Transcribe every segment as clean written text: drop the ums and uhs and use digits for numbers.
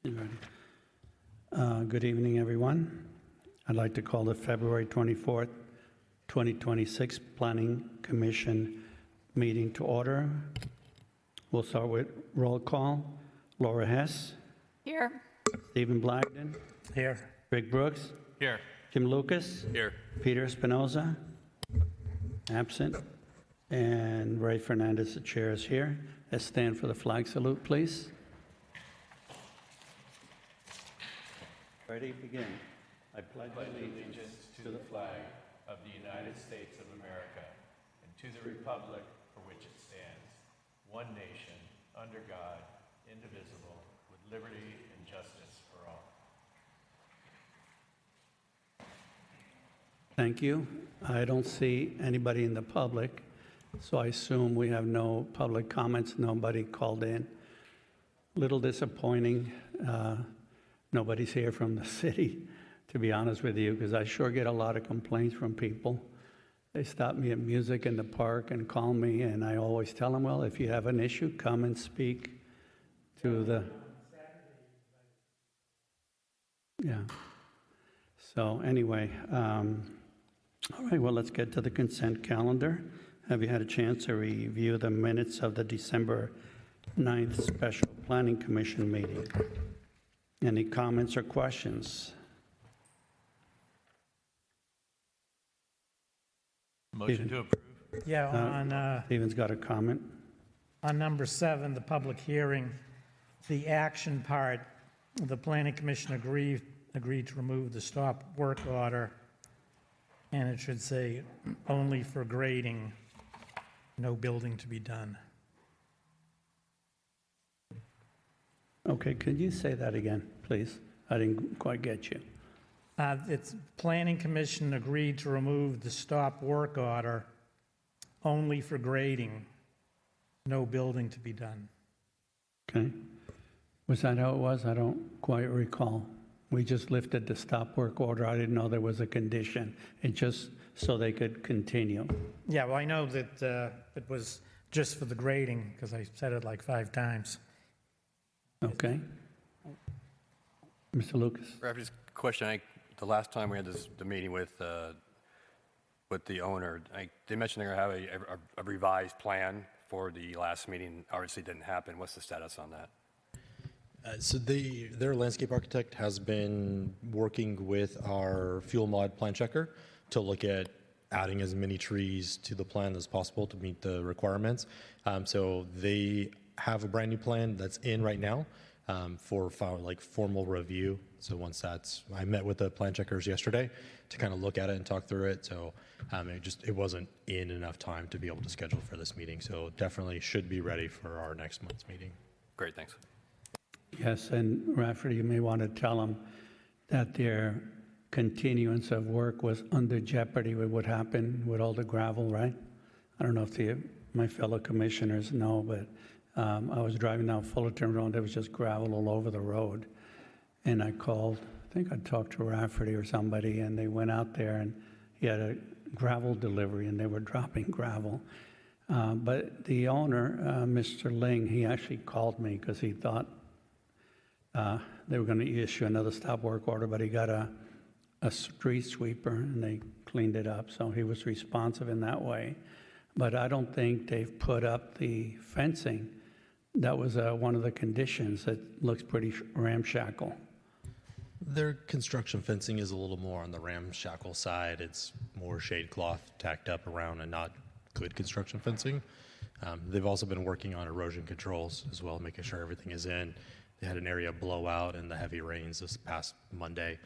You ready? Good evening, everyone. I'd like to call the February 24th, 2026 Planning Commission meeting to order. We'll start with roll call. Laura Hess. Here. Stephen Blagden. Here. Rick Brooks. Here. Jim Lucas. Here. Peter Espinoza. Absent. And Ray Fernandez, the chair, is here. Let's stand for the flag salute, please. Ready? Begin. I pledge allegiance to the flag of the United States of America and to the republic for which it stands, one nation, under God, indivisible, with liberty and justice for all. Thank you. I don't see anybody in the public, so I assume we have no public comments. Nobody called in. Little disappointing. Nobody's here from the city, to be honest with you, because I sure get a lot of complaints from people. They stop me at music in the park and call me, and I always tell them, well, if you have an issue, come and speak to the... Yeah. So anyway, all right, well, let's get to the consent calendar. Have you had a chance to review the minutes of the December 9th Special Planning Commission meeting? Any comments or questions? Motion to approve. Yeah, Stephen's got a comment. on number 7, the public hearing, the action part, the Planning Commission agreed to remove the stop work order, and it should say only for grading, no building to be done. Okay, could you say that again, please? I didn't quite get you. It's Planning Commission agreed to remove the stop work order only for grading, no building to be done. Okay. Was that how it was? I don't quite recall. We just lifted the stop work order. I didn't know there was a condition. It just so they could continue. Yeah, well, I know that it was just for the grading, because I said it like 5 times. Okay. Mr. Lucas? Just a question. The last time we had the meeting with the owner, they mentioned they're going to have a revised plan for the last meeting. Obviously, didn't happen. What's the status on that? So their landscape architect has been working with our fuel mod plan checker to look at adding as many trees to the plan as possible to meet the requirements. So they have a brand new plan that's in right now for formal review. So once I met with the plan checkers yesterday to kind of look at it and talk through it. So it wasn't in enough time to be able to schedule for this meeting. So definitely should be ready for our next month's meeting. Great, thanks. Yes, and Rafferty, you may want to tell them that their continuance of work was under jeopardy with what happened with all the gravel, right? I don't know if my fellow commissioners know, but I was driving down Fullerton Road. There was just gravel all over the road. And I called, I think I talked to Rafferty or somebody, and they went out there, and he had a gravel delivery, and they were dropping gravel. But the owner, Mr. Ling, he actually called me because he thought they were going to issue another stop work order, but he got a street sweeper, and they cleaned it up. So he was responsive in that way. But I don't think they've put up the fencing. That was one of the conditions. It looks pretty ramshackle. Their construction fencing is a little more on the ramshackle side. It's more shade cloth tacked up around and not good construction fencing. They've also been working on erosion controls as well, making sure everything is in. They had an area blowout in the heavy rains this past Monday.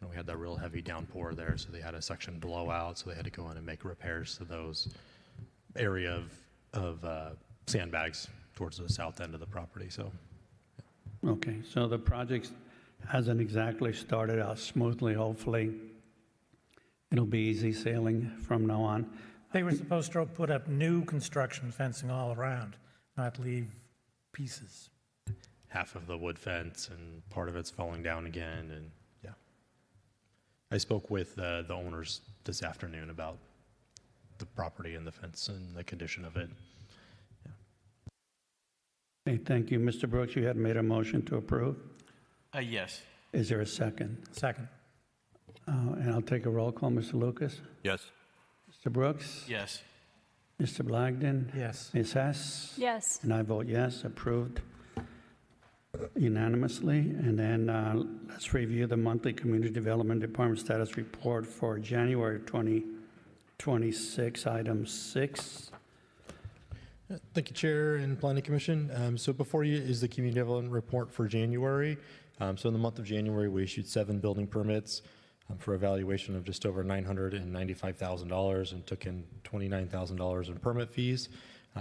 We had that real heavy downpour there, so they had a section blowout, so they had to go in and make repairs to those area of sandbags towards the south end of the property. So, Okay, so the project hasn't exactly started out smoothly. Hopefully, it'll be easy sailing from now on. They were supposed to put up new construction fencing all around, not leave pieces. half of the wood fence and part of it's falling down again. And yeah, I spoke with the owners this afternoon about the property and the fence and the condition of it. Okay, thank you. Mr. Brooks, you had made a motion to approve. Yes. Is there a second? Second. And I'll take a roll call. Mr. Lucas? Yes. Mr. Brooks? Yes. Mr. Blagden? Yes. Ms. Hess? Yes. And I vote yes, approved unanimously. And then let's review the monthly Community Development Department status report for January 2026, item 6. Thank you, Chair and Planning Commission. So before you is the Community Development Report for January. So in the month of January, we issued 7 building permits for a valuation of just over $995,000 and took in $29,000 in permit fees.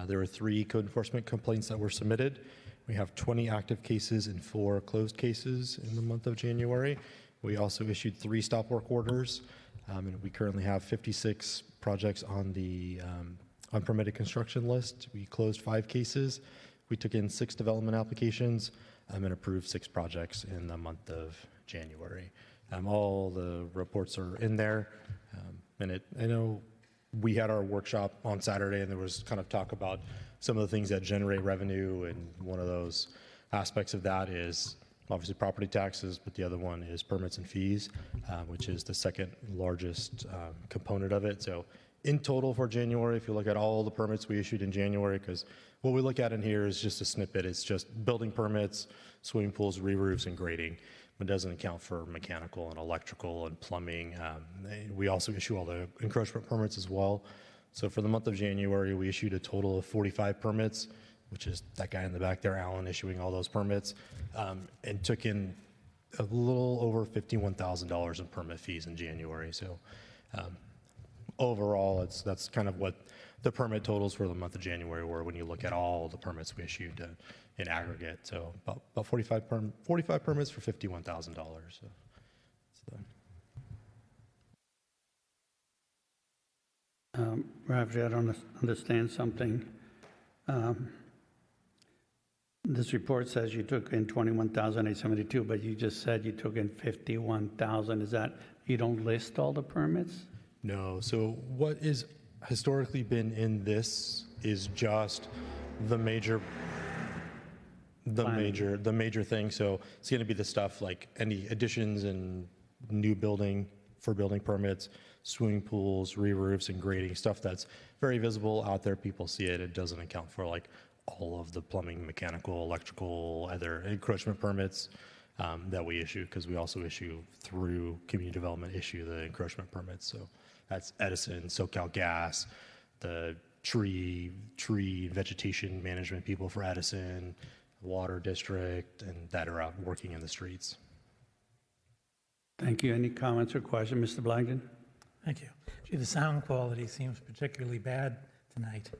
There were 3 code enforcement complaints that were submitted. We have 20 active cases and 4 closed cases in the month of January. We also issued 3 stop work orders, and we currently have 56 projects on the unpermitted construction list. We closed 5 cases. We took in 6 development applications and approved 6 projects in the month of January. All the reports are in there. I know we had our workshop on Saturday, and there was kind of talk about some of the things that generate revenue, and one of those aspects of that is obviously property taxes, but the other one is permits and fees, which is the second largest component of it. So in total for January, if you look at all the permits we issued in January, because what we look at in here is just a snippet. It's just building permits, swimming pools, re-roofs, and grading. It doesn't account for mechanical and electrical and plumbing. We also issue all the encroachment permits as well. So for the month of January, we issued a total of 45 permits, which is that guy in the back there, Alan, issuing all those permits, and took in a little over $51,000 in permit fees in January. So overall, that's kind of what the permit totals for the month of January were when you look at all the permits we issued in aggregate. So about 45 permits for $51,000. Rafferty, I don't understand something. This report says you took in 21,872, but you just said you took in 51,000. Is that you don't list all the permits? No. So what is historically been in this is just the major thing. So it's going to be the stuff like any additions and new building for building permits, swimming pools, re-roofs, and grading, stuff that's very visible out there. People see it. It doesn't account for like all of the plumbing, mechanical, electrical, other encroachment permits that we issue, because we also issue through community development, issue the encroachment permits. So that's Edison, SoCal Gas, the tree vegetation management people for Edison, water district, and that are out working in the streets. Thank you. Any comments or questions, Mr. Blagden? Thank you. Gee, the sound quality seems particularly bad tonight.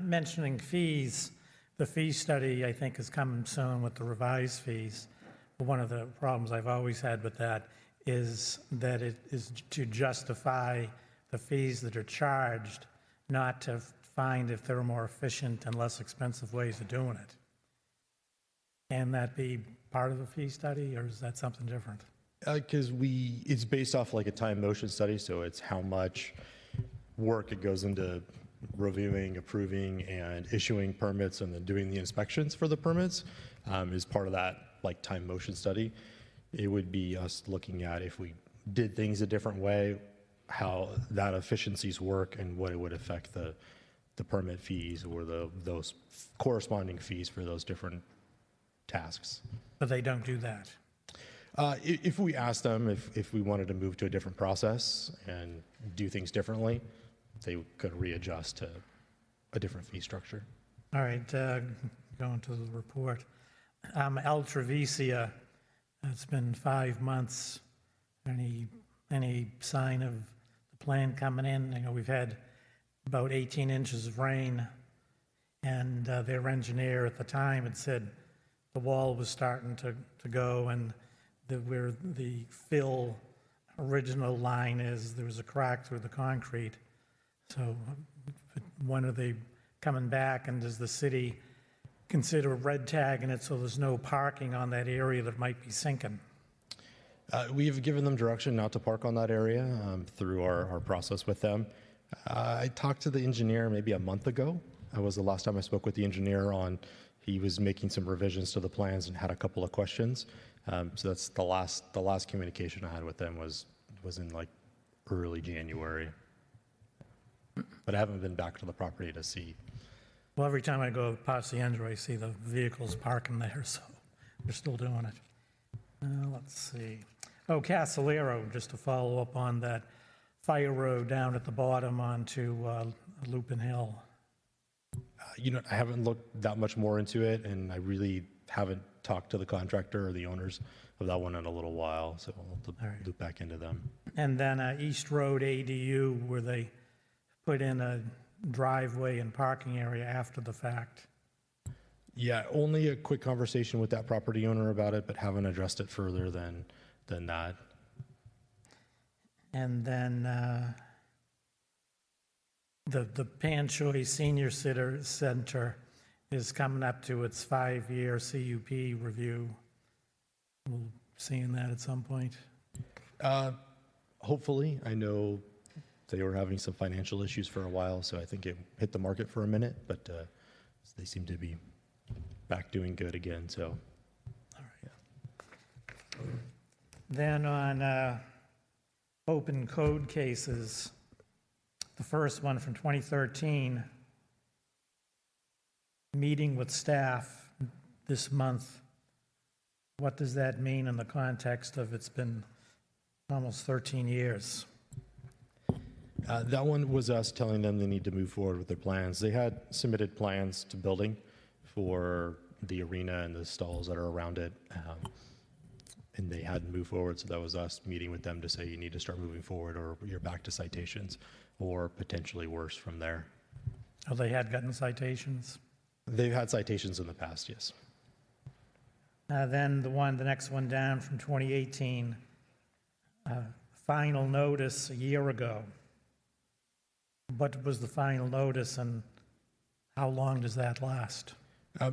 Mentioning fees, the fee study, I think, is coming soon with the revised fees. But one of the problems I've always had with that is that it is to justify the fees that are charged, not to find if there are more efficient and less expensive ways of doing it. Can that be part of the fee study, or is that something different? Because it's based off like a time motion study, so it's how much work it goes into reviewing, approving, and issuing permits, and then doing the inspections for the permits is part of that like time motion study. It would be us looking at if we did things a different way, how that efficiencies work, and what it would affect the permit fees or those corresponding fees for those different tasks. But they don't do that. If we asked them if we wanted to move to a different process and do things differently, they could readjust to a different fee structure. All right, going to the report. El Trevicia, it's been 5 months. Any sign of the plan coming in? You know, we've had about 18 inches of rain, and their engineer at the time had said the wall was starting to go, and where the fill original line is, there was a crack through the concrete. So when are they coming back, and does the city consider red tagging it so there's no parking on that area that might be sinking? We have given them direction not to park on that area through our process with them. I talked to the engineer maybe a month ago. That was the last time I spoke with the engineer He was making some revisions to the plans and had a couple of questions. So that's the last communication I had with them was in like early January. But I haven't been back to the property to see. Well, every time I go past the entry, I see the vehicles parking there, so they're still doing it. Let's see. Oh, Casalero, just to follow up on that fire road down at the bottom onto Lupin Hill. I haven't looked that much more into it, and I really haven't talked to the contractor or the owners of that one in a little while, so I'll have to loop back into them. And then East Road ADU, where they put in a driveway and parking area after the fact. Yeah, only a quick conversation with that property owner about it, but haven't addressed it further than that. And then the Panchoy Senior Center is coming up to its 5-year CUP review. We'll seeing that at some point. Hopefully. I know they were having some financial issues for a while, so I think it hit the market for a minute, but they seem to be back doing good again, so. All right. Yeah. Then on open code cases, the first one from 2013, meeting with staff this month. What does that mean in the context of it's been almost 13 years? That one was us telling them they need to move forward with their plans. They had submitted plans to building for the arena and the stalls that are around it, and they hadn't moved forward, so that was us meeting with them to say you need to start moving forward or you're back to citations, or potentially worse from there. Oh, they had gotten citations? They've had citations in the past, yes. Then the next one down from 2018, final notice a year ago. What was the final notice and how long does that last?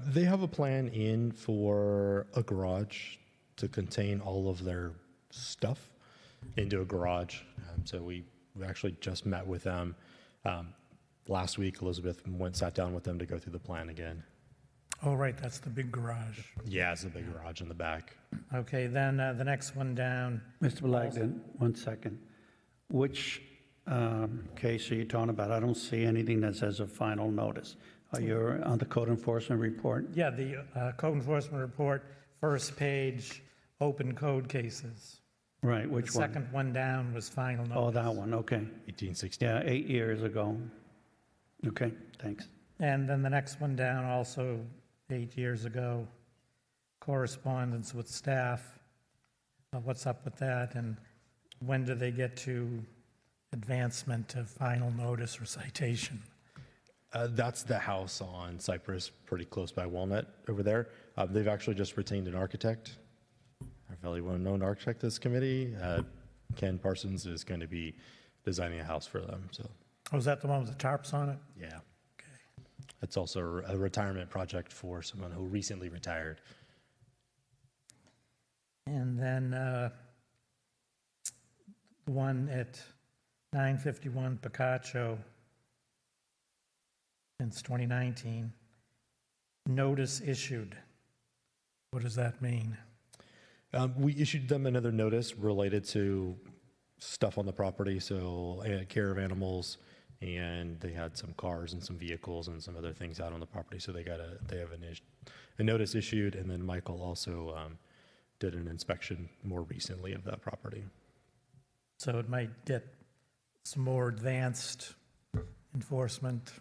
They have a plan in for a garage to contain all of their stuff into a garage. So we actually just met with them last week. Elizabeth sat down with them to go through the plan again. Oh, right, that's the big garage. Yeah, it's a big garage in the back. Okay, then the next one down. Mr. Blagden, 1 second. Which case are you talking about? I don't see anything that says a final notice. Are you on the code enforcement report? Yeah, the code enforcement report, first page, open code cases. Right, which The one? second one down was final notice. Oh, that one, okay. 1860. Yeah, 8 years ago. Okay, thanks. And then the next one down, also 8 years ago, correspondence with staff. What's up with that, and when do they get to advancement to final notice or citation? That's the house on Cypress, pretty close by Walnut over there. They've actually just retained an architect, a fairly well-known architect this committee. Ken Parsons is going to be designing a house for them. So, Oh, is that the one with the tarps on it? yeah, Okay. it's also a retirement project for someone who recently retired. And then the one at 951 Picacho, since 2019, notice issued. What does that mean? We issued them another notice related to stuff on the property, so care of animals, and they had some cars and some vehicles and some other things out on the property, so they have a notice issued, and then Michael also did an inspection more recently of that property. So it might get some more advanced enforcement.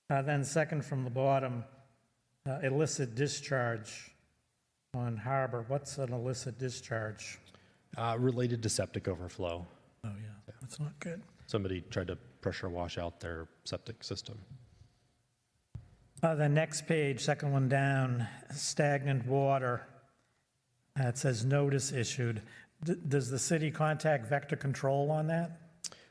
Then second from the bottom, illicit discharge on Habra. What's an illicit discharge? Related to septic overflow. Oh, yeah, that's not good. Somebody tried to pressure wash out their septic system. The next page, second one down, stagnant water. It says notice issued. Does the city contact vector control on that?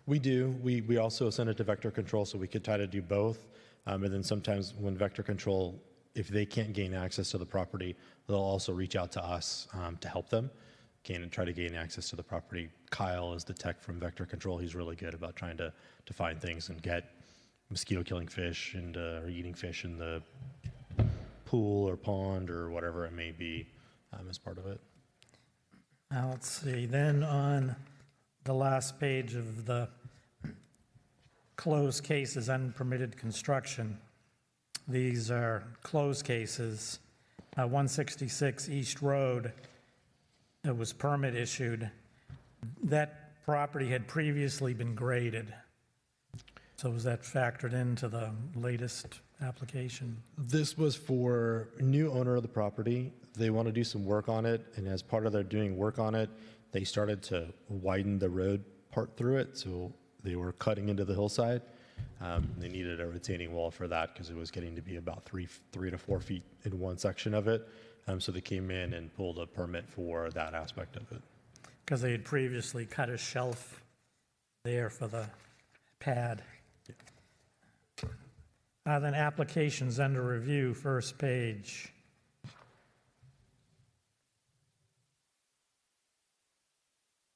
We do. We also send it to vector control, so we could try to do both. And then sometimes when vector control, if they can't gain access to the property, they'll also reach out to us to help them and try to gain access to the property. Kyle is the tech from vector control. He's really good about trying to find things and get mosquito killing fish and or eating fish in the pool or pond or whatever it may be as part of it. Now, let's see, then on the last page of the closed cases, unpermitted construction, these are closed cases. 166 East Road, it was permit issued. That property had previously been graded. So was that factored into the latest application? This was for new owner of the property. They want to do some work on it, and as part of their doing work on it, they started to widen the road part through it, so they were cutting into the hillside. They needed a retaining wall for that because it was getting to be about 3 to 4 feet in one section of it. So they came in and pulled a permit for that aspect of it. Because they had previously cut a shelf there for the pad. Then applications under review, first page.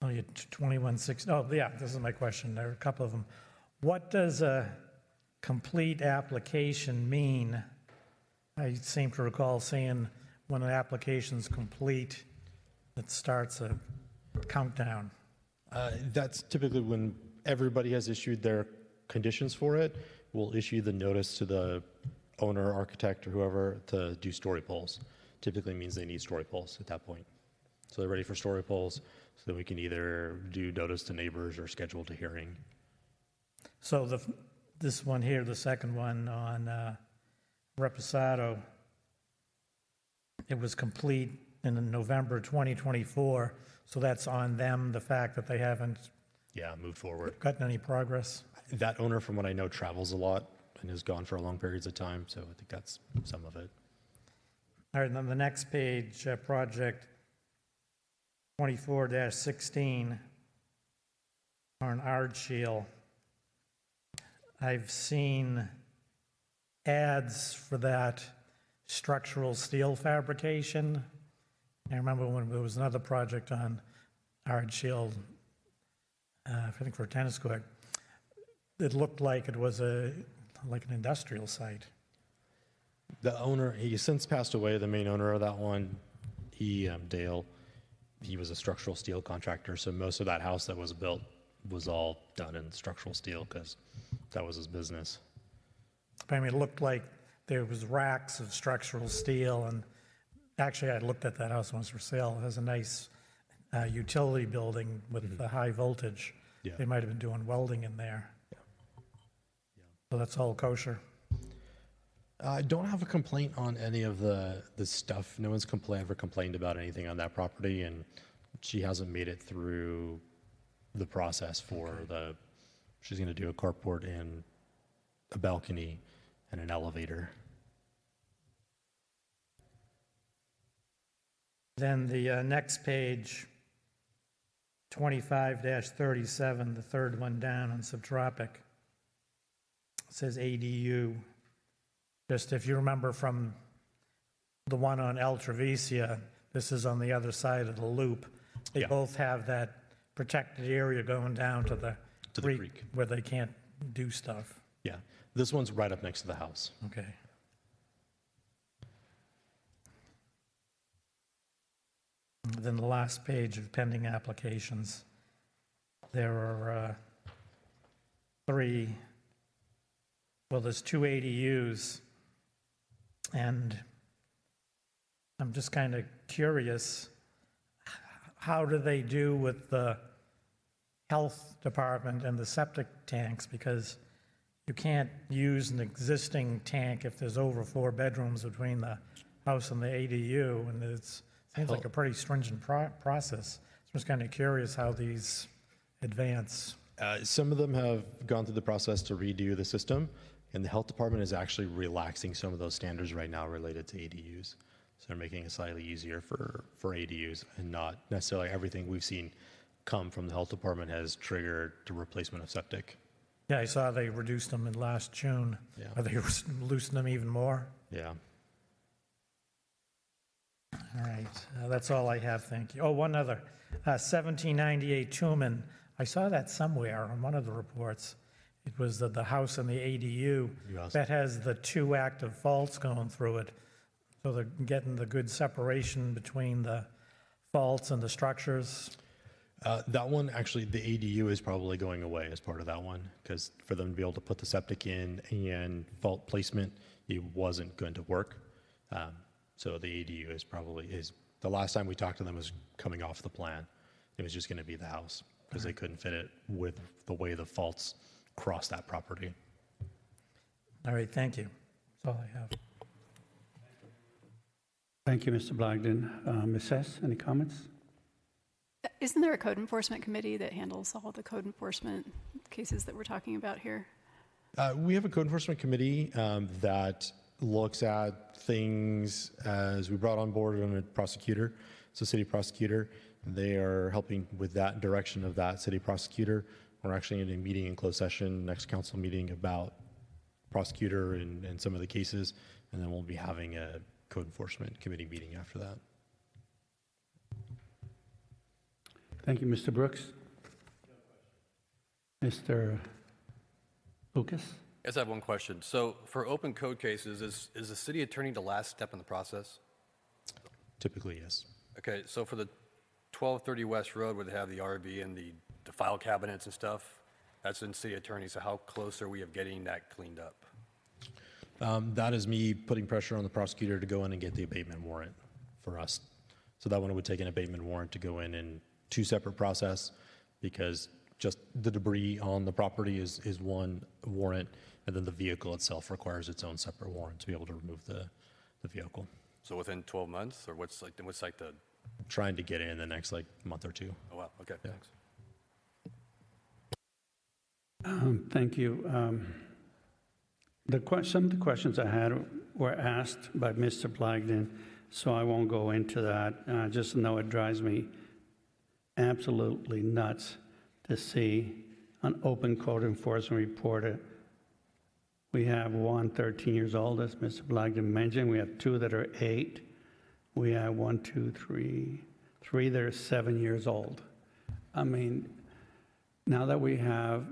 Oh, you 2160. Oh, yeah, this is my question. There are a couple of them. What does a complete application mean? I seem to recall saying when an application's complete, it starts a countdown. That's typically when everybody has issued their conditions for it. We'll issue the notice to the owner, architect, or whoever to do story polls. Typically means they need story polls at that point. So they're ready for story polls, so that we can either do notice to neighbors or schedule a hearing. So this one here, the second one on Reposado, it was complete in November 2024, so that's on them, the fact that they haven't Yeah, move forward. gotten any progress. That owner, from what I know, travels a lot and is gone for long periods of time, so I think that's some of it. All right, and then the next page, project 24-16 on Ardshiel. I've seen ads for that structural steel fabrication. I remember when there was another project on Ardshiel, I think for a tennis court. It looked like it was like an industrial site. The owner, he since passed away, the main owner of that one, Dale, he was a structural steel contractor, so most of that house that was built was all done in structural steel because that was his business. I mean, it looked like there was racks of structural steel, and actually I looked at that house once for sale. It has a nice utility building with the high voltage. Yeah. They might have been doing welding in there. So that's all kosher. I don't have a complaint on any of the stuff. No one's ever complained about anything on that property, and she hasn't made it through the process for she's going to do a carport and a balcony and an elevator. Then the next page, 25-37, the third one down on Subtropic, says ADU. Just if you remember from the one on El Travicia, this is on the other side of the loop. They Yeah. both have that protected area going down to the creek where they can't do stuff. Yeah, this one's right up next to the house. Okay. Then the last page of pending applications, there are there's 2 ADUs, and I'm just kind of curious, how do they do with the health department and the septic tanks? Because you can't use an existing tank if there's over 4 bedrooms between the house and the ADU, and it seems like a pretty stringent process. So I'm just kind of curious how these advance. Some of them have gone through the process to redo the system, and the health department is actually relaxing some of those standards right now related to ADUs. So they're making it slightly easier for ADUs, and not necessarily everything we've seen come from the health department has triggered the replacement of septic. Yeah, I saw they reduced them in last June. Yeah. Are they loosening them even more? Yeah. All right, that's all I have, thank you. Oh, one other, 1798 Tuman, I saw that somewhere on one of the reports. It was the house and the ADU Yes. that has the two active faults going through it. So they're getting the good separation between the faults and the structures. That one, actually, the ADU is probably going away as part of that one, because for them to be able to put the septic in and fault placement, it wasn't going to work. So the ADU the last time we talked to them was coming off the plan. It was just going to be the house, because they couldn't fit it with the way the faults cross that property. All right, thank you. That's all I have. Thank you, Mr. Blagden. Ms. Hess, any comments? Isn't there a code enforcement committee that handles all the code enforcement cases that we're talking about here? We have a code enforcement committee that looks at things as we brought on board a prosecutor, so city prosecutor. They are helping with that direction of that city prosecutor. We're actually in a meeting in closed session, next council meeting, about prosecutor and some of the cases, and then we'll be having a code enforcement committee meeting after that. Thank you, Mr. Brooks. Mr. Lucas? Yes, I have one question. So for open code cases, is the city attorney the last step in the process? Typically, yes. Okay, so for the 1230 West Road where they have the RV and the file cabinets and stuff, that's in city attorney, so how close are we of getting that cleaned up? That is me putting pressure on the prosecutor to go in and get the abatement warrant for us. So that one would take an abatement warrant to go in two separate process, because just the debris on the property is one warrant, and then the vehicle itself requires its own separate warrant to be able to remove the vehicle. So within 12 months, or what's like the, Trying to get it in the next month or two. oh wow, okay, Yeah. thanks. Thank you. Some of the questions I had were asked by Mr. Blagden, so I won't go into that. Just know it drives me absolutely nuts to see an open code enforcement report. We have one 13 years old, as Mr. Blagden mentioned. We have two that are 8. We have 3 that are 7 years old. I mean, now that we have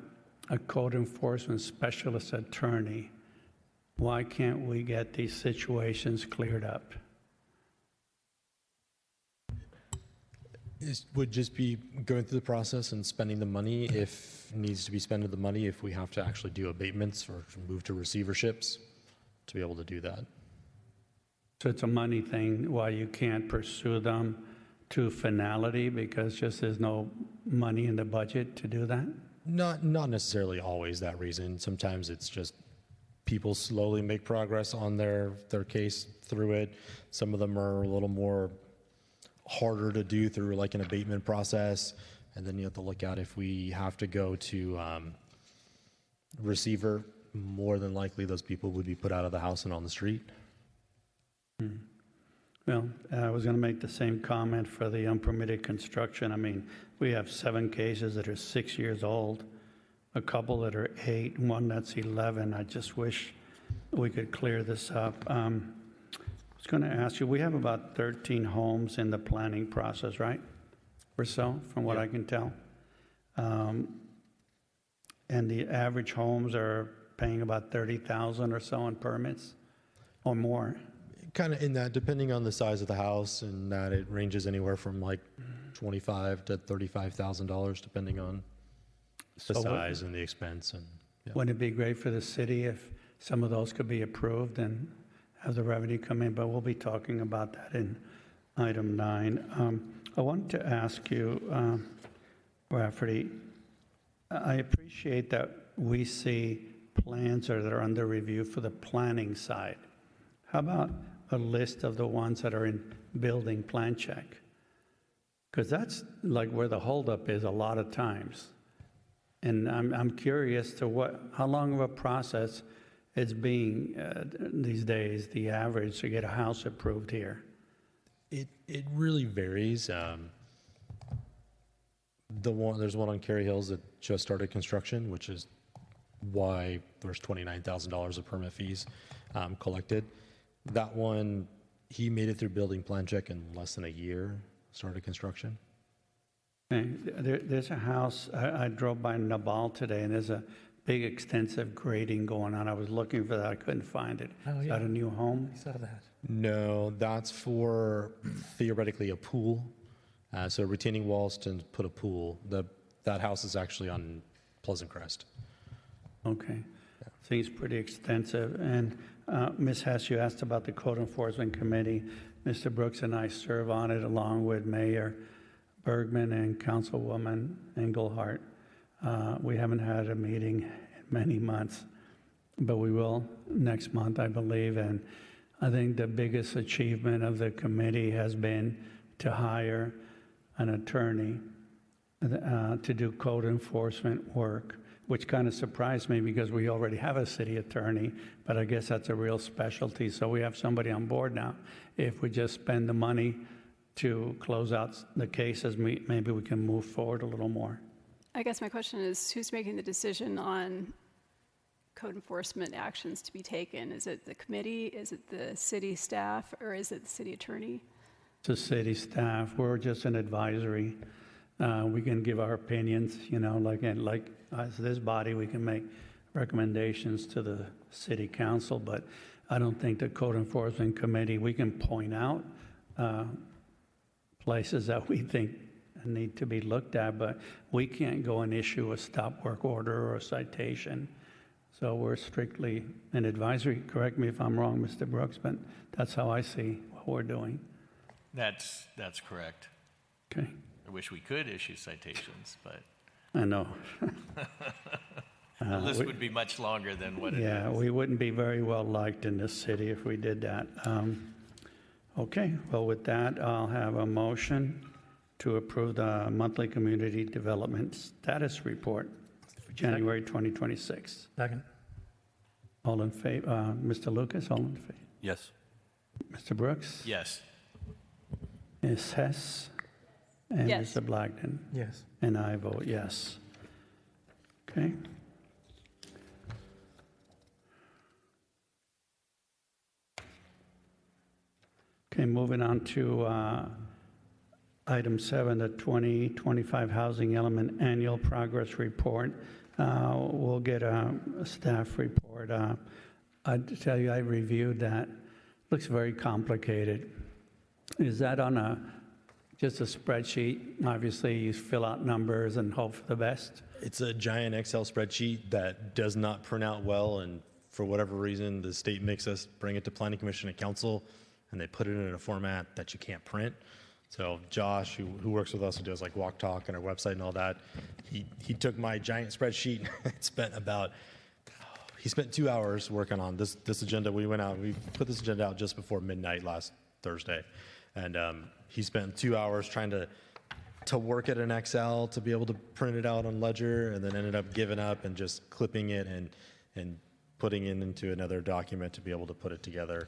a code enforcement specialist attorney, why can't we get these situations cleared up? It would just be going through the process and spending the money if needs to be spent the money, if we have to actually do abatements or move to receiverships to be able to do that. So it's a money thing, why you can't pursue them to finality because just there's no money in the budget to do that? Not necessarily always that reason. Sometimes it's just people slowly make progress on their case through it. Some of them are a little more harder to do through like an abatement process, and then you have to look at if we have to go to receiver, more than likely those people would be put out of the house and on the street. Well, I was going to make the same comment for the unpermitted construction. I mean, we have 7 cases that are 6 years old, a couple that are 8, one that's 11. I just wish we could clear this up. I was going to ask you, we have about 13 homes in the planning process, right? Or so, from what I can tell. And the average homes are paying about $30,000 or so in permits or more. Kind of in that, depending on the size of the house, and that it ranges anywhere from like $25,000 to $35,000, depending on the size and the expense. And yeah. Wouldn't it be great for the city if some of those could be approved and have the revenue come in? But we'll be talking about that in item 9. I wanted to ask you, Rafferty, I appreciate that we see plans that are under review for the planning side. How about a list of the ones that are in building plan check? Because that's like where the holdup is a lot of times. And I'm curious to how long of a process it's being these days, the average to get a house approved here. It really varies. There's one on Cary Hills that just started construction, which is why there's $29,000 of permit fees collected. That one, he made it through building plan check in less than a year, started construction. Okay. There's a house, I drove by Nabal today, and there's a big extensive grading going on. I was looking for that, I couldn't find it. Oh, Is yeah. that a new home? I saw that. No, that's for theoretically a pool. So retaining walls to put a pool. That house is actually on Pleasant Crest. Okay. Seems pretty extensive. And Ms. Hess, you asked about the Code Enforcement Committee. Mr. Brooks and I serve on it along with Mayor Bergman and Councilwoman Engelhardt. We haven't had a meeting in many months, but we will next month, I believe. And I think the biggest achievement of the committee has been to hire an attorney to do code enforcement work, which kind of surprised me because we already have a city attorney, but I guess that's a real specialty. So we have somebody on board now. If we just spend the money to close out the cases, maybe we can move forward a little more. I guess my question is, who's making the decision on code enforcement actions to be taken? Is it the committee, is it the city staff, or is it the city attorney? To city staff, we're just an advisory. We can give our opinions, like as this body, we can make recommendations to the city council, but I don't think the code enforcement committee, we can point out places that we think need to be looked at, but we can't go and issue a stop work order or a citation. So we're strictly an advisory. Correct me if I'm wrong, Mr. Brooks, but that's how I see what we're doing. That's correct. Okay, I wish we could issue citations, but I know. the list would be much longer than what it is. Yeah, we wouldn't be very well liked in this city if we did that. Okay, well, with that, I'll have a motion to approve the monthly community development status report for January 2026. Second. All in favor? Mr. Lucas, all in favor? Yes. Mr. Brooks? Yes. Ms. Hess? And Yes. Mr. Blagden? Yes. And I vote yes. Okay. Okay, moving on to item 7, the 2025 Housing Element Annual Progress Report. We'll get a staff report. I'd tell you, I reviewed that. Looks very complicated. Is that on just a spreadsheet? Obviously, you fill out numbers and hope for the best. It's a giant Excel spreadsheet that does not print out well, and for whatever reason, the state makes us bring it to Planning Commission and Council, and they put it in a format that you can't print. So Josh, who works with us and does like Walk Talk and our website and all that, he took my giant spreadsheet and spent 2 hours working on this agenda. We put this agenda out just before midnight last Thursday, and he spent 2 hours trying to work it in Excel to be able to print it out on Ledger, and then ended up giving up and just clipping it and putting it into another document to be able to put it together.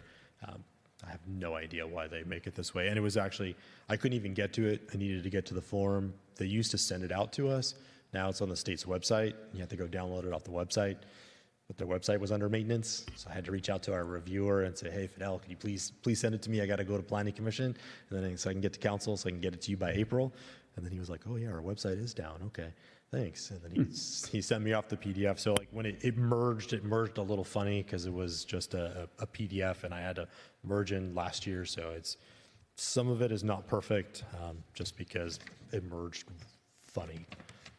I have no idea why they make it this way. And it was actually, I couldn't even get to it. I needed to get to the form. They used to send it out to us. Now it's on the state's website. You have to go download it off the website. But their website was under maintenance. So I had to reach out to our reviewer and say, hey, Fidel, can you please send it to me? I got to go to Planning Commission. And then so I can get to council so I can get it to you by April. And then he was like, oh, yeah, our website is down. Okay, thanks. And then he sent me off the PDF. So like when it merged a little funny because it was just a PDF and I had to merge in last year. So some of it is not perfect just because it merged funny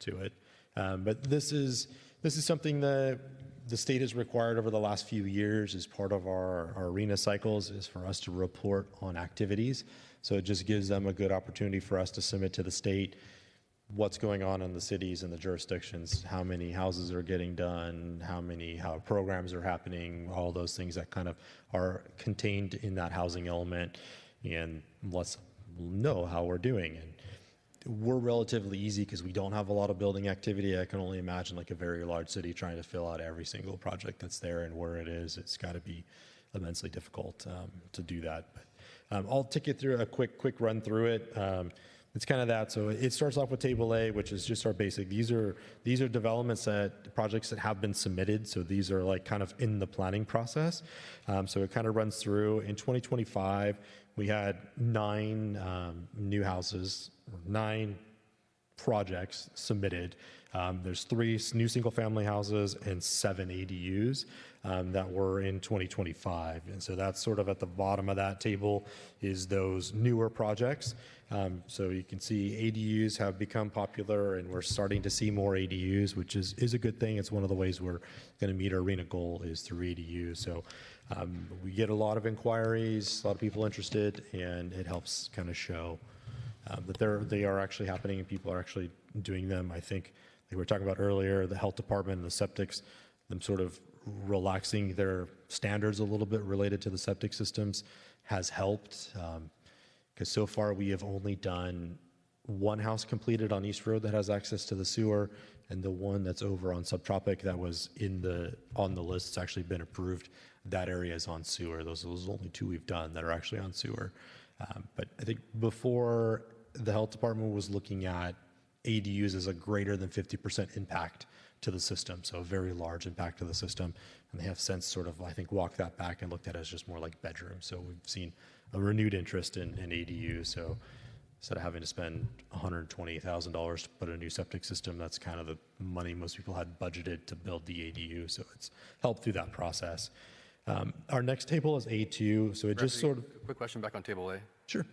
to it. But this is something that the state has required over the last few years as part of our arena cycles is for us to report on activities. So it just gives them a good opportunity for us to submit to the state what's going on in the cities and the jurisdictions, how many houses are getting done, how programs are happening, all those things that kind of are contained in that housing element, and let's know how we're doing. And we're relatively easy because we don't have a lot of building activity. I can only imagine like a very large city trying to fill out every single project that's there and where it is. It's got to be immensely difficult to do that. But I'll take you through a quick run through it. It's kind of that. So it starts off with Table A, which is just our basic. These are projects that have been submitted. So these are like kind of in the planning process. So it kind of runs through. In 2025, we had 9 new houses, 9 projects submitted. There's 3 new single-family houses and 7 ADUs that were in 2025. And so that's sort of at the bottom of that table is those newer projects. So you can see ADUs have become popular, and we're starting to see more ADUs, which is a good thing. It's one of the ways we're going to meet our RENA goal is through ADUs. So we get a lot of inquiries, a lot of people interested, and it helps kind of show that they are actually happening and people are actually doing them. I think, like we were talking about earlier, the health department and the septics, them sort of relaxing their standards a little bit related to the septic systems has helped. Because so far we have only done 1 house completed on East Road that has access to the sewer, and the one that's over on Subtropic that was on the list, it's actually been approved. That area is on sewer. Those are the only 2 we've done that are actually on sewer. But I think before, the health department was looking at ADUs as a greater than 50% impact to the system, so a very large impact to the system. And they have since sort of, I think, walked that back and looked at it as just more like bedrooms. So we've seen a renewed interest in ADUs. So instead of having to spend $120,000 to put a new septic system, that's kind of the money most people had budgeted to build the ADU. So it's helped through that process. Our next table is A2. So it just sort of... Quick question back on table A. Sure.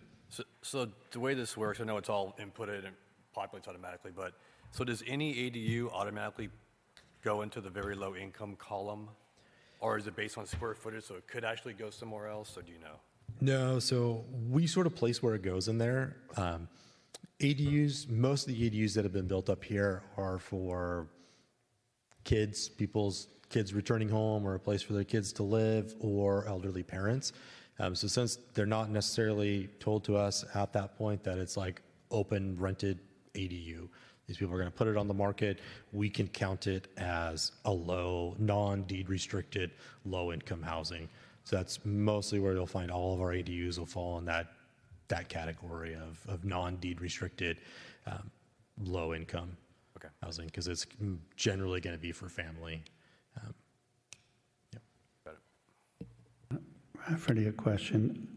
So the way this works, I know it's all inputted and populates automatically, but so does any ADU automatically go into the very low income column? Or is it based on square footage, so it could actually go somewhere else, or do you know? No, so we sort of place where it goes in there. ADUs, most of the ADUs that have been built up here are for people's kids returning home, or a place for their kids to live, or elderly parents. So since they're not necessarily told to us at that point that it's like open rented ADU, these people are going to put it on the market, we can count it as a low, non-deed restricted, low income housing. So that's mostly where you'll find all of our ADUs will fall in that category of non-deed restricted, low income housing, because it's generally going to be for family. Got it. Rafferty, a question.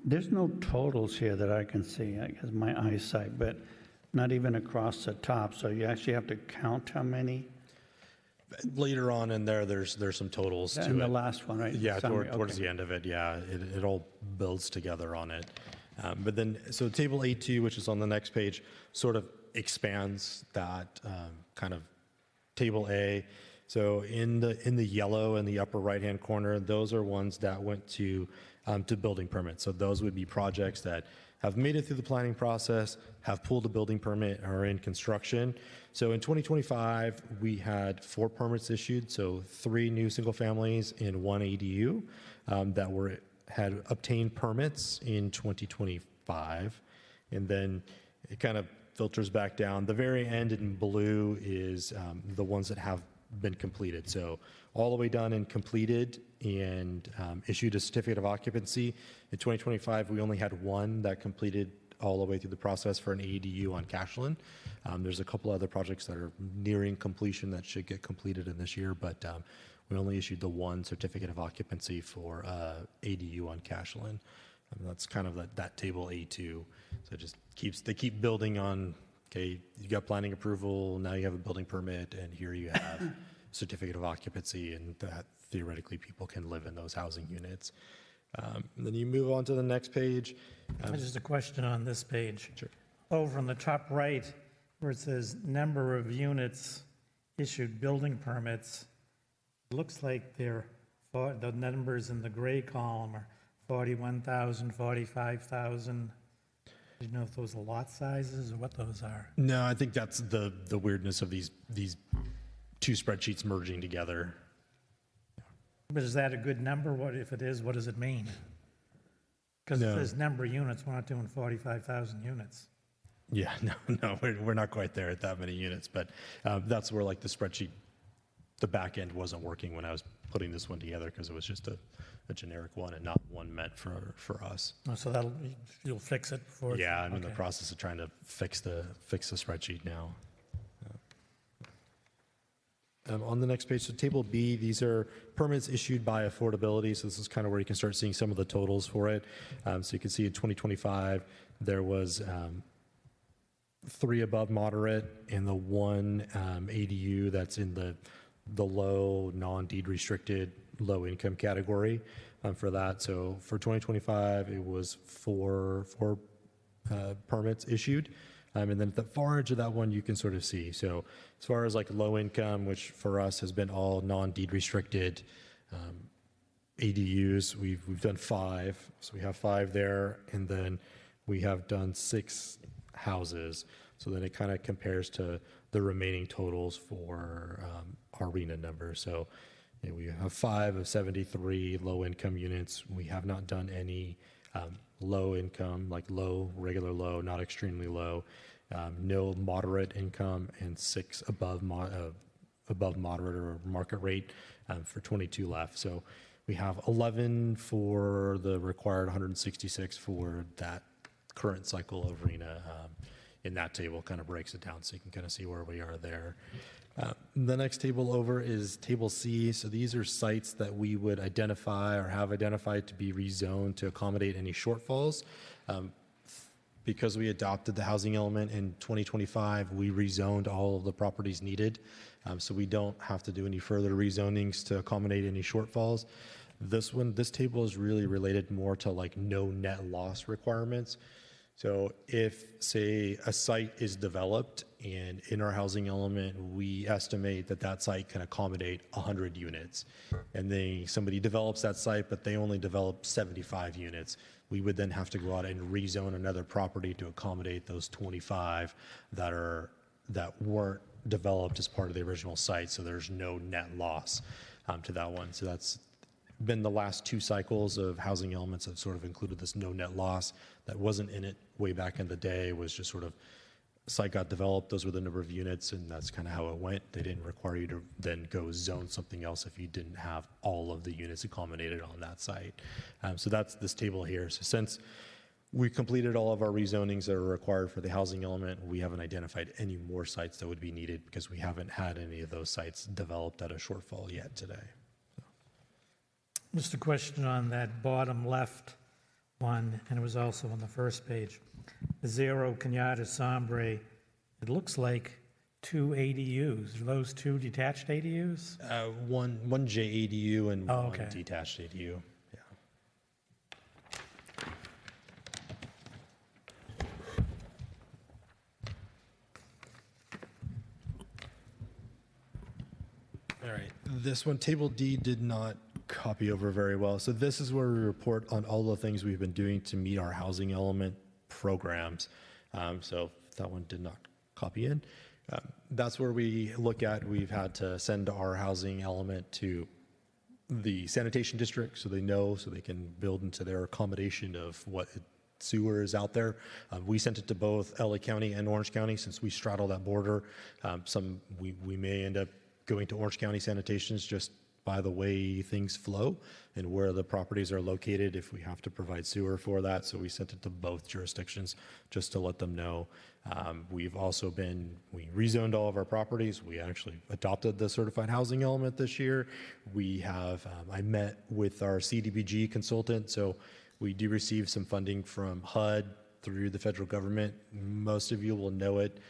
There's no totals here that I can see, I guess my eyesight, but not even across the top. So you actually have to count how many? Later on in there's some totals to In the it. last one, right? Yeah, Summary, towards okay. the end of it, yeah, it all builds together on it. But then, so table A2, which is on the next page, sort of expands that kind of table A. So in the yellow in the upper right-hand corner, those are ones that went to building permits. So those would be projects that have made it through the planning process, have pulled a building permit, or are in construction. So in 2025, we had 4 permits issued, so 3 new single families and 1 ADU that had obtained permits in 2025. And then it kind of filters back down. The very end in blue is the ones that have been completed. So all the way done and completed and issued a certificate of occupancy. In 2025, we only had 1 that completed all the way through the process for an ADU on Cashland. There's a couple other projects that are nearing completion that should get completed in this year, but we only issued the 1 certificate of occupancy for ADU on Cashland. That's kind of that table A2. So it just they keep building on, okay, you got planning approval, now you have a building permit, and here you have certificate of occupancy, and that theoretically people can live in those housing units. Then you move on to the next page. Just a question on this page. Sure. Over on the top right, where it says number of units issued building permits, it looks like the numbers in the gray column are 41,000, 45,000. Do you know if those are lot sizes or what those are? No, I think that's the weirdness of these 2 spreadsheets merging together. But is that a good number? What if it is, what does it mean? Because No. if there's number of units, we're not doing 45,000 units. Yeah, no, we're not quite there at that many units, but that's where like the spreadsheet, the back end wasn't working when I was putting this one together because it was just a generic one and not one meant for us. Oh, so you'll fix it before? Yeah, I'm in the okay. process of trying to fix the spreadsheet now. On the next page, so table B, these are permits issued by affordability. So this is kind of where you can start seeing some of the totals for it. So you can see in 2025, there was 3 above moderate and the 1 ADU that's in the low, non-deed restricted, low income category for that. So for 2025, it was four permits issued. And then at the far edge of that one, you can sort of see. So as far as like low income, which for us has been all non-deed restricted ADUs, we've done 5. So we have 5 there, and then we have done 6 houses. So then it kind of compares to the remaining totals for our RENA numbers. So we have 5 of 73 low income units. We have not done any low income, like low, regular low, not extremely low, no moderate income, and 6 above moderate or market rate for 22 left. So we have 11 for the required 166 for that current cycle of RENA. In that table kind of breaks it down so you can kind of see where we are there. The next table over is table C. So these are sites that we would identify or have identified to be rezoned to accommodate any shortfalls. Because we adopted the housing element in 2025, we rezoned all of the properties needed. So we don't have to do any further rezonings to accommodate any shortfalls. This table is really related more to like no net loss requirements. So if, say, a site is developed and in our housing element, we estimate that that site can accommodate 100 units, and then somebody develops that site, but they only develop 75 units, we would then have to go out and rezone another property to accommodate those 25 that weren't developed as part of the original site. So there's no net loss to that one. So that's been the last 2 cycles of housing elements have sort of included this no net loss. That wasn't in it way back in the day. It was just sort of site got developed, those were the number of units, and that's kind of how it went. They didn't require you to then go zone something else if you didn't have all of the units accommodated on that site. So that's this table here. So since we completed all of our rezonings that are required for the housing element, we haven't identified any more sites that would be needed because we haven't had any of those sites developed at a shortfall yet today. Just a question on that bottom left one, and it was also on the first page. The Zero Cañada Sombre, it looks like 2 ADUs. Are those 2 detached ADUs? One JADU and Oh, one okay. detached ADU. Yeah. All right. This one, Table D, did not copy over very well. So this is where we report on all the things we've been doing to meet our housing element programs. So that one did not copy in. That's where we look at, we've had to send our housing element to the sanitation district so they know, so they can build into their accommodation of what sewer is out there. We sent it to both LA County and Orange County since we straddle that border. We may end up going to Orange County sanitations just by the way things flow and where the properties are located if we have to provide sewer for that. So we sent it to both jurisdictions just to let them know. We rezoned all of our properties. We actually adopted the certified housing element this year. I met with our CDBG consultant. So we do receive some funding from HUD through the federal government. Most of you will know it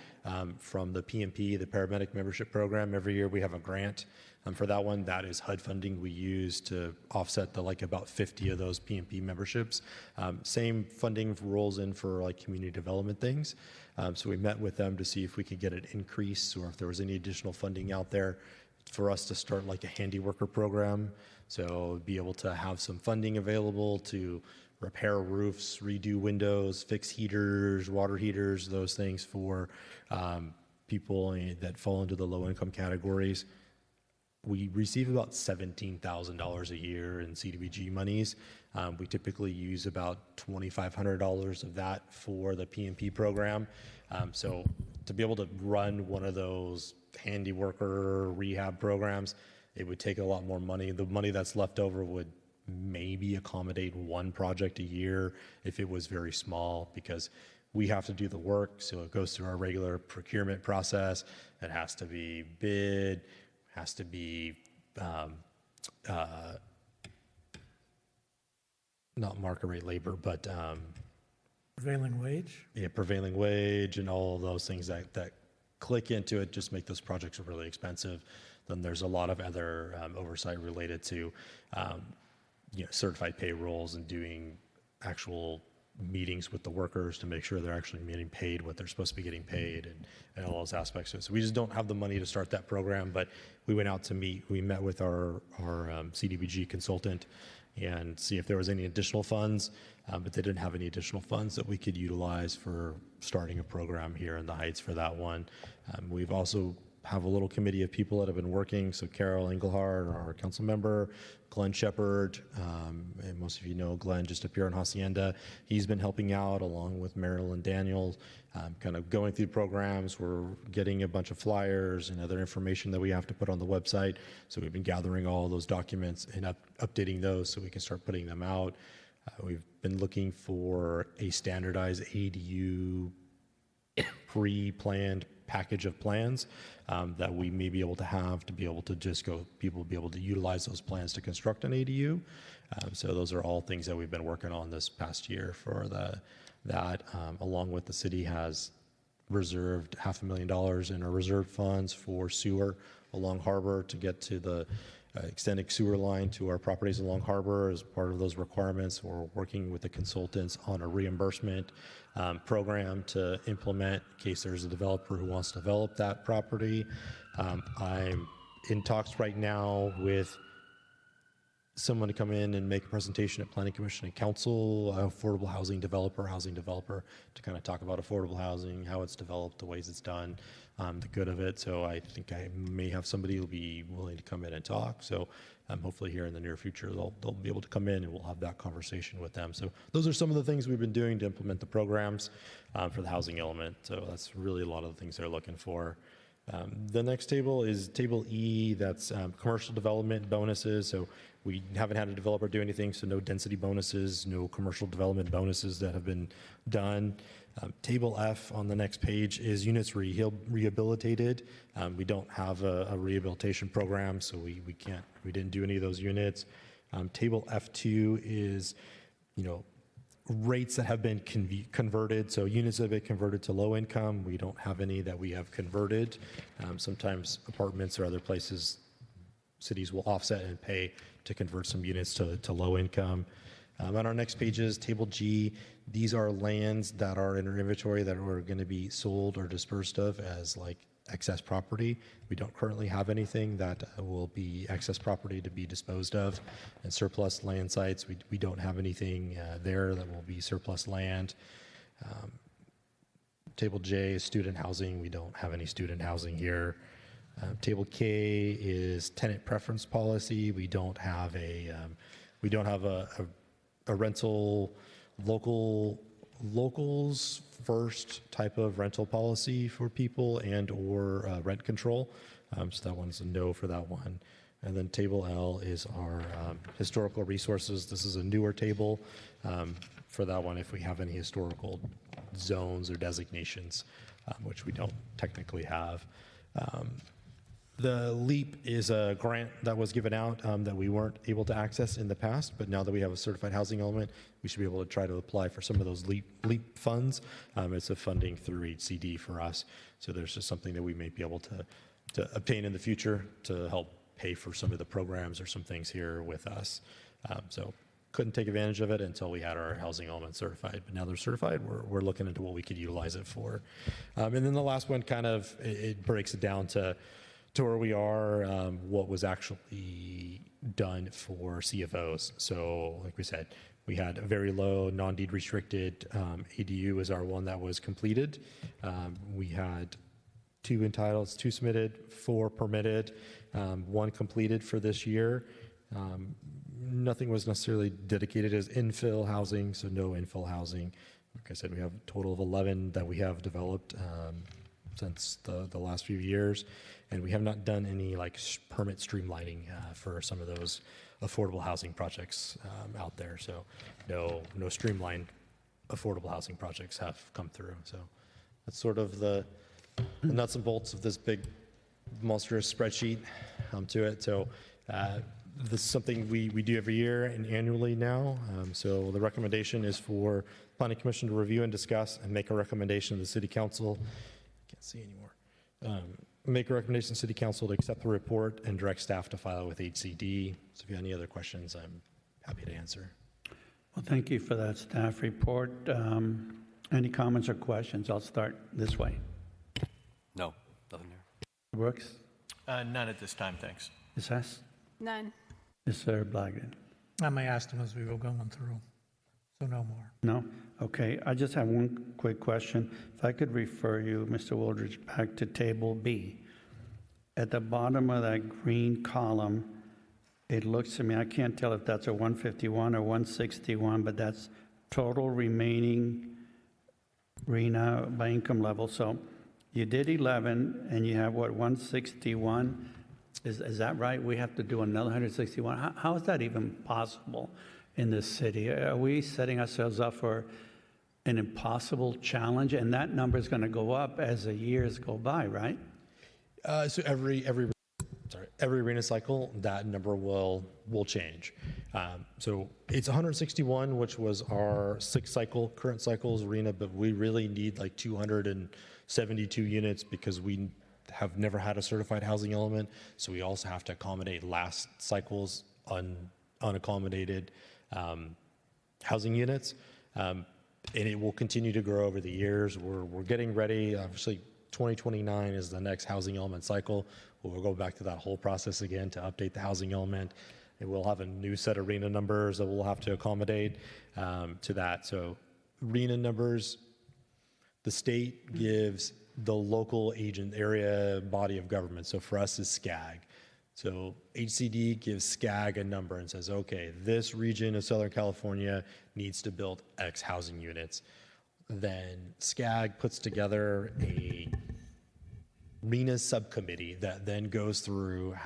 from the PMP, the Paramedic Membership Program. Every year we have a grant for that one. That is HUD funding we use to offset about 50 of those PMP memberships. Same funding rolls in for community development things. So we met with them to see if we could get an increase or if there was any additional funding out there for us to start a handy worker program. So be able to have some funding available to repair roofs, redo windows, fix heaters, water heaters, those things for people that fall into the low income categories. We receive about $17,000 a year in CDBG monies. We typically use about $2,500 of that for the PMP program. So to be able to run one of those handy worker rehab programs, it would take a lot more money. The money that's left over would maybe accommodate one project a year if it was very small, because we have to do the work. So it goes through our regular procurement process. It has to be bid, has to be not market rate labor, but Prevailing wage? Yeah, prevailing wage and all of those things that click into it just make those projects really expensive. Then there's a lot of other oversight related to certified payrolls and doing actual meetings with the workers to make sure they're actually getting paid what they're supposed to be getting paid and all those aspects of it. So we just don't have the money to start that program, but we went out to meet. We met with our CDBG consultant and see if there was any additional funds, but they didn't have any additional funds that we could utilize for starting a program here in the Heights for that one. We've also have a little committee of people that have been working. So Carol Engelhardt, our council member, Glenn Shepard, and most of you know Glenn just up here in Hacienda. He's been helping out along with Marilyn Daniels, kind of going through programs. We're getting a bunch of flyers and other information that we have to put on the website. So we've been gathering all those documents and updating those so we can start putting them out. We've been looking for a standardized ADU pre-planned package of plans that we may be able to have to be able to just go, people be able to utilize those plans to construct an ADU. So those are all things that we've been working on this past year for that. Along with the city has reserved $500,000 in our reserve funds for sewer along Harbor to get to the extended sewer line to our properties along Harbor. As part of those requirements, we're working with the consultants on a reimbursement program to implement in case there's a developer who wants to develop that property. I'm in talks right now with someone to come in and make a presentation at Planning Commission and Council, affordable housing developer, to kind of talk about affordable housing, how it's developed, the ways it's done, the good of it. So I think I may have somebody who'll be willing to come in and talk. So hopefully here in the near future, they'll be able to come in and we'll have that conversation with them. So those are some of the things we've been doing to implement the programs for the housing element. So that's really a lot of the things they're looking for. The next table is Table E, that's commercial development bonuses. So we haven't had a developer do anything, so no density bonuses, no commercial development bonuses that have been done. Table F on the next page is units rehabilitated. We don't have a rehabilitation program, so we didn't do any of those units. Table F2 is, rates that have been converted. So units that have been converted to low income, we don't have any that we have converted. Sometimes apartments or other places, cities will offset and pay to convert some units to low income. On our next page is Table G. These are lands that are in our inventory that are going to be sold or dispersed of as like excess property. We don't currently have anything that will be excess property to be disposed of. And surplus land sites, we don't have anything there that will be surplus land. Table J is student housing. We don't have any student housing here. Table K is tenant preference policy. We don't have a rental locals first type of rental policy for people and or rent control. So that one's a no for that one. And then Table L is our historical resources. This is a newer table for that one if we have any historical zones or designations, which we don't technically have. The LEAP is a grant that was given out that we weren't able to access in the past, but now that we have a certified housing element, we should be able to try to apply for some of those LEAP funds. It's a funding through HCD for us, so there's just something that we may be able to obtain in the future to help pay for some of the programs or some things here with us. So couldn't take advantage of it until we had our housing element certified, but now they're certified, we're looking into what we could utilize it for. And then the last one kind of, it breaks it down to where we are, what was actually done for CFOs. So like we said, we had a very low non-deed restricted ADU is our one that was completed. We had 2 entitles, 2 submitted, 4 permitted, 1 completed for this year. Nothing was necessarily dedicated as infill housing, so no infill housing. Like I said, we have a total of 11 that we have developed since the last few years. And we have not done any like permit streamlining for some of those affordable housing projects out there. So no streamlined affordable housing projects have come through. So that's sort of the nuts and bolts of this big monstrous spreadsheet to it. So This is something we do every year and annually now. So the recommendation is for Planning Commission to review and discuss and make a recommendation to the City Council. Can't see anymore. Make a recommendation to City Council to accept the report and direct staff to file with HCD. So if you have any other questions, I'm happy to answer. Well, thank you for that staff report. Any comments or questions? I'll start this way. No, nothing here. Brooks? None at this time, thanks. Ms. Hess? None. Mr. Blagden? I asked him as we were going through, so no more. No? Okay, I just have one quick question. If I could refer you, Mr. Wooldridge, back to Table B. At the bottom of that green column, it looks to me, I can't tell if that's a 151 or 161, but that's total remaining RENA by income level. So you did 11, and you have, what, 161? Is that right? We have to do another 161? How is that even possible in this city? Are we setting ourselves up for an impossible challenge? And that number is going to go up as the years go by, right? So every arena cycle, that number will change. So it's 161, which was our current cycle's arena, but we really need like 272 units because we have never had a certified housing element. So we also have to accommodate last cycle's unaccommodated housing units. And it will continue to grow over the years. We're getting ready. Obviously, 2029 is the next housing element cycle. We'll go back to that whole process again to update the housing element. And we'll have a new set of RENA numbers that we'll have to accommodate to that. So RENA numbers, the state gives the local agent area body of government. So for us is SCAG. So HCD gives SCAG a number and says, okay, this region of Southern California needs to build X housing units. Then SCAG puts together a RENA subcommittee that then goes through,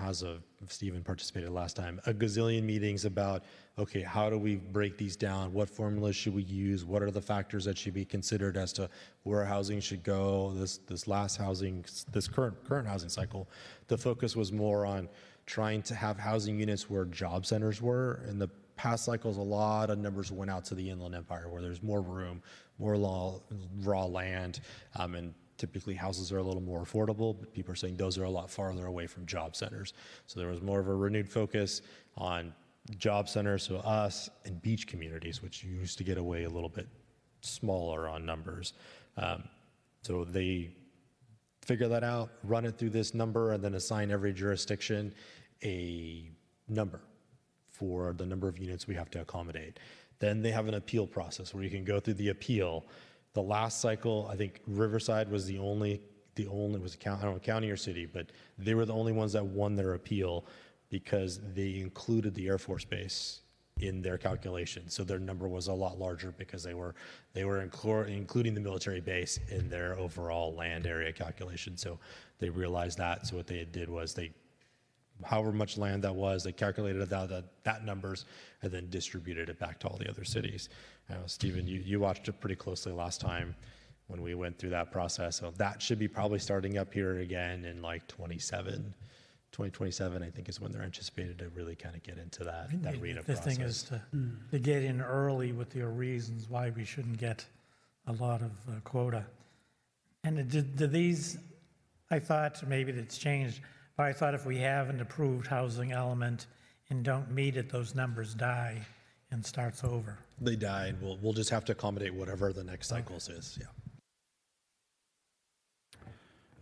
Stephen participated last time, a gazillion meetings about, okay, how do we break these down? What formulas should we use? What are the factors that should be considered as to where housing should go? This current housing cycle, the focus was more on trying to have housing units where job centers were. In the past cycles, a lot of numbers went out to the Inland Empire where there's more room, more raw land, and typically houses are a little more affordable, but people are saying those are a lot farther away from job centers. So there was more of a renewed focus on job centers, so us and beach communities, which used to get away a little bit smaller on numbers. So they figure that out, run it through this number, and then assign every jurisdiction a number for the number of units we have to accommodate. Then they have an appeal process where you can go through the appeal. The last cycle, I think Riverside was the only it was I don't know, county or city, but they were the only ones that won their appeal because they included the Air Force Base in their calculation. So their number was a lot larger because they were including the military base in their overall land area calculation. So they realized that. So what they did was however much land that was, they calculated that numbers and then distributed it back to all the other cities. Stephen, you watched it pretty closely last time when we went through that process. So that should be probably starting up here again in like 2027, I think is when they're anticipated to really kind of get into that RENA process. The thing is to get in early with your reasons why we shouldn't get a lot of quota. And do these, I thought maybe it's changed, but I thought if we have an approved housing element and don't meet it, those numbers die and starts over. They die, and we'll just have to accommodate whatever the next cycles is. Yeah.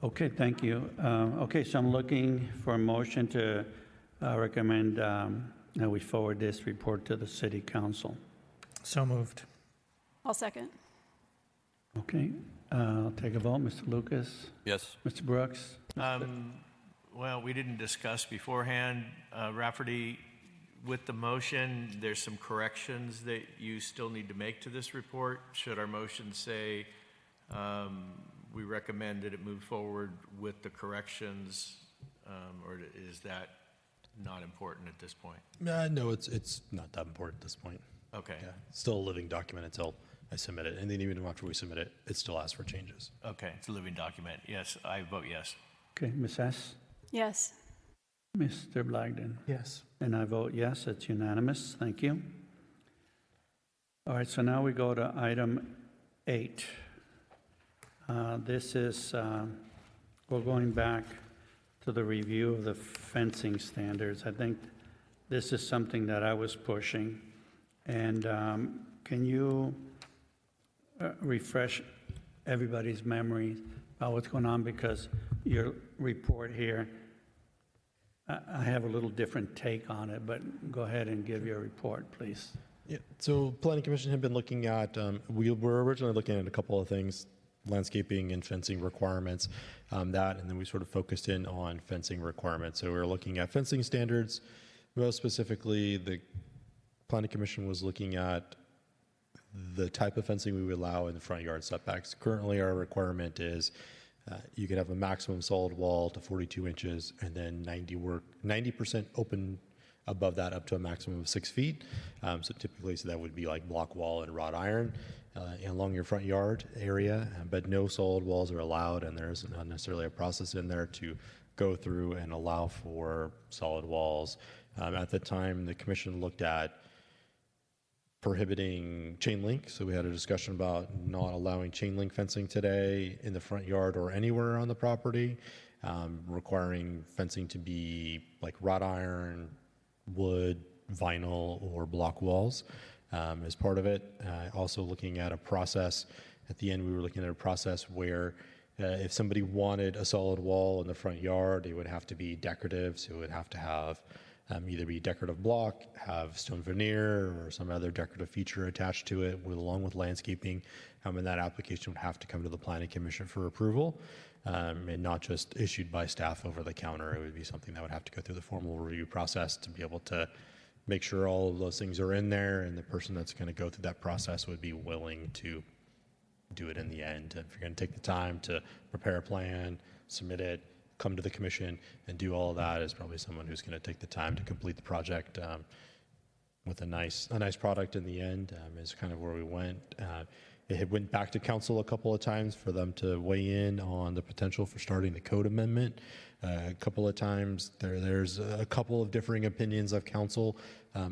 Okay, thank you. Okay, so I'm looking for a motion to recommend that we forward this report to the City Council. So moved. I'll second. Okay, I'll take a vote. Mr. Lucas? Yes. Mr. Brooks? Well, we didn't discuss beforehand, Rafferty, with the motion, there's some corrections that you still need to make to this report. Should our motion say we recommend that it move forward with the corrections, or is that not important at this point? No, it's not that important at this point. Okay. Yeah, it's still a living document until I submit it, and then even after we submit it, it still asks for changes. Okay, it's a living document. Yes, I vote yes. Okay, Ms. Hess? Yes. Mr. Blagden? Yes. And I vote yes, it's unanimous. Thank you. All right, so now we go to item 8. This is, we're going back to the review of the fencing standards. I think this is something that I was pushing. And can you refresh everybody's memory about what's going on? Because your report here, I have a little different take on it, but go ahead and give your report, please. Yeah, so Planning Commission had been looking at, we were originally looking at a couple of things, landscaping and fencing requirements, and then we sort of focused in on fencing requirements. So we were looking at fencing standards. Most specifically, the Planning Commission was looking at the type of fencing we would allow in the front yard setbacks. Currently, our requirement is you could have a maximum solid wall to 42 inches and then 90% open above that up to a maximum of 6 feet. So typically, that would be like block wall and wrought iron along your front yard area, but no solid walls are allowed, and there's not necessarily a process in there to go through and allow for solid walls. At the time, the commission looked at prohibiting chain link. So we had a discussion about not allowing chain link fencing today in the front yard or anywhere on the property, requiring fencing to be like wrought iron, wood, vinyl, or block walls as part of it. Also looking at a process. At the end, we were looking at a process where if somebody wanted a solid wall in the front yard, it would have to be decorative. So it would have to have either be decorative block, have stone veneer, or some other decorative feature attached to it, along with landscaping. And that application would have to come to the Planning Commission for approval, and not just issued by staff over the counter. It would be something that would have to go through the formal review process to be able to make sure all of those things are in there, and the person that's going to go through that process would be willing to do it in the end. If you're going to take the time to prepare a plan, submit it, come to the commission, and do all of that, is probably someone who's going to take the time to complete the project with a nice product in the end. Is kind of where we went. It had went back to council a couple of times for them to weigh in on the potential for starting the code amendment. A couple of times there's a couple of differing opinions of council.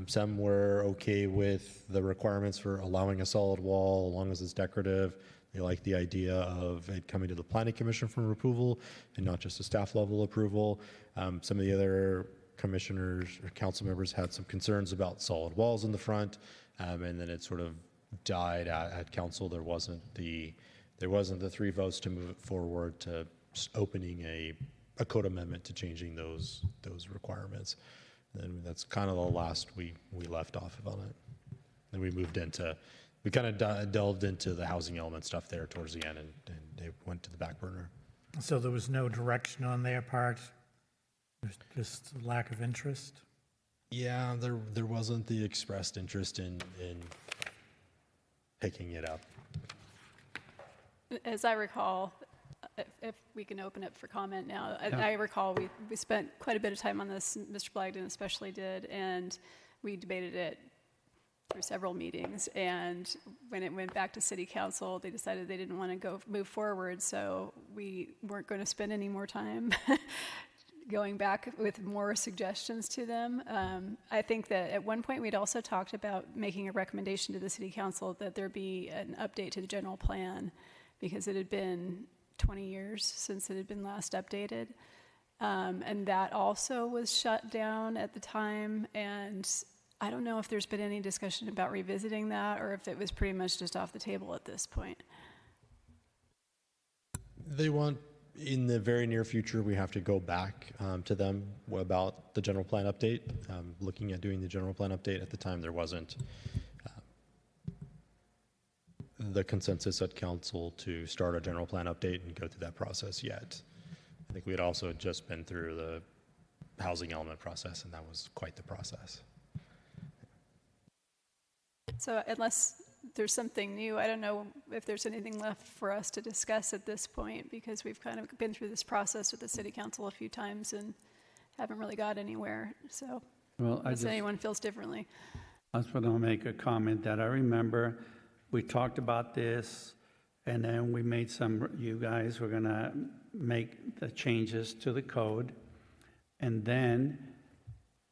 Some were okay with the requirements for allowing a solid wall as long as it's decorative. They like the idea of it coming to the Planning Commission for approval and not just a staff level approval. Some of the other commissioners or council members had some concerns about solid walls in the front, and then it sort of died at council. There wasn't the 3 votes to move it forward to opening a code amendment to changing those requirements. And that's kind of the last we left off of on it. Then we kind of delved into the housing element stuff there towards the end, and they went to the back burner. So there was no direction on their part, there's just lack of interest? Yeah, there wasn't the expressed interest in picking it up. As I recall, if we can open it for comment now, I recall we spent quite a bit of time on this, Mr. Blagden especially did, and we debated it through several meetings, and when it went back to city council, they decided they didn't want to move forward, so we weren't going to spend any more time going back with more suggestions to them. I think that at one point we'd also talked about making a recommendation to the city council that there be an update to the general plan, because it had been 20 years since it had been last updated. And that also was shut down at the time, and I don't know if there's been any discussion about revisiting that or if it was pretty much just off the table at this point. They want, in the very near future, we have to go back to them about the general plan update. Looking at doing the general plan update, at the time there wasn't the consensus at council to start a general plan update and go through that process yet. I think we had also just been through the housing element process, and that was quite the process. So unless there's something new, I don't know if there's anything left for us to discuss at this point, because we've kind of been through this process with the city council a few times and haven't really got anywhere. So unless anyone feels differently. I just want to make a comment that I remember we talked about this, and then we made you guys were going to make the changes to the code, and then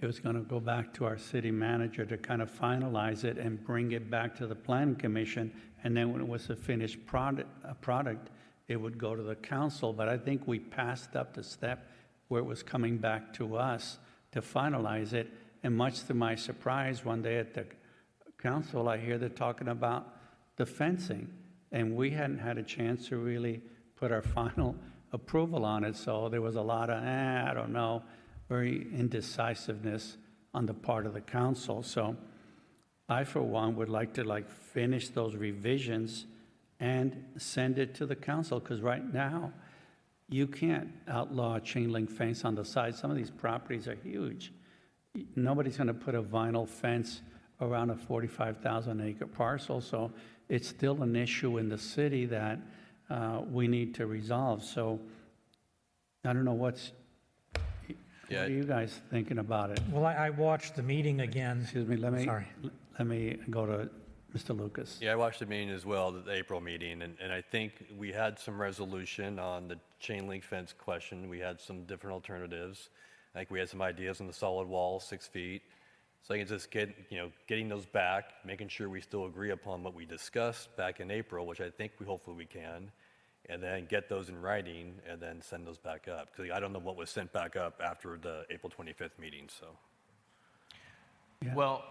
it was going to go back to our city manager to kind of finalize it and bring it back to the planning commission. And then when it was a finished product, it would go to the council. But I think we passed up the step where it was coming back to us to finalize it. And much to my surprise, one day at the council, I hear they're talking about the fencing. And we hadn't had a chance to really put our final approval on it. So there was a lot of, I don't know, very indecisiveness on the part of the council. So I, for one, would like to finish those revisions and send it to the council, because right now, you can't outlaw a chain link fence on the side. Some of these properties are huge. Nobody's going to put a vinyl fence around a 45,000 acre parcel. So it's still an issue in the city that we need to resolve. So I don't know what are you guys thinking about it? Well, I watched the meeting again. Excuse me, let me go to Mr. Lucas. Yeah, I watched the meeting as well, the April meeting, and I think we had some resolution on the chain link fence question. We had some different alternatives. I think we had some ideas on the solid wall, 6 feet. So I can just getting those back, making sure we still agree upon what we discussed back in April, which I think hopefully we can, and then get those in writing and then send those back up. Because I don't know what was sent back up after the April 25th meeting, so. Yeah. Well,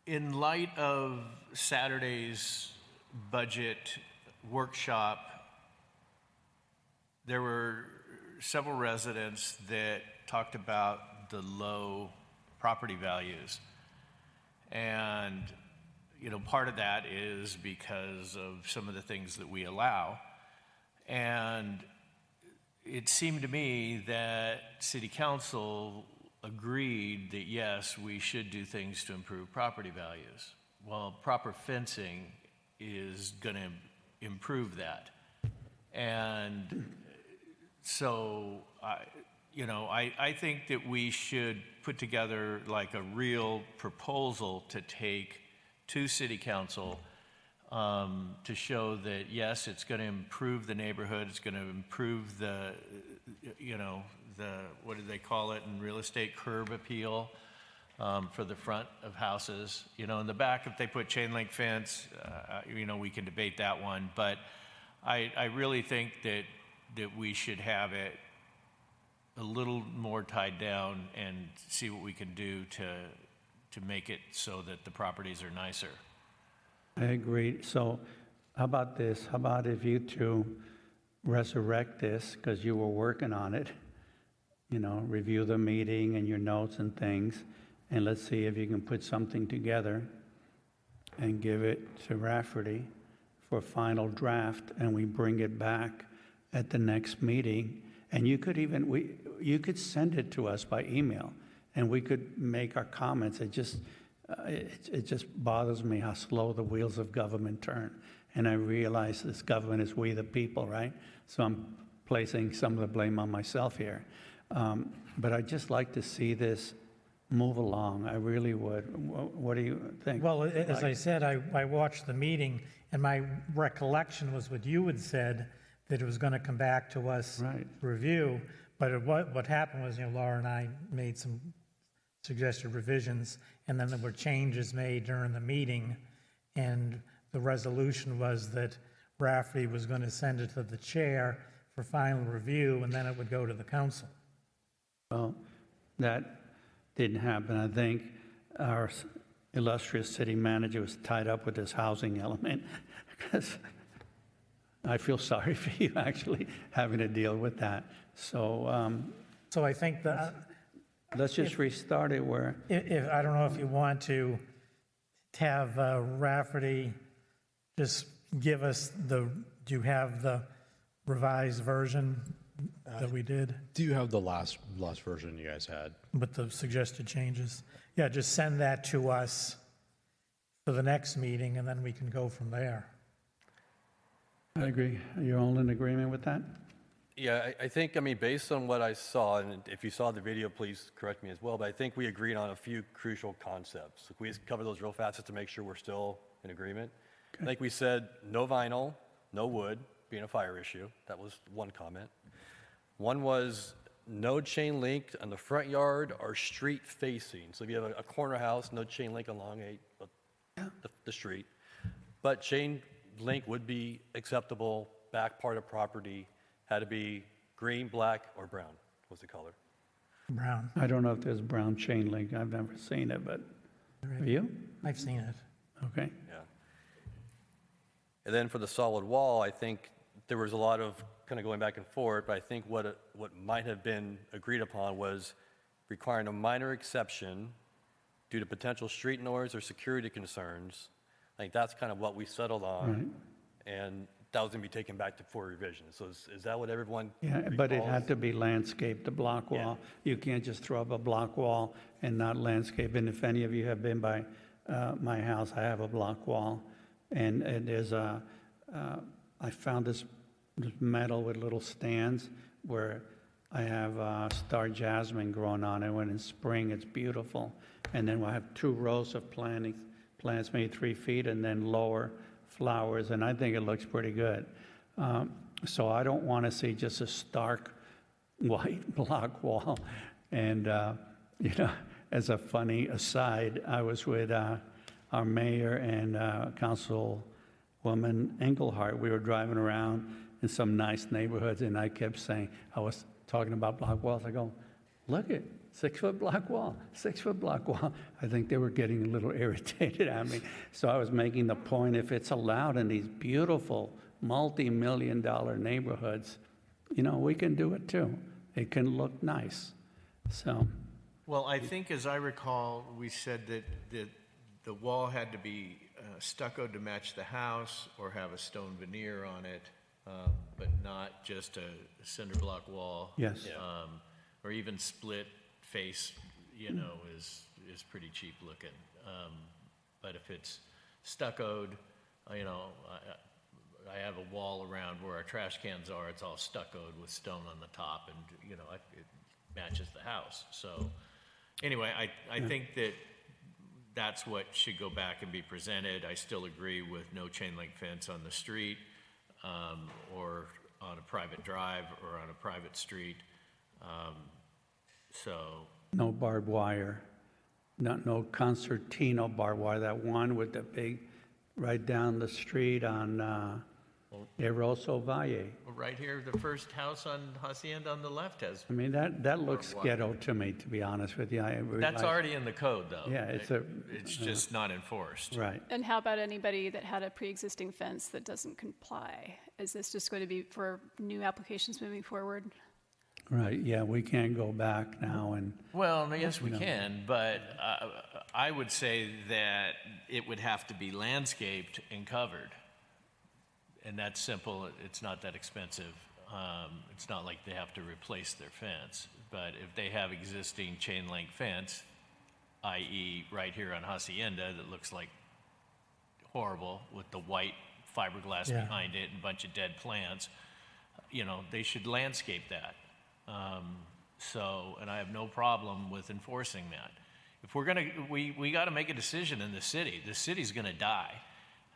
in light of Saturday's budget workshop, there were several residents that talked about the low property values. And, part of that is because of some of the things that we allow. And it seemed to me that City Council agreed that, yes, we should do things to improve property values. Well, proper fencing is going to improve that. And so, I think that we should put together a real proposal to take to City Council to show that, yes, it's going to improve the neighborhood, it's going to improve the what do they call it in real estate, curb appeal for the front of houses. In the back, if they put chain link fence, we can debate that one. But I really think that we should have it a little more tied down and see what we can do to make it so that the properties are nicer. I agree. So how about this? How about if you two resurrect this, because you were working on it, review the meeting and your notes and things, and let's see if you can put something together and give it to Rafferty for a final draft, and we bring it back at the next meeting. And you could you could send it to us by email, and we could make our comments. It just bothers me how slow the wheels of government turn. And I realize this government is we the people, right? So I'm placing some of the blame on myself here. But I'd just like to see this move along. I really would. What do you think? Well, as I said, I watched the meeting, and my recollection was what you had said, that it was going to come back to us Right. review. But what happened was, Laura and I made some suggested revisions, and then there were changes made during the meeting, and the resolution was that Rafferty was going to send it to the chair for final review, and then it would go to the council. Well, that didn't happen. I think our illustrious city manager was tied up with this housing element, because I feel sorry for you actually having to deal with that. So So I think that let's just restart it where, if I don't know if you want to have Rafferty just give us do you have the revised version that we did Do you have the last version you guys had? with the suggested changes? Yeah, just send that to us for the next meeting, and then we can go from there. I agree. You're all in agreement with that? Yeah, I think, based on what I saw, and if you saw the video, please correct me as well, but I think we agreed on a few crucial concepts. If we just cover those real fast just to make sure we're still in agreement. I think we said no vinyl, no wood, being a fire issue. That was one comment. One was no chain link on the front yard or street facing. So if you have a corner house, no chain link along the street. But chain link would be acceptable, back part of property, had to be green, black, or brown was the color. Brown. I don't know if there's brown chain link. I've never seen it, but have you? I've seen it. Okay. Yeah. And then for the solid wall, I think there was a lot of kind of going back and forth, but I think what might have been agreed upon was requiring a minor exception due to potential street noise or security concerns. I think that's kind of what we settled on. Right. And that was going to be taken back for revision. So is that what everyone Yeah, but it recalls? had to be landscaped, the block wall. You can't just throw up a block wall and not landscape. And if any of you have been by my house, I have a block wall. And there's I found this metal with little stands where I have star jasmine growing on it. When in spring, it's beautiful. And then we'll have 2 rows of plants, maybe 3 feet, and then lower flowers, and I think it looks pretty good. So I don't want to see just a stark white block wall. And, as a funny aside, I was with our mayor and Councilwoman Engelhardt. We were driving around in some nice neighborhoods, and I kept saying, I was talking about block walls. I go, look at 6-foot block wall, 6-foot block wall. I think they were getting a little irritated at me. So I was making the point, if it's allowed in these beautiful multi-million-dollar neighborhoods, we can do it too. It can look nice. So, Well, I think, as I recall, we said that the wall had to be stuccoed to match the house or have a stone veneer on it, but not just a cinder block wall. yes. Or even split face, is pretty cheap looking. But if it's stuccoed, I have a wall around where our trash cans are. It's all stuccoed with stone on the top, and it matches the house. So, anyway, I think that that's what should go back and be presented. I still agree with no chain link fence on the street, or on a private drive or on a private street. No barbed wire, no concertina barbed wire, that one with the big, right down the street on Eroso Valle. Right here, the first house on Hacienda on the left has. I mean, that looks ghetto to me, to be honest with you. I realize, That's already in the code, though. Yeah, It's just not enforced. right. And how about anybody that had a pre-existing fence that doesn't comply? Is this just going to be for new applications moving forward? Right, yeah, we can't go back now and, Well, yes, we can, but I would say that it would have to be landscaped and covered. And that's simple. It's not that expensive. It's not like they have to replace their fence. But if they have existing chain link fence, i.e. right here on Hacienda, that looks like horrible with the white fiberglass Yeah. behind it and a bunch of dead plants, they should landscape that. And I have no problem with enforcing that. If we're we got to make a decision in the city. The city's going to die.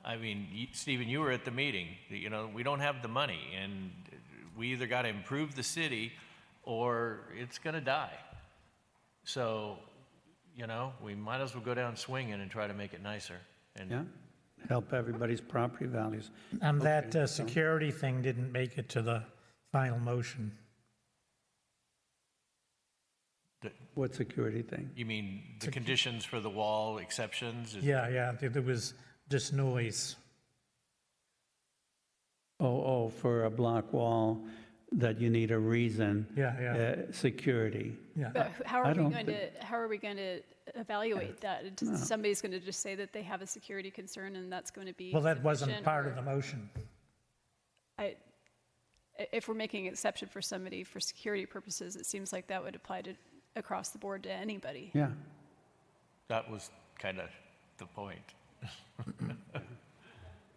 I mean, Stephen, you were at the meeting. We don't have the money, and we either got to improve the city or it's going to die. So, we might as well go down swinging and try to make it nicer. And yeah, help everybody's property values. And that security thing didn't make it to the final motion. What security thing? You mean the conditions for the wall exceptions? Yeah, there was just noise. Oh, for a block wall, that you need a reason. Yeah. Security. Yeah. But how I are we don't going to evaluate that? Somebody's going to just say that they have a security concern and that's going to be Well, that wasn't sufficient, part or- of the motion. If we're making an exception for somebody for security purposes, it seems like that would apply to across the board to anybody. Yeah, That was kind of the point.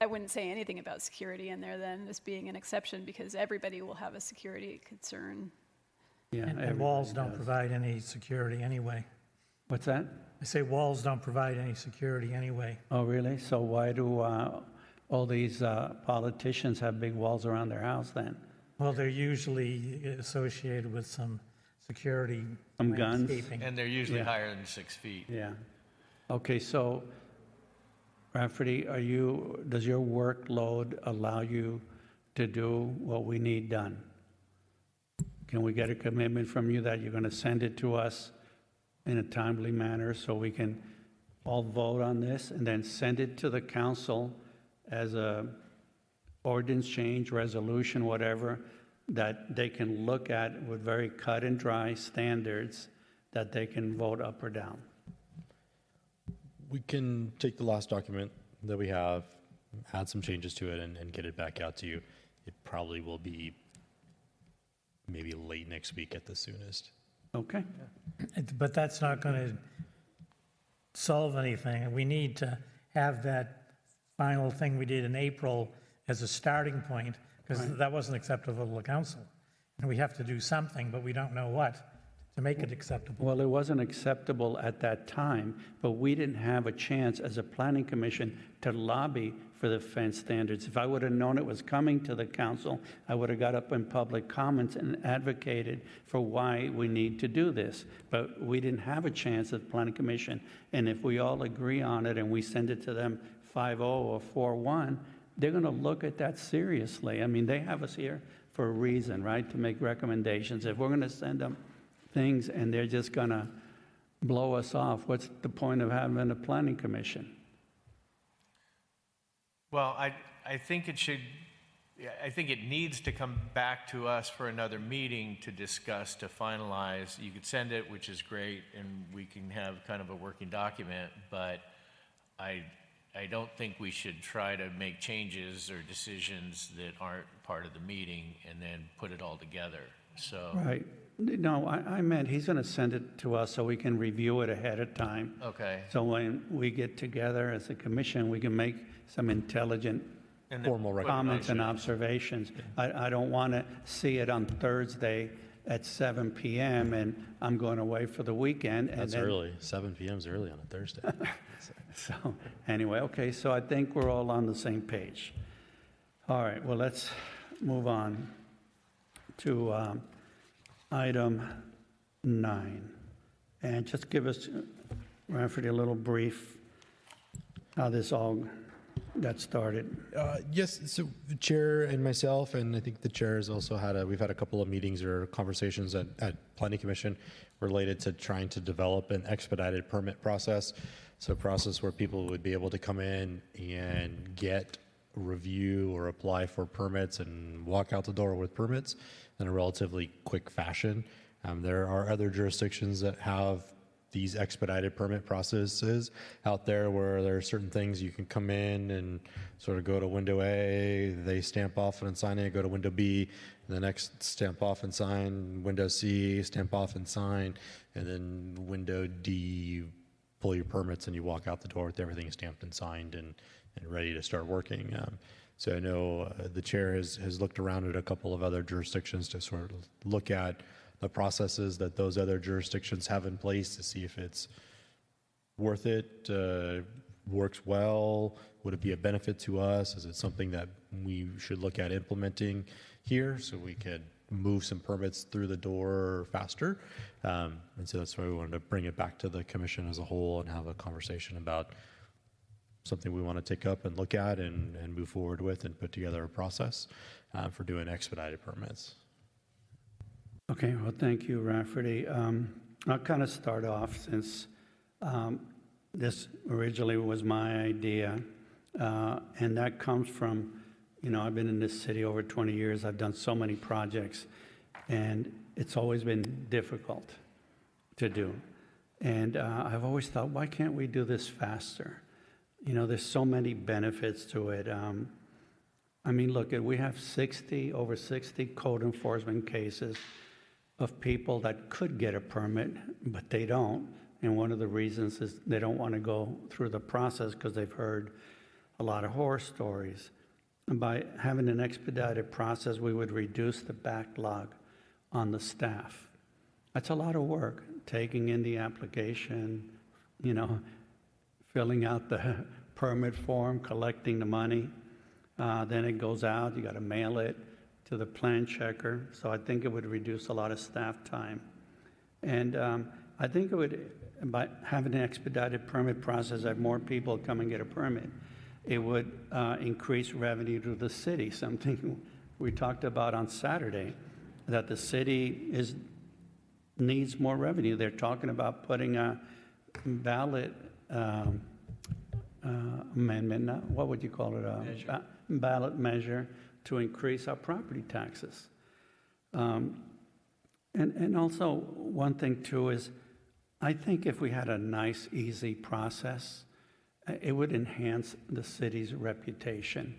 I wouldn't say anything about security in there then as being an exception because everybody will have a security concern. yeah. And walls everybody don't does. provide any security anyway. What's that? I say walls don't provide any security anyway. Oh, really? So why do all these politicians have big walls around their house then? Well, they're usually associated with some security, Some guns. landscaping. And they're usually Yeah. higher than 6 feet. Yeah. Okay, so Rafferty, does your workload allow you to do what we need done? Can we get a commitment from you that you're going to send it to us in a timely manner so we can all vote on this and then send it to the council as a ordinance change, resolution, whatever, that they can look at with very cut and dry standards that they can vote up or down? We can take the last document that we have, add some changes to it, and get it back out to you. It probably will be maybe late next week at the soonest. Okay? But that's not going to solve anything. We need to have that final thing we did in April as a starting point, because that wasn't acceptable to the council. And we have to do something, but we don't know what, to make it acceptable. Well, it wasn't acceptable at that time, but we didn't have a chance as a planning commission to lobby for the fence standards. If I would have known it was coming to the council, I would have got up in public comments and advocated for why we need to do this. But we didn't have a chance at the planning commission. And if we all agree on it and we send it to them 5-0 or 4-1, they're going to look at that seriously. I mean, they have us here for a reason, right, to make recommendations. If we're going to send them things and they're just going to blow us off, what's the point of having a planning commission? Well, I think it should, I think it needs to come back to us for another meeting to discuss, to finalize. You could send it, which is great, and we can have kind of a working document, but I don't think we should try to make changes or decisions that aren't part of the meeting and then put it all together. So, Right. No, I meant he's going to send it to us so we can review it ahead of time. okay. So when we get together as a commission, we can make some intelligent And then Formal put it on comments and the- observations. I don't want to see it on Thursday at 7 PM and I'm going away for the weekend. And That's then, early. 7 p.m. is early on a Thursday. So anyway, okay, so I think we're all on the same page. All right, well, let's move on to item 9. And just give us, Rafferty, a little brief how this all got started. Yes, so the chair and myself, and I think the chair has also we've had a couple of meetings or conversations at Planning Commission related to trying to develop an expedited permit process. So a process where people would be able to come in and get, review, or apply for permits and walk out the door with permits in a relatively quick fashion. There are other jurisdictions that have these expedited permit processes out there where there are certain things you can come in and sort of go to window A, they stamp off and sign it, go to window B, and the next stamp off and sign, window C, stamp off and sign, and then window D, you pull your permits and you walk out the door with everything stamped and signed and ready to start working. So I know the chair has looked around at a couple of other jurisdictions to sort of look at the processes that those other jurisdictions have in place to see if it's worth it, works well, would it be a benefit to us? Is it something that we should look at implementing here so we could move some permits through the door faster? And so that's why we wanted to bring it back to the commission as a whole and have a conversation about something we want to take up and look at and move forward with and put together a process for doing expedited permits. Okay, well, thank you, Rafferty. I'll kind of start off since this originally was my idea, and that comes from, I've been in this city over 20 years. I've done so many projects, and it's always been difficult to do. And I've always thought, why can't we do this faster? There's so many benefits to it. I mean, look, we have over 60 code enforcement cases of people that could get a permit, but they don't. And one of the reasons is they don't want to go through the process because they've heard a lot of horror stories. And by having an expedited process, we would reduce the backlog on the staff. That's a lot of work, taking in the application, filling out the permit form, collecting the money. Then it goes out, you got to mail it to the plan checker. So I think it would reduce a lot of staff time. And I think it would, by having an expedited permit process, have more people come and get a permit, it would increase revenue to the city, something we talked about on Saturday, that the city needs more revenue. They're talking about putting a ballot amendment, what would you call it? Ballot measure to increase our property taxes. And also, one thing too is, I think if we had a nice, easy process, it would enhance the city's reputation.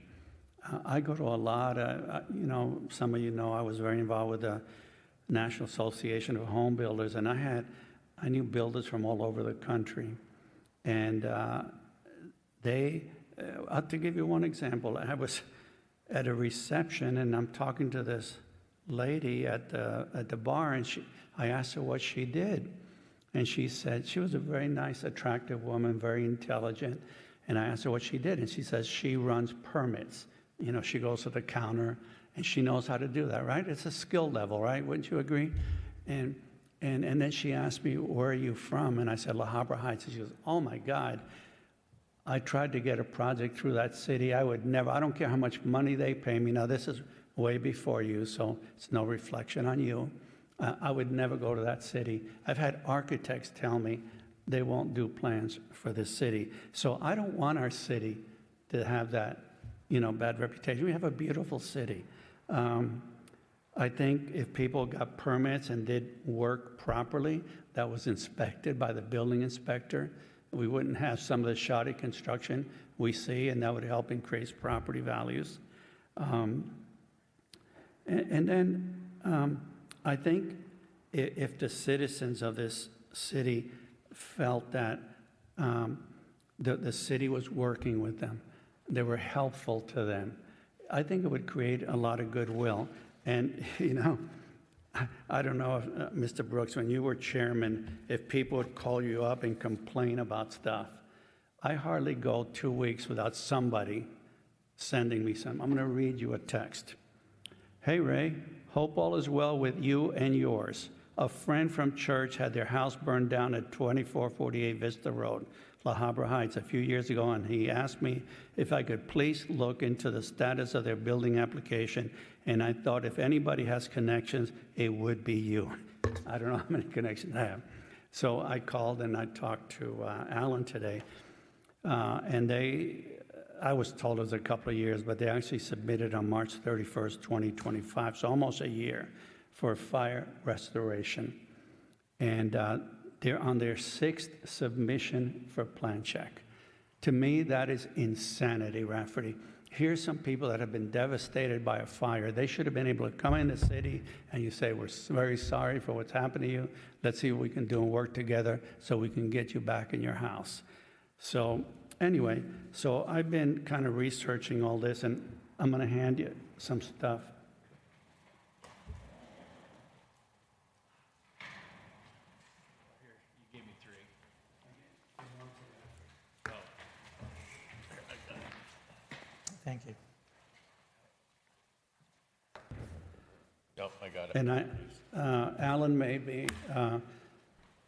I go to a lot of, some of you know I was very involved with the National Association of Home Builders, and I knew builders from all over the country. And to give you one example, I was at a reception, and I'm talking to this lady at the bar, and I asked her what she did. And she said, she was a very nice, attractive woman, very intelligent. And I asked her what she did, and she says she runs permits. She goes to the counter, and she knows how to do that, right? It's a skill level, right? Wouldn't you agree? And then she asked me, where are you from? And I said, La Habra Heights. And she goes, oh my God, I tried to get a project through that city. I don't care how much money they pay me. Now, this is way before you, so it's no reflection on you. I would never go to that city. I've had architects tell me they won't do plans for this city. So I don't want our city to have that, bad reputation. We have a beautiful city. I think if people got permits and did work properly, that was inspected by the building inspector, we wouldn't have some of the shoddy construction we see, and that would help increase property values. And then I think if the citizens of this city felt that the city was working with them, they were helpful to them, I think it would create a lot of goodwill. And, I don't know if, Mr. Brooks, when you were chairman, if people would call you up and complain about stuff. I hardly go 2 weeks without somebody sending me some. I'm going to read you a text. Hey, Ray, hope all is well with you and yours. A friend from church had their house burned down at 2448 Vista Road, La Habra Heights, a few years ago, and he asked me if I could please look into the status of their building application, and I thought if anybody has connections, it would be you. I don't know how many connections I have. So I called and I talked to Alan today, and I was told it was a couple of years, but they actually submitted on March 31st, 2025, so almost a year, for fire restoration. And they're on their 6th submission for plan check. To me, that is insanity, Rafferty. Here's some people that have been devastated by a fire. They should have been able to come in the city and you say, we're very sorry for what's happened to you. Let's see what we can do and work together so we can get you back in your house. So anyway, so I've been kind of researching all this, and I'm going to hand you some stuff. You gave me 3. Thank you. Nope, I got it. And Alan made me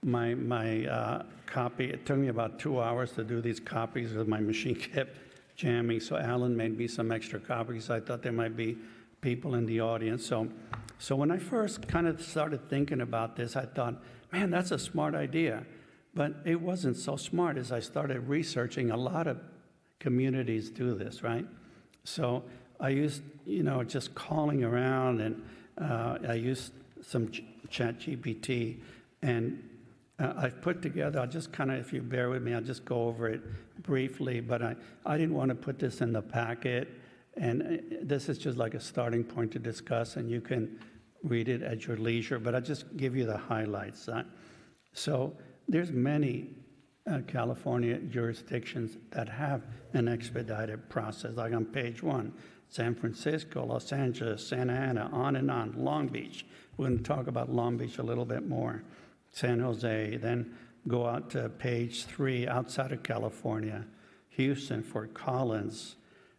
my copy. It took me about 2 hours to do these copies because my machine kept jamming. So Alan made me some extra copies. I thought there might be people in the audience. So when I first kind of started thinking about this, I thought, man, that's a smart idea. But it wasn't so smart as I started researching. A lot of communities do this, right? So I used, just calling around, and I used some chat GPT, and I've put together, I'll just kind of, if you bear with me, I'll just go over it briefly, but I didn't want to put this in the packet, and this is just like a starting point to discuss, and you can read it at your leisure, but I'll just give you the highlights. So there's many California jurisdictions that have an expedited process, like on page 1, San Francisco, Los Angeles, Santa Ana, on and on, Long Beach. We're going to talk about Long Beach a little bit more. San Jose, then go out to page 3, outside of California, Houston, Fort Collins.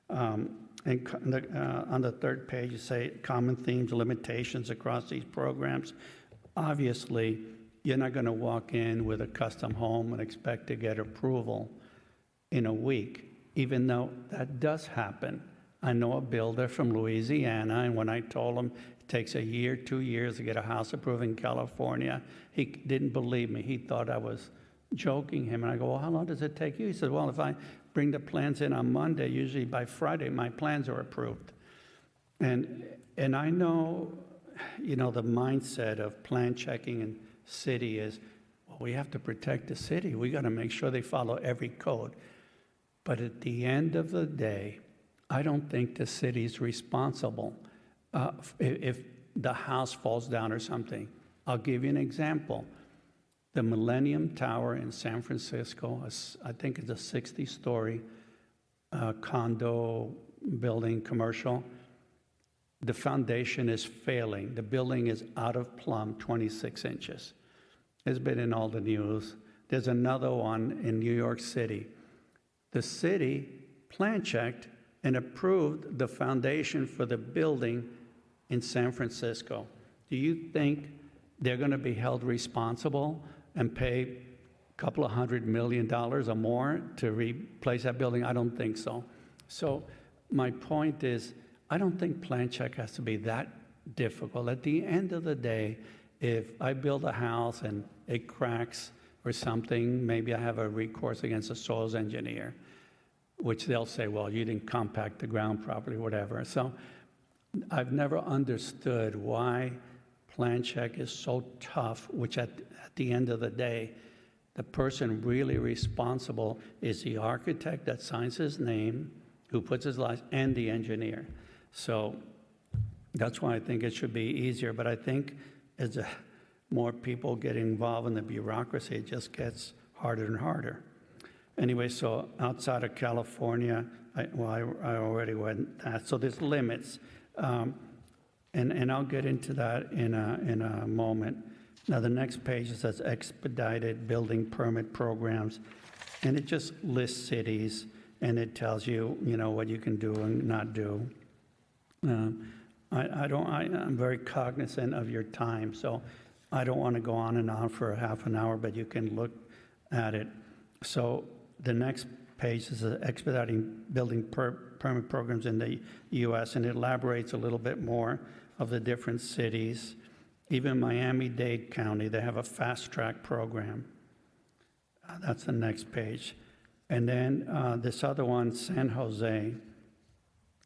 And on the 3rd page, you say common themes, limitations across these programs. Obviously, you're not going to walk in with a custom home and expect to get approval in a week, even though that does happen. I know a builder from Louisiana, and when I told him it takes a year, 2 years to get a house approved in California, he didn't believe me. He thought I was joking him. And I go, well, how long does it take you? He said, well, if I bring the plans in on Monday, usually by Friday, my plans are approved. And I know, you know, the mindset of plan checking and city is, well, we have to protect the city. We got to make sure they follow every code. But at the end of the day, I don't think the city's responsible if the house falls down or something. I'll give you an example. The Millennium Tower in San Francisco, I think it's a 60-story condo building, commercial. The foundation is failing. The building is out of plumb, 26 inches. It's been in all the news. There's another one in New York City. The city plan checked and approved the foundation for the building in San Francisco. Do you think they're going to be held responsible and pay a couple of $100 million or more to replace that building? I don't think so. So my point is, I don't think plan check has to be that difficult. At the end of the day, if I build a house and it cracks or something, maybe I have a recourse against a soils engineer, which they'll say, well, you didn't compact the ground properly, whatever. So I've never understood why plan check is so tough, which at the end of the day, the person really responsible is the architect that signs his name, who puts his license, and the engineer. So that's why I think it should be easier. But I think as more people get involved in the bureaucracy, it just gets harder and harder. Anyway, so outside of California, I already went that. So there's limits. And I'll get into that in a moment. Now, the next page says expedited building permit programs, and it just lists cities, and it tells you, you know, what you can do and not do. I'm very cognizant of your time, so I don't want to go on and on for a half an hour, but you can look at it. So the next page is expediting building permit programs in the U.S., and it elaborates a little bit more of the different cities. Even Miami-Dade County, they have a fast-track program. That's the next page. And then this other one, San Jose,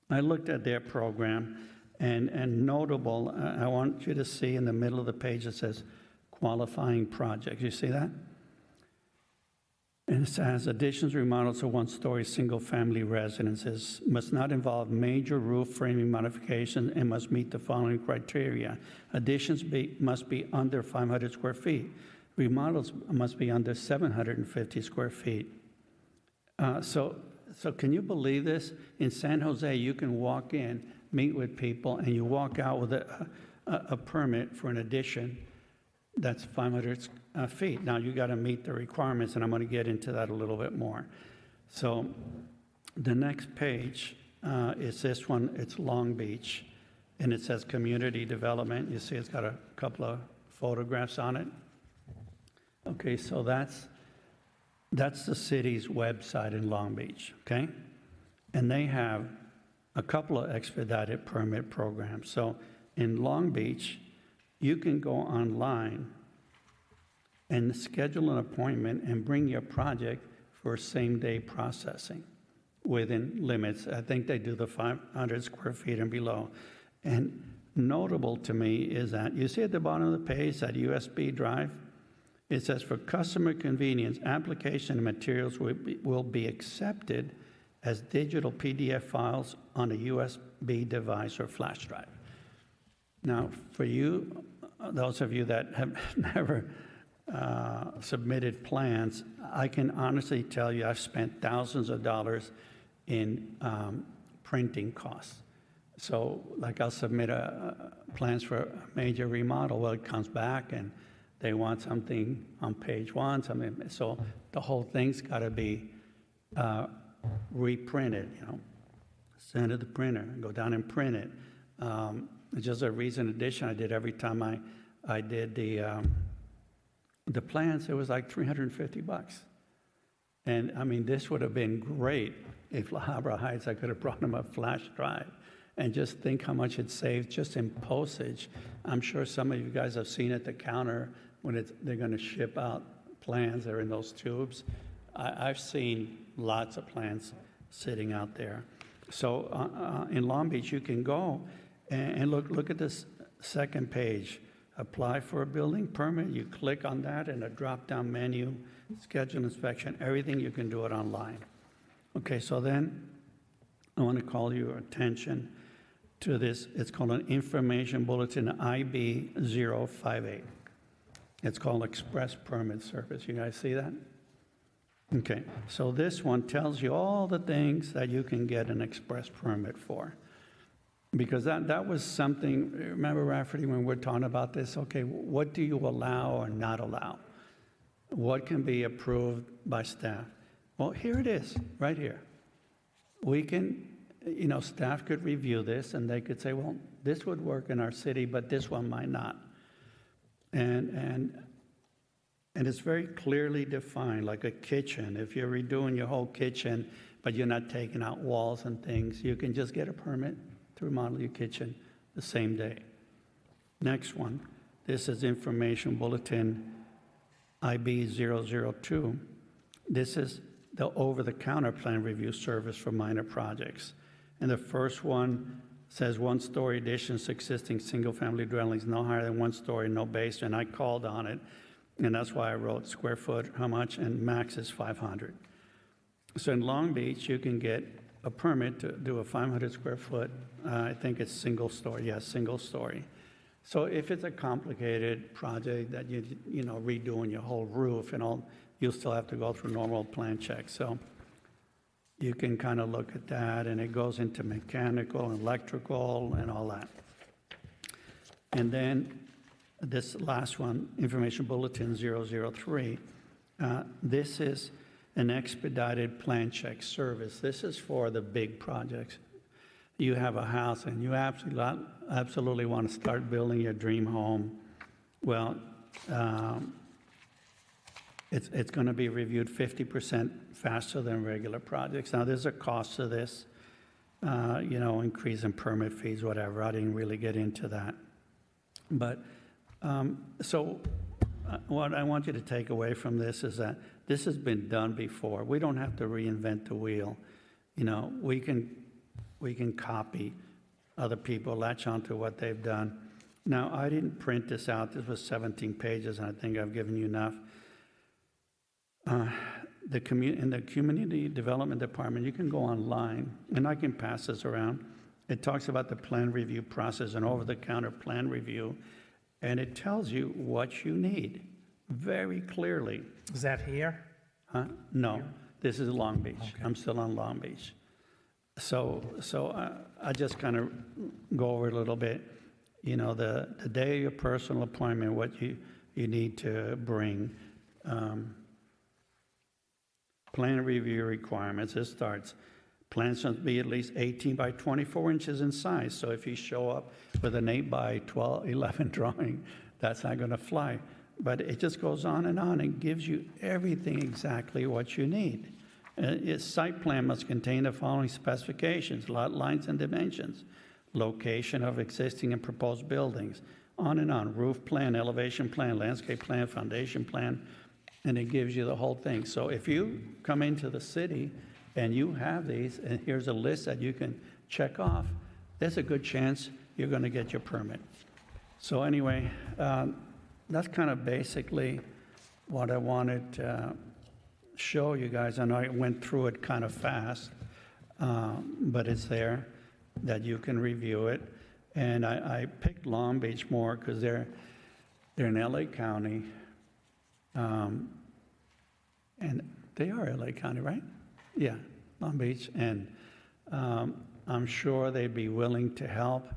I looked at their program, and notable, I want you to see in the middle of the page, it says qualifying projects. You see that? And it says additions, remodels to one-story single-family residences must not involve major roof framing modifications and must meet the following criteria. Additions must be under 500 square feet. Remodels must be under 750 square feet. So can you believe this? In San Jose, you can walk in, meet with people, and you walk out with a permit for an addition that's 500 feet. Now, you got to meet the requirements, and I'm going to get into that a little bit more. So the next page is this one. It's Long Beach, and it says community development. You see it's got a couple of photographs on it. Okay, so that's the city's website in Long Beach, okay? And they have a couple of expedited permit programs. So in Long Beach, you can go online and schedule an appointment and bring your project for same-day processing within limits. I think they do the 500 square feet and below. And notable to me is that, you see at the bottom of the page, that USB drive? It says, for customer convenience, application and materials will be accepted as digital PDF files on a USB device or flash drive. Now, for you, those of you that have never submitted plans, I can honestly tell you I've spent thousands of dollars in printing costs. So, like, I'll submit plans for a major remodel. Well, it comes back and they want something on page one, something. So the whole thing's got to be reprinted, you know. Send it to the printer, go down and print it. It's just a recent addition I did every time I did the The plans, it was like $350. And I mean, this would have been great if La Habra Heights, I could have brought them a flash drive. And just think how much it saved just in postage. I'm sure some of you guys have seen at the counter when they're going to ship out plans that are in those tubes. I've seen lots of plans sitting out there. So in Long Beach, you can go and look at this second page. Apply for a building permit. You click on that in a drop-down menu, schedule inspection, everything, you can do it online. Okay, so then I want to call your attention to this. It's called an Information Bulletin IB 058. It's called Express Permit Service. You guys see that? Okay, so this one tells you all the things that you can get an express permit for. Because that was something, remember, Rafferty, when we're talking about this, okay, what do you allow or not allow? What can be approved by staff? Well, here it is, right here. We can, staff could review this and they could say, well, this would work in our city, but this one might not. And it's very clearly defined, like a kitchen. If you're redoing your whole kitchen, but you're not taking out walls and things, you can just get a permit to remodel your kitchen the same day. Next one, this is Information Bulletin IB 002. This is the over-the-counter plan review service for minor projects. And the first one says one-story additions to existing single-family dwellings, no higher than 1 story, no basement. I called on it, and that's why I wrote square foot, how much, and max is 500. So in Long Beach, you can get a permit to do a 500 square foot, I think it's single story, yes, single story. So if it's a complicated project that redoing your whole roof and all, you'll still have to go through normal plan checks. So you can kind of look at that, and it goes into mechanical, electrical, and all that. And then this last one, Information Bulletin 003, this is an expedited plan check service. This is for the big projects. You have a house and you absolutely want to start building your dream home. Well, it's going to be reviewed 50% faster than regular projects. Now, there's a cost to this, increase in permit fees, whatever. I didn't really get into that. But what I want you to take away from this is that this has been done before. We don't have to reinvent the wheel. We can copy other people, latch onto what they've done. Now, I didn't print this out. This was 17 pages, and I think I've given you enough. In the Community Development Department, you can go online, and I can pass this around. It talks about the plan review process and over-the-counter plan review, and it tells you what you need very clearly. Is that here? No, this is Long Beach. Okay. I'm still on Long Beach. So I just kind of go over it a little bit. The day of your personal appointment, what you need to bring. Plan review requirements, it starts. Plans must be at least 18 by 24 inches in size. So if you show up with an 8 by 11 drawing, that's not going to fly. But it just goes on and gives you everything exactly what you need. Its site plan must contain the following specifications: lot lines and dimensions, location of existing and proposed buildings, on and on, roof plan, elevation plan, landscape plan, foundation plan, and it gives you the whole thing. So if you come into the city and you have these, and here's a list that you can check off, there's a good chance you're going to get your permit. So anyway, that's kind of basically what I wanted to show you guys. I know I went through it kind of fast, but it's there that you can review it. And I picked Long Beach more because they're in LA County, and they are LA County, right? Yeah, Long Beach, and I'm sure they'd be willing to help.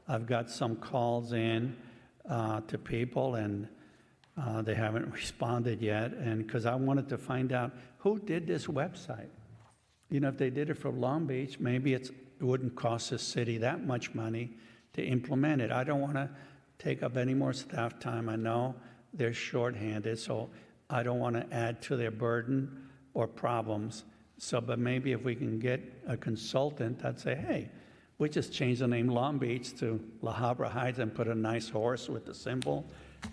I've got some calls in to people, and they haven't responded yet, and because I wanted to find out who did this website. If they did it for Long Beach, maybe it wouldn't cost the city that much money to implement it. I don't want to take up any more staff time, I know, they're shorthanded, so I don't want to add to their burden or problems. So, but maybe if we can get a consultant that'd say, hey, we just changed the name Long Beach to La Habra Heights and put a nice horse with the symbol,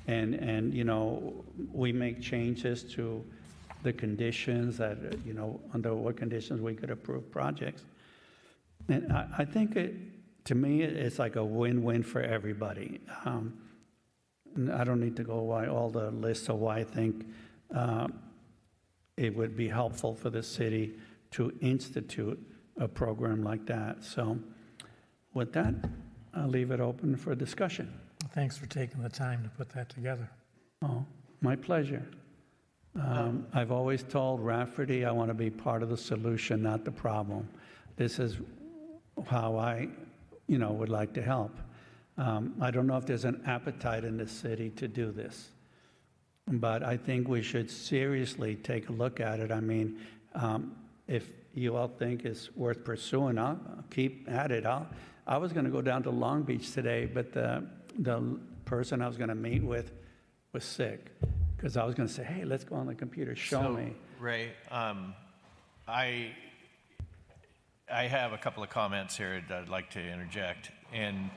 and you know, we make changes to the conditions that, you know, under what conditions we could approve projects. And I think to me, it's like a win-win for everybody. And I don't need to go by all the lists of why I think it would be helpful for the city to institute a program like that. So with that, I'll leave it open for discussion. Thanks for taking the time to put that together. Oh, my pleasure. I've always told Rafferty I want to be part of the solution, not the problem. This is how I, you know, would like to help. I don't know if there's an appetite in the city to do this, but I think we should seriously take a look at it. I mean, if you all think it's worth pursuing, I'll keep at it. I was going to go down to Long Beach today, but the person I was going to meet with was sick, because I was going to say, hey, let's go on the computer, show me. Ray, I have a couple of comments here that I'd like to interject. And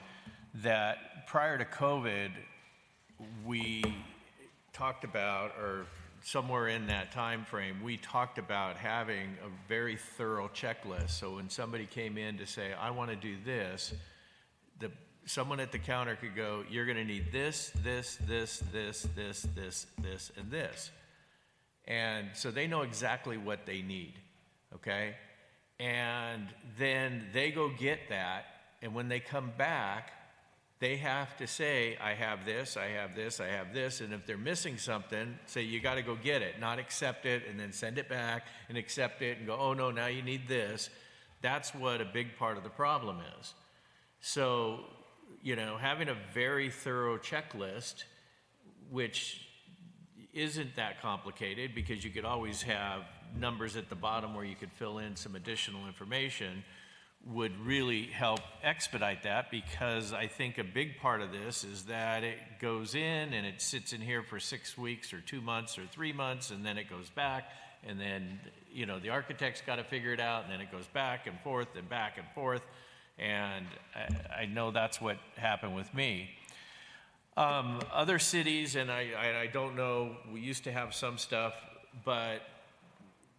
that prior to COVID, we talked about, or somewhere in that time frame, we talked about having a very thorough checklist. So when somebody came in to say, I want to do this, someone at the counter could go, you're going to need this, this, this, this, this, this, this, and this. And so they know exactly what they need, okay? And then they go get that, and when they come back, they have to say, I have this, I have this, I have this, and if they're missing something, say, you got to go get it, not accept it, and then send it back and accept it and go, oh no, now you need this. That's what a big part of the problem is. So, you know, having a very thorough checklist, which isn't that complicated because you could always have numbers at the bottom where you could fill in some additional information, would really help expedite that, because I think a big part of this is that it goes in and it sits in here for 6 weeks or 2 months or 3 months, and then it goes back, and then, you know, the architect's got to figure it out, and then it goes back and forth and back and forth, and I know that's what happened with me. Other cities, and I don't know, we used to have some stuff, but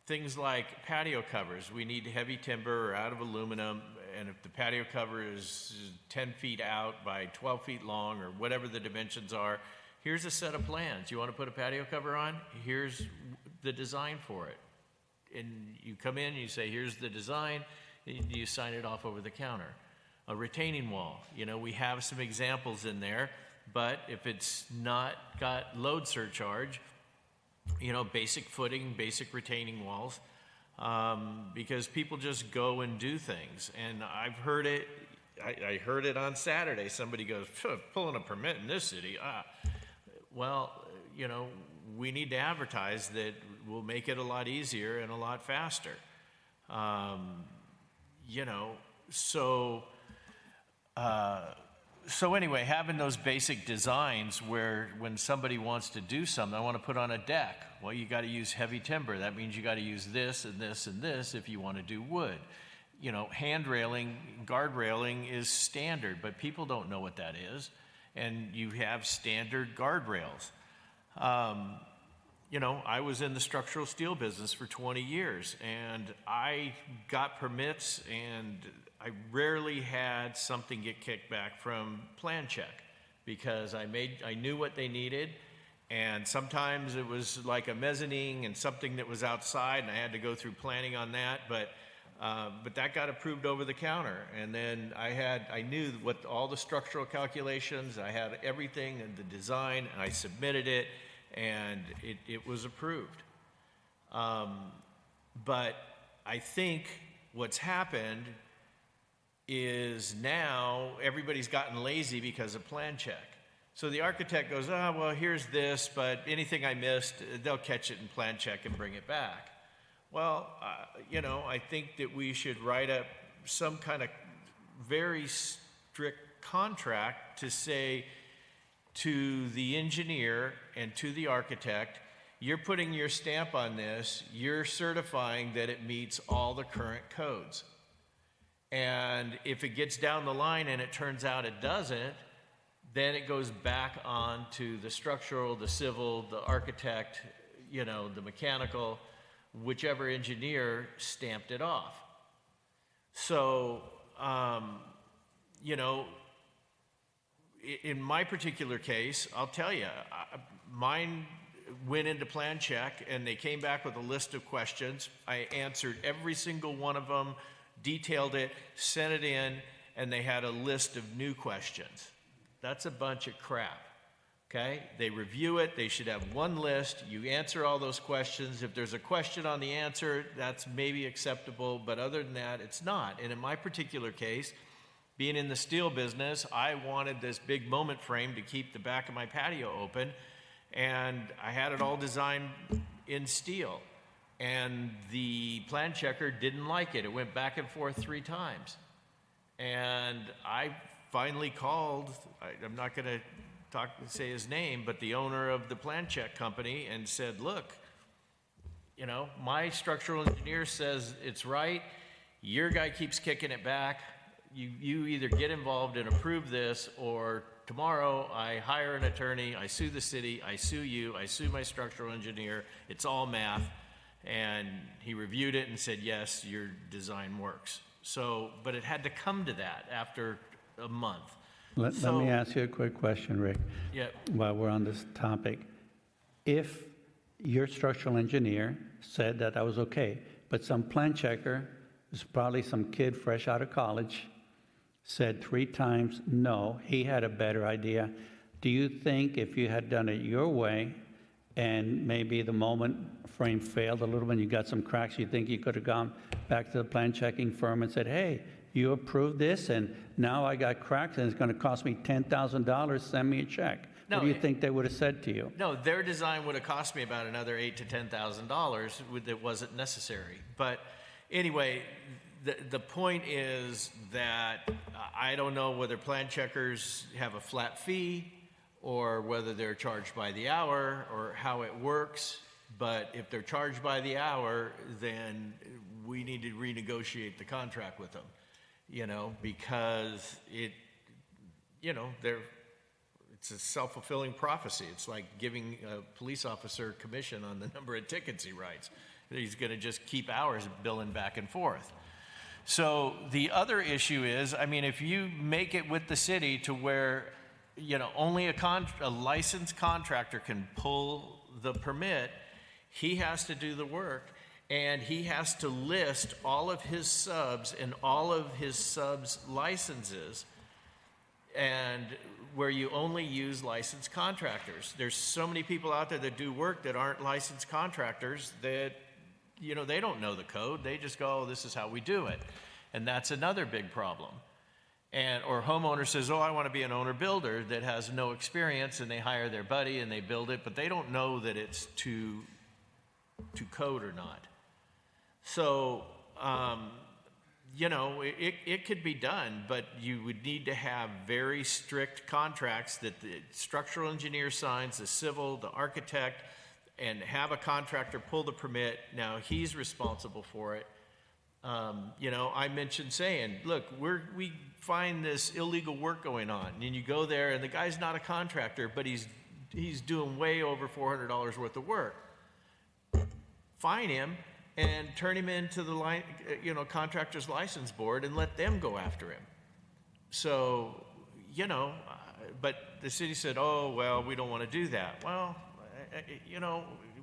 things like patio covers, we need heavy timber or out of aluminum, and if the patio cover is 10 feet out by 12 feet long or whatever the dimensions are, here's a set of plans. You want to put a patio cover on? Here's the design for it. And you come in and you say, here's the design, and you sign it off over the counter. A retaining wall, you know, we have some examples in there, but if it's not got load surcharge, you know, basic footing, basic retaining walls, because people just go and do things. And I've heard it, I heard it on Saturday. Somebody goes, pulling a permit in this city. Well, you know, we need to advertise that will make it a lot easier and a lot faster. You know, so anyway, having those basic designs where when somebody wants to do something, I want to put on a deck. Well, you got to use heavy timber. That means you got to use this and this and this if you want to do wood. You know, hand railing, guard railing is standard, but people don't know what that is. And you have standard guardrails. You know, I was in the structural steel business for 20 years, and I got permits, and I rarely had something get kicked back from plan check, because I knew what they needed, and sometimes it was like a mezzanine and something that was outside, and I had to go through planning on that, but that got approved over the counter. And then I knew what all the structural calculations, I had everything and the design, and I submitted it, and it was approved. But I think what's happened is now everybody's gotten lazy because of plan check. So the architect goes, well, here's this, but anything I missed, they'll catch it in plan check and bring it back. Well, you know, I think that we should write up some kind of very strict contract to say, to the engineer and to the architect, you're putting your stamp on this, you're certifying that it meets all the current codes. And if it gets down the line and it turns out it doesn't, then it goes back on to the structural, the civil, the architect, the mechanical, whichever engineer stamped it off. So, in my particular case, I'll tell you, mine went into plan check and they came back with a list of questions. I answered every single one of them, detailed it, sent it in, and they had a list of new questions. That's a bunch of crap, okay? They review it, they should have one list, you answer all those questions. If there's a question on the answer, that's maybe acceptable, but other than that, it's not. And in my particular case, being in the steel business, I wanted this big moment frame to keep the back of my patio open, and I had it all designed in steel. And the plan checker didn't like it. It went back and forth 3 times. And I finally called, I'm not going to say his name, but the owner of the plan check company, and said, look, my structural engineer says it's right. Your guy keeps kicking it back. You either get involved and approve this, or tomorrow I hire an attorney, I sue the city, I sue you, I sue my structural engineer. It's all math. And he reviewed it and said, yes, your design works. So, but it had to come to that after a month. Let me ask you a quick question, Rick. Yeah. While we're on this topic. If your structural engineer said that was okay, but some plan checker, was probably some kid fresh out of college, said 3 times no, he had a better idea. Do you think if you had done it your way and maybe the moment frame failed a little bit and you got some cracks, you think you could have gone back to the plan checking firm and said, hey, you approved this and now I got cracks and it's going to cost me $10,000, send me a check? No, what do you think they would have said to you? No, their design would have cost me about another $8,000 to $10,000 that wasn't necessary. But anyway, the point is that I don't know whether plan checkers have a flat fee or whether they're charged by the hour or how it works. But if they're charged by the hour, then we need to renegotiate the contract with them, because it's a self-fulfilling prophecy. It's like giving a police officer commission on the number of tickets he writes. He's going to just keep hours billing back and forth. So the other issue is, if you make it with the city to where, only a licensed contractor can pull the permit, he has to do the work, and he has to list all of his subs and all of his subs' licenses, and where you only use licensed contractors. There's so many people out there that do work that aren't licensed contractors that they don't know the code. They just go, oh, this is how we do it. And that's another big problem. Or homeowner says, oh, I want to be an owner builder that has no experience, and they hire their buddy and they build it, but they don't know that it's to code or not. So, it could be done, but you would need to have very strict contracts that the structural engineer signs, the civil, the architect, and have a contractor pull the permit. Now he's responsible for it. I mentioned saying, look, we find this illegal work going on, and you go there and the guy's not a contractor, but he's doing way over $400 worth of work. Fine him and turn him into the contractor's license board and let them go after him. So, but the city said, oh, well, we don't want to do that. Well,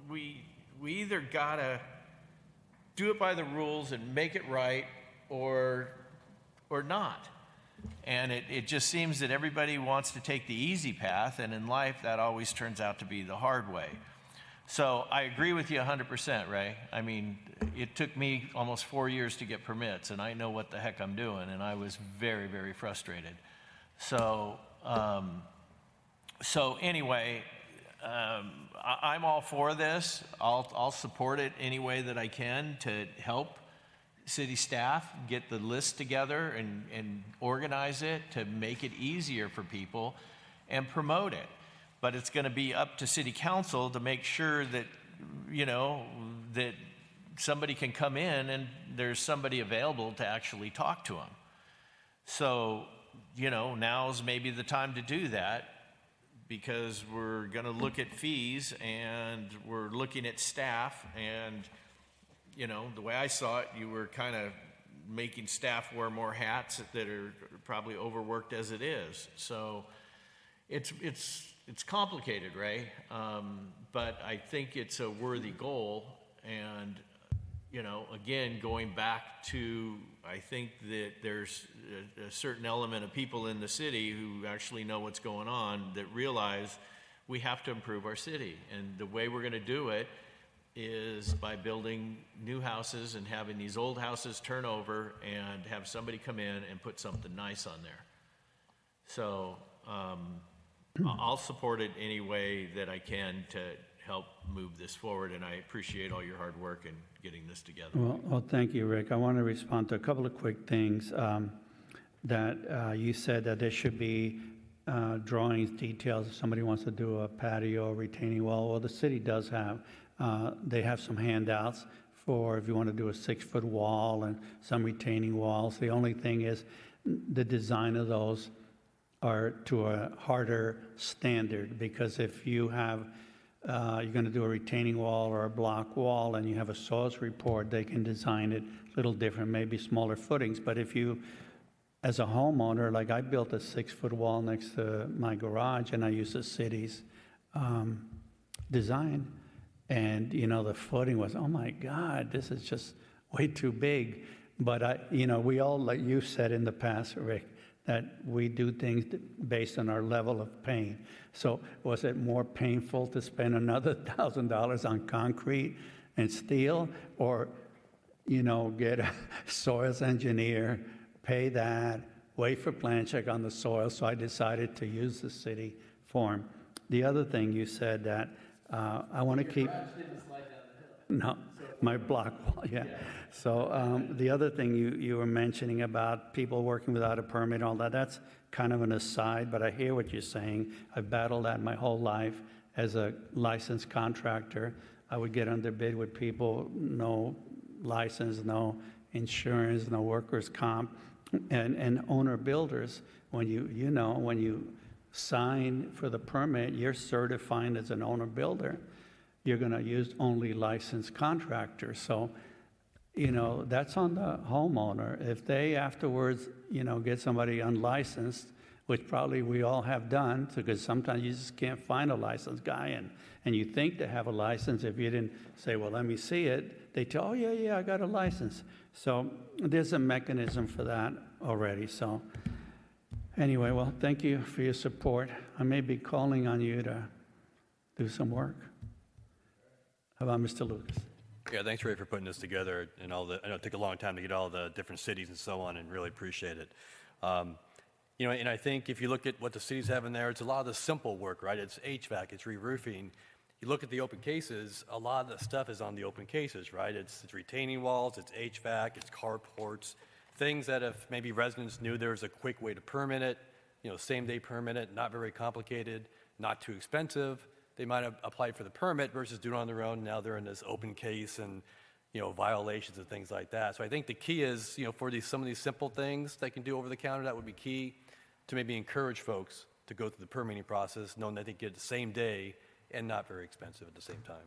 we either gotta do it by the rules and make it right, or not. And it just seems that everybody wants to take the easy path, and in life that always turns out to be the hard way. So I agree with you 100%, Ray. It took me almost 4 years to get permits, and I know what the heck I'm doing, and I was very, very frustrated. So anyway, I'm all for this. I'll support it any way that I can to help city staff get the list together and organize it to make it easier for people and promote it. but it's going to be up to city council to make sure that, that somebody can come in and there's somebody available to actually talk to them. So, now's maybe the time to do that, because we're going to look at fees and we're looking at staff, and, the way I saw it, you were kind of making staff wear more hats that are probably overworked as it is. So it's complicated, Ray, but I think it's a worthy goal. And, again, going back to, I think that there's a certain element of people in the city who actually know what's going on, that realize we have to improve our city. And the way we're going to do it is by building new houses and having these old houses turn over and have somebody come in and put something nice on there. So I'll support it any way that I can to help move this forward, and I appreciate all your hard work in getting this together. Well, thank you, Rick. I want to respond to a couple of quick things that you said that there should be drawings, details, if somebody wants to do a patio or retaining wall. Well, the city does have, they have some handouts for if you want to do a 6-foot wall and some retaining walls. The only thing is the design of those are to a harder standard, because if you have you're going to do a retaining wall or a block wall and you have a soils report, they can design it a little different, maybe smaller footings. But if you, as a homeowner, like I built a 6-foot wall next to my garage and I used the city's design, and the footing was, oh my God, this is just way too big. But we all, like you said in the past, Rick, that we do things based on our level of pain. So was it more painful to spend another $1,000 on concrete and steel, or, get a soils engineer, pay that, wait for plan check on the soil? So I decided to use the city form. The other thing you said that I want to keep... No, my block wall, yeah. So the other thing you were mentioning about people working without a permit and all that, that's kind of an aside, but I hear what you're saying. I've battled that my whole life as a licensed contractor. I would get underbid with people, no license, no insurance, no workers' comp, and owner builders. When when you sign for the permit, you're certifying as an owner builder. You're going to use only licensed contractors. So, that's on the homeowner. If they afterwards, get somebody unlicensed, which probably we all have done, because sometimes you just can't find a licensed guy, and you think they have a license. If you didn't say, well, let me see it, they tell, oh, yeah, I got a license. So there's a mechanism for that already. So anyway, well, thank you for your support. I may be calling on you to do some work. How about Mr. Lucas? Yeah, thanks, Ray, for putting this together, and I know it took a long time to get all the different cities and so on, and really appreciate it. And I think if you look at what the cities have in there, it's a lot of the simple work, right? It's HVAC, it's re-roofing. You look at the open cases, a lot of the stuff is on the open cases, right? It's retaining walls, it's HVAC, it's carports, things that if maybe residents knew there was a quick way to permit it, same-day permit it, not very complicated, not too expensive, they might have applied for the permit versus doing it on their own. Now they're in this open case and, violations and things like that. So I think the key is, for some of these simple things they can do over the counter, that would be key to maybe encourage folks to go through the permitting process, knowing that they get it the same day and not very expensive at the same time.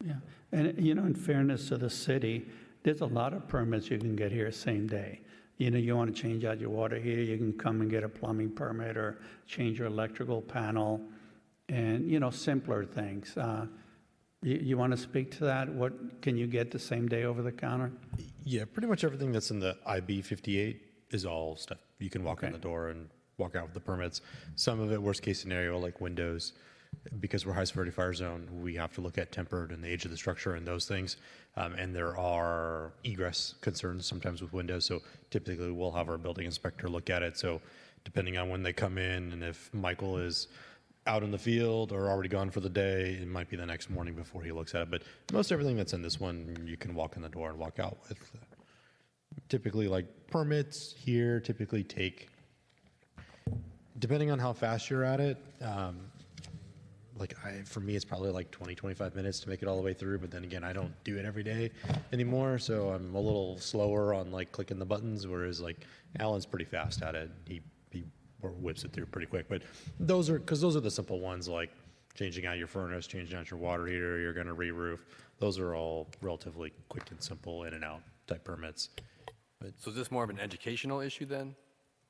Yeah, and in fairness to the city, there's a lot of permits you can get here same day. You want to change out your water heater, you can come and get a plumbing permit or change your electrical panel, and simpler things. You want to speak to that? What can you get the same day over the counter? Yeah, pretty much everything that's in the IB 58 is all stuff. You can walk in the door and walk out with the permits. Some of it, worst case scenario, like windows, because we're high severity fire zone, we have to look at tempered and the age of the structure and those things. And there are egress concerns sometimes with windows. So typically we'll have our building inspector look at it. So depending on when they come in, and if Michael is out in the field or already gone for the day, it might be the next morning before he looks at it. But most everything that's in this one, you can walk in the door and walk out with. Typically, like permits here typically take, depending on how fast you're at it, for me, it's probably like 20, 25 minutes to make it all the way through. But then again, I don't do it every day anymore. So I'm a little slower on like clicking the buttons, whereas like Alan's pretty fast at it. He whips it through pretty quick. But those are the simple ones, like changing out your furnace, changing out your water heater, you're going to re-roof. Those are all relatively quick and simple in and out type permits. So is this more of an educational issue then?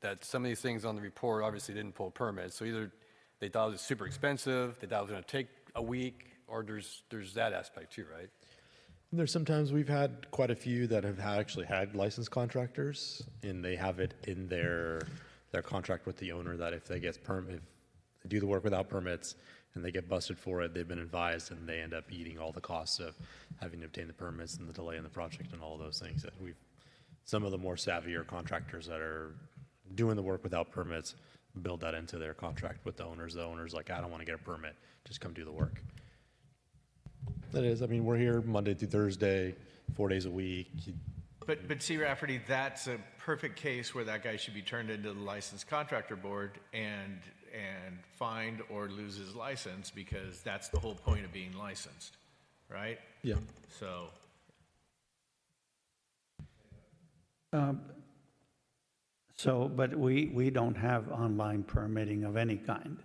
That some of these things on the report obviously didn't pull permits, so either they thought it was super expensive, they thought it was going to take a week, or there's that aspect too, right? There's sometimes we've had quite a few that have actually had licensed contractors, and they have it in their contract with the owner that if they if they do the work without permits and they get busted for it, they've been advised, and they end up eating all the costs of having to obtain the permits and the delay in the project and all of those things. That some of the more savvier contractors that are doing the work without permits build that into their contract with the owners. The owner's like, I don't want to get a permit, just come do the work. That is, I mean, we're here Monday through Thursday, 4 days a week. But see, Rafferty, that's a perfect case where that guy should be turned into the licensed contractor board and fined or lose his license, because that's the whole point of being licensed, right? Yeah. So, But we don't have online permitting of any kind.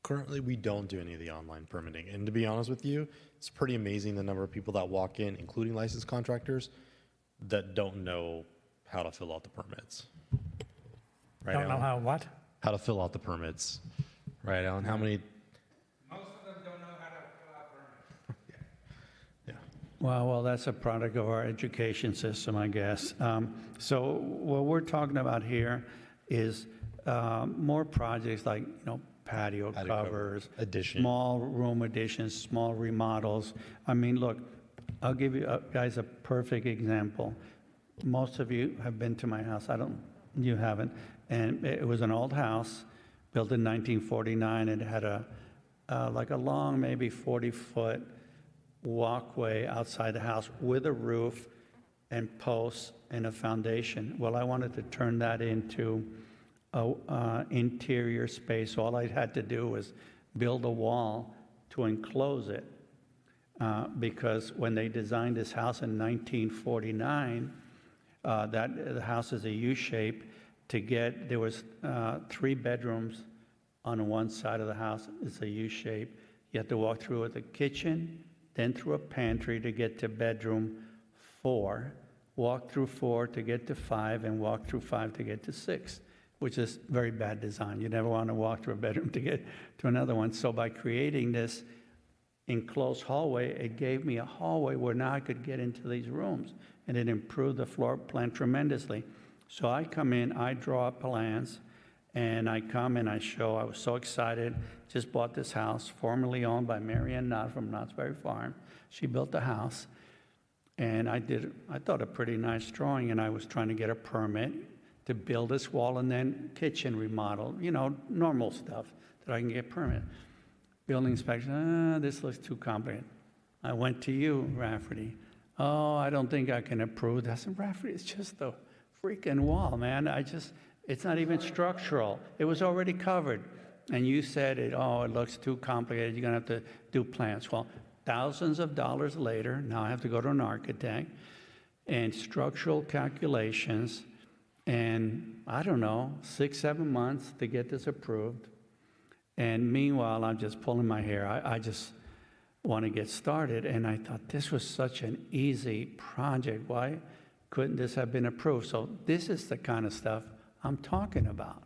Currently, we don't do any of the online permitting. And to be honest with you, it's pretty amazing the number of people that walk in, including licensed contractors, that don't know how to fill out the permits. Right, Don't know Alan? how what? How to fill out the permits. Right, Alan? How many? Most of them don't know how to fill out permits. Yeah. Well, that's a product of our education system, I guess. So what we're talking about here is more projects like, patio covers, addition. small room additions, small remodels. I mean, look, I'll give you guys a perfect example. Most of you have been to my house. You haven't. And it was an old house built in 1949. It had like a long, maybe 40-foot walkway outside the house with a roof and posts and a foundation. Well, I wanted to turn that into a interior space. All I had to do was build a wall to enclose it, because when they designed this house in 1949, the house is a U-shape. There was 3 bedrooms on one side of the house. It's a U-shape. You have to walk through with a kitchen, then through a pantry to get to bedroom 4, walk through 4 to get to 5, and walk through 5 to get to 6, which is very bad design. You never want to walk through a bedroom to get to another one. So by creating this enclosed hallway, it gave me a hallway where now I could get into these rooms, and it improved the floor plan tremendously. So I come in, I draw up plans, and I come and I show. I was so excited. Just bought this house, formerly owned by Mary Ann Knott from Knott's Berry Farm. She built the house, and I thought, a pretty nice drawing, and I was trying to get a permit to build this wall and then kitchen remodel, normal stuff that I can get permit. Building inspection, this looks too complicated. I went to you, Rafferty. Oh, I don't think I can approve that. I said, Rafferty, it's just the freaking wall, man. It's not even structural. It was already covered. And you said, it looks too complicated. You're going to have to do plans. Well, thousands of dollars later, now I have to go to an architect and structural calculations, and I don't know, 6-7 months to get this approved. And meanwhile, I'm just pulling my hair. I just want to get started. And I thought, this was such an easy project. Why couldn't this have been approved? So this is the kind of stuff I'm talking about.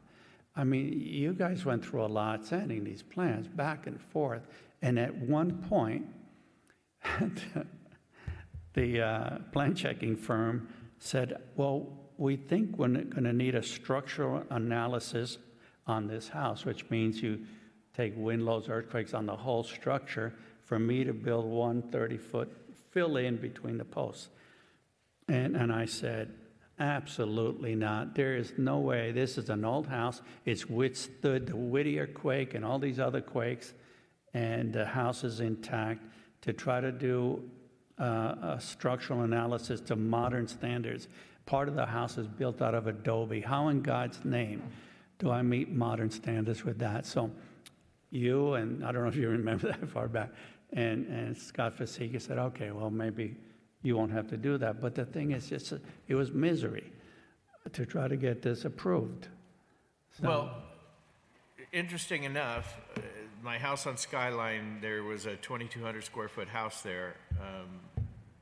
I mean, you guys went through a lot sending these plans back and forth. And at one point, the plan checking firm said, well, we think we're going to need a structural analysis on this house, which means you take wind loads, earthquakes on the whole structure for me to build one 30-foot fill-in between the posts. And I said, absolutely not. There is no way. This is an old house. It's withstood the Whittier quake and all these other quakes, and the house is intact. To try to do a structural analysis to modern standards, part of the house is built out of adobe. How in God's name do I meet modern standards with that? So you, and I don't know if you remember that far back, and Scott Fasika said, okay, well, maybe you won't have to do that. But the thing is, it was misery to try to get this approved. So, Well, interesting enough, my house on Skyline, there was a 2,200 square foot house there,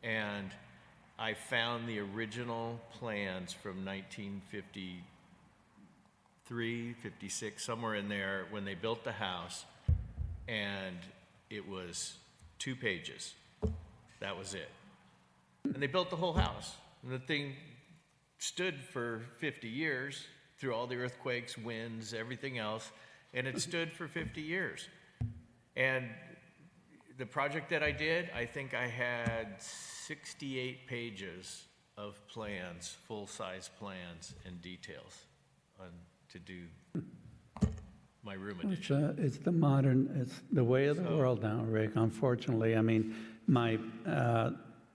and I found the original plans from 1953, 56, somewhere in there, when they built the house, and it was 2 pages. That was it. And they built the whole house. And the thing stood for 50 years through all the earthquakes, winds, everything else, and it stood for 50 years. And the project that I did, I think I had 68 pages of plans, full-size plans and details to do my room addition. it's the way of the world now, Rick, unfortunately. I mean,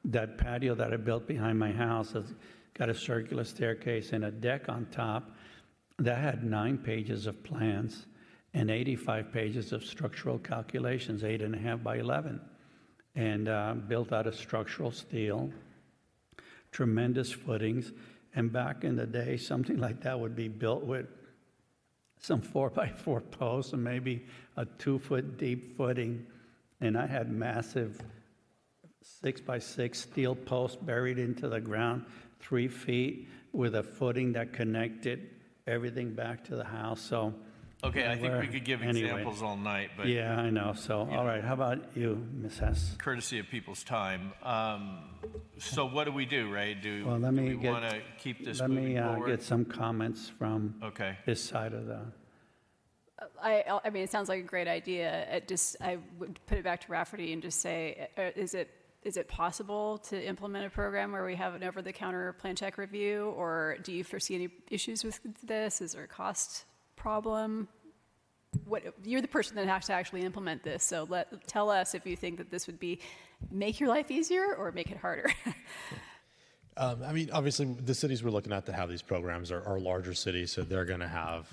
that patio that I built behind my house has got a circular staircase and a deck on top. That had 9 pages of plans and 85 pages of structural calculations, 8.5 by 11, and built out of structural steel, tremendous footings. And back in the day, something like that would be built with some 4x4 posts and maybe a 2-foot deep footing. And I had massive 6x6 steel posts buried into the ground, 3 feet, with a footing that connected everything back to the house. So, Okay, I think we could give anyway. examples all night, but Yeah, I know. So, all right, how about you, Ms. Hess? courtesy of people's time. So what do we do, Ray? Well, let me do we get- want to keep this Let moving me forward? get some comments from Okay. this side of the... I mean, it sounds like a great idea. I would put it back to Rafferty and just say, is it possible to implement a program where we have an over-the-counter plan check review, or do you foresee any issues with this? Is there a cost problem? You're the person that has to actually implement this, so tell us if you think that this would make your life easier or make it harder. I mean, obviously, the cities we're looking at that have these programs are larger cities, so they're going to have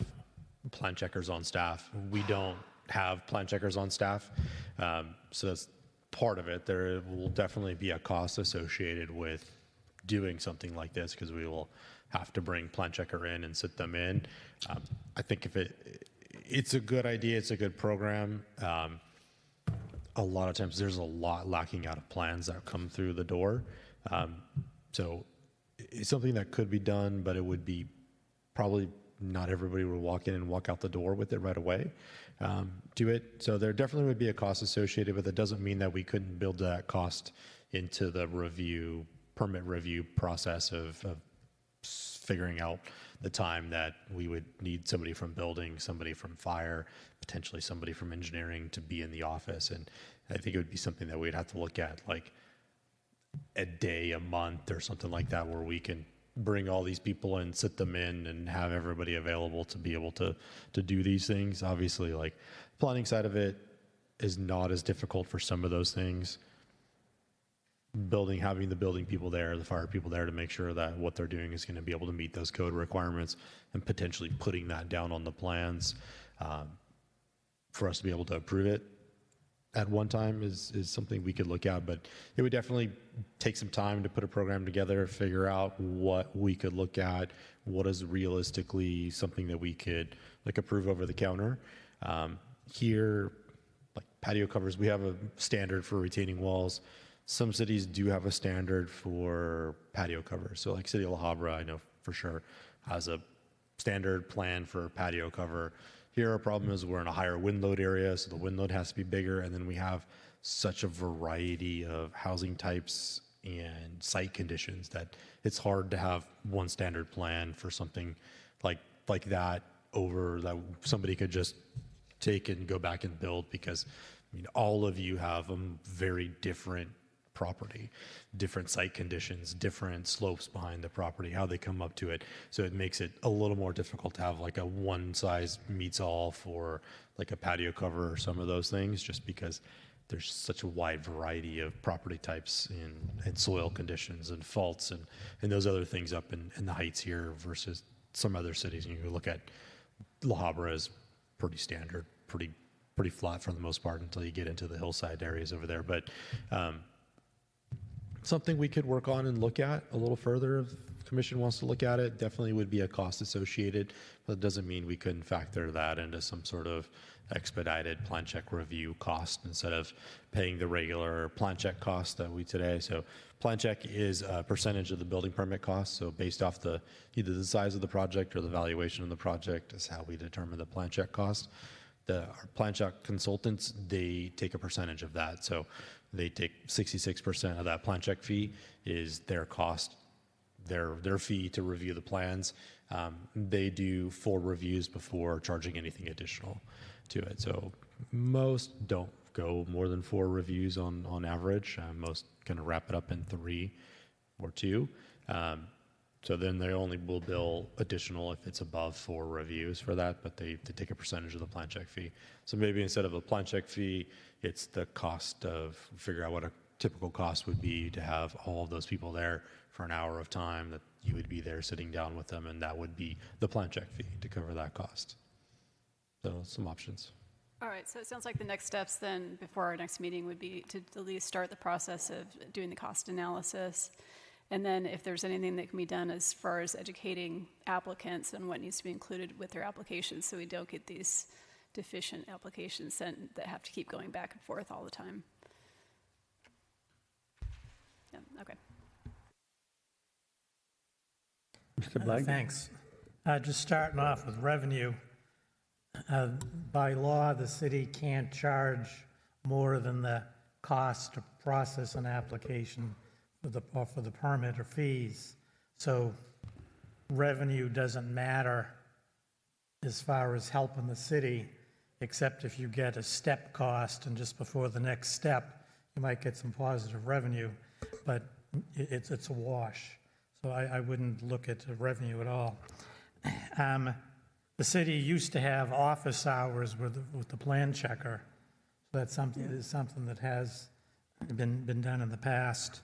plan checkers on staff. We don't have plan checkers on staff, so that's part of it. There will definitely be a cost associated with doing something like this because we will have to bring plan checker in and sit them in. I think if it's a good idea, it's a good program. A lot of times there's a lot lacking out of plans that come through the door. So it's something that could be done, but it would be probably not everybody would walk in and walk out the door with it right away to it. So there definitely would be a cost associated with it. Doesn't mean that we couldn't build that cost into the permit review process of figuring out the time that we would need somebody from building, somebody from fire, potentially somebody from engineering to be in the office. And I think it would be something that we'd have to look at like a day, a month or something like that, where we can bring all these people in, sit them in, and have everybody available to be able to do these things. Obviously, like planning side of it is not as difficult for some of those things. Having the building people there, the fire people there to make sure that what they're doing is going to be able to meet those code requirements, and potentially putting that down on the plans for us to be able to approve it at one time is something we could look at. But it would definitely take some time to put a program together, figure out what we could look at, what is realistically something that we could like approve over the counter. Here, like patio covers, we have a standard for retaining walls. Some cities do have a standard for patio covers. So like City of La Habra, I know for sure, has a standard plan for patio cover. Here our problem is we're in a higher wind load area, so the wind load has to be bigger, and then we have such a variety of housing types and site conditions that it's hard to have one standard plan for something like that over that somebody could just take and go back and build, because I mean all of you have a very different property, different site conditions, different slopes behind the property, how they come up to it. So it makes it a little more difficult to have like a one size meets all for like a patio cover or some of those things, just because there's such a wide variety of property types and soil conditions and faults and those other things up in the heights here versus some other cities. And you look at La Habra is pretty standard, pretty pretty flat for the most part until you get into the hillside areas over there. But something we could work on and look at a little further if the commission wants to look at it. Definitely would be a cost associated, but it doesn't mean we couldn't factor that into some sort of expedited plan check review cost instead of paying the regular plan check cost that we today. So plan check is a percentage of the building permit cost. So based off the either the size of the project or the valuation of the project is how we determine the plan check cost. Our plan check consultants, they take a percentage of that. So they take 66% of that plan check fee is their cost, their fee to review the plans. They do 4 reviews before charging anything additional to it. So most don't go more than 4 reviews on average. Most kind of wrap it up in 3 or 2. So then they only will bill additional if it's above 4 reviews for that, but they take a percentage of the plan check fee. So maybe instead of a plan check fee, it's the cost of figure out what a typical cost would be to have all of those people there for an hour of time that you would be there sitting down with them, and that would be the plan check fee to cover that cost. So some options. All right, so it sounds like the next steps then before our next meeting would be to at least start the process of doing the cost analysis. And then if there's anything that can be done as far as educating applicants on what needs to be included with their applications so we don't get these deficient applications sent that have to keep going back and forth all the time. Yeah, okay. Mr. Blagden? Thanks. Just starting off with revenue. By law, the city can't charge more than the cost to process an application for the permit or fees. So revenue doesn't matter as far as helping the city, except if you get a step cost and just before the next step, you might get some positive revenue, but it's a wash. So I wouldn't look at the revenue at all. The city used to have office hours with the plan checker. So that's something that has been done in the past.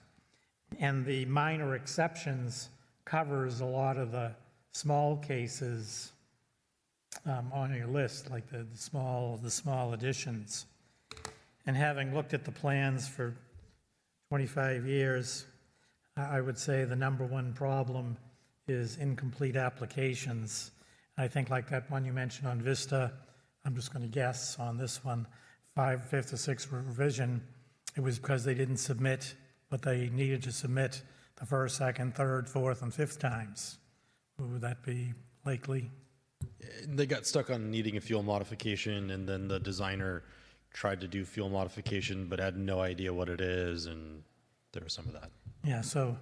And the minor exceptions covers a lot of the small cases on your list, like the small additions. And having looked at the plans for 25 years, I would say the number one problem is incomplete applications. I think like that one you mentioned on Vista, I'm just going to guess on this one, 5th or 6th revision, it was because they didn't submit what they needed to submit the 1st, 2nd, 3rd, 4th, and 5th times. Would that be likely? They got stuck on needing a fuel modification, and then the designer tried to do fuel modification but had no idea what it is, and there was some of that. Yeah, so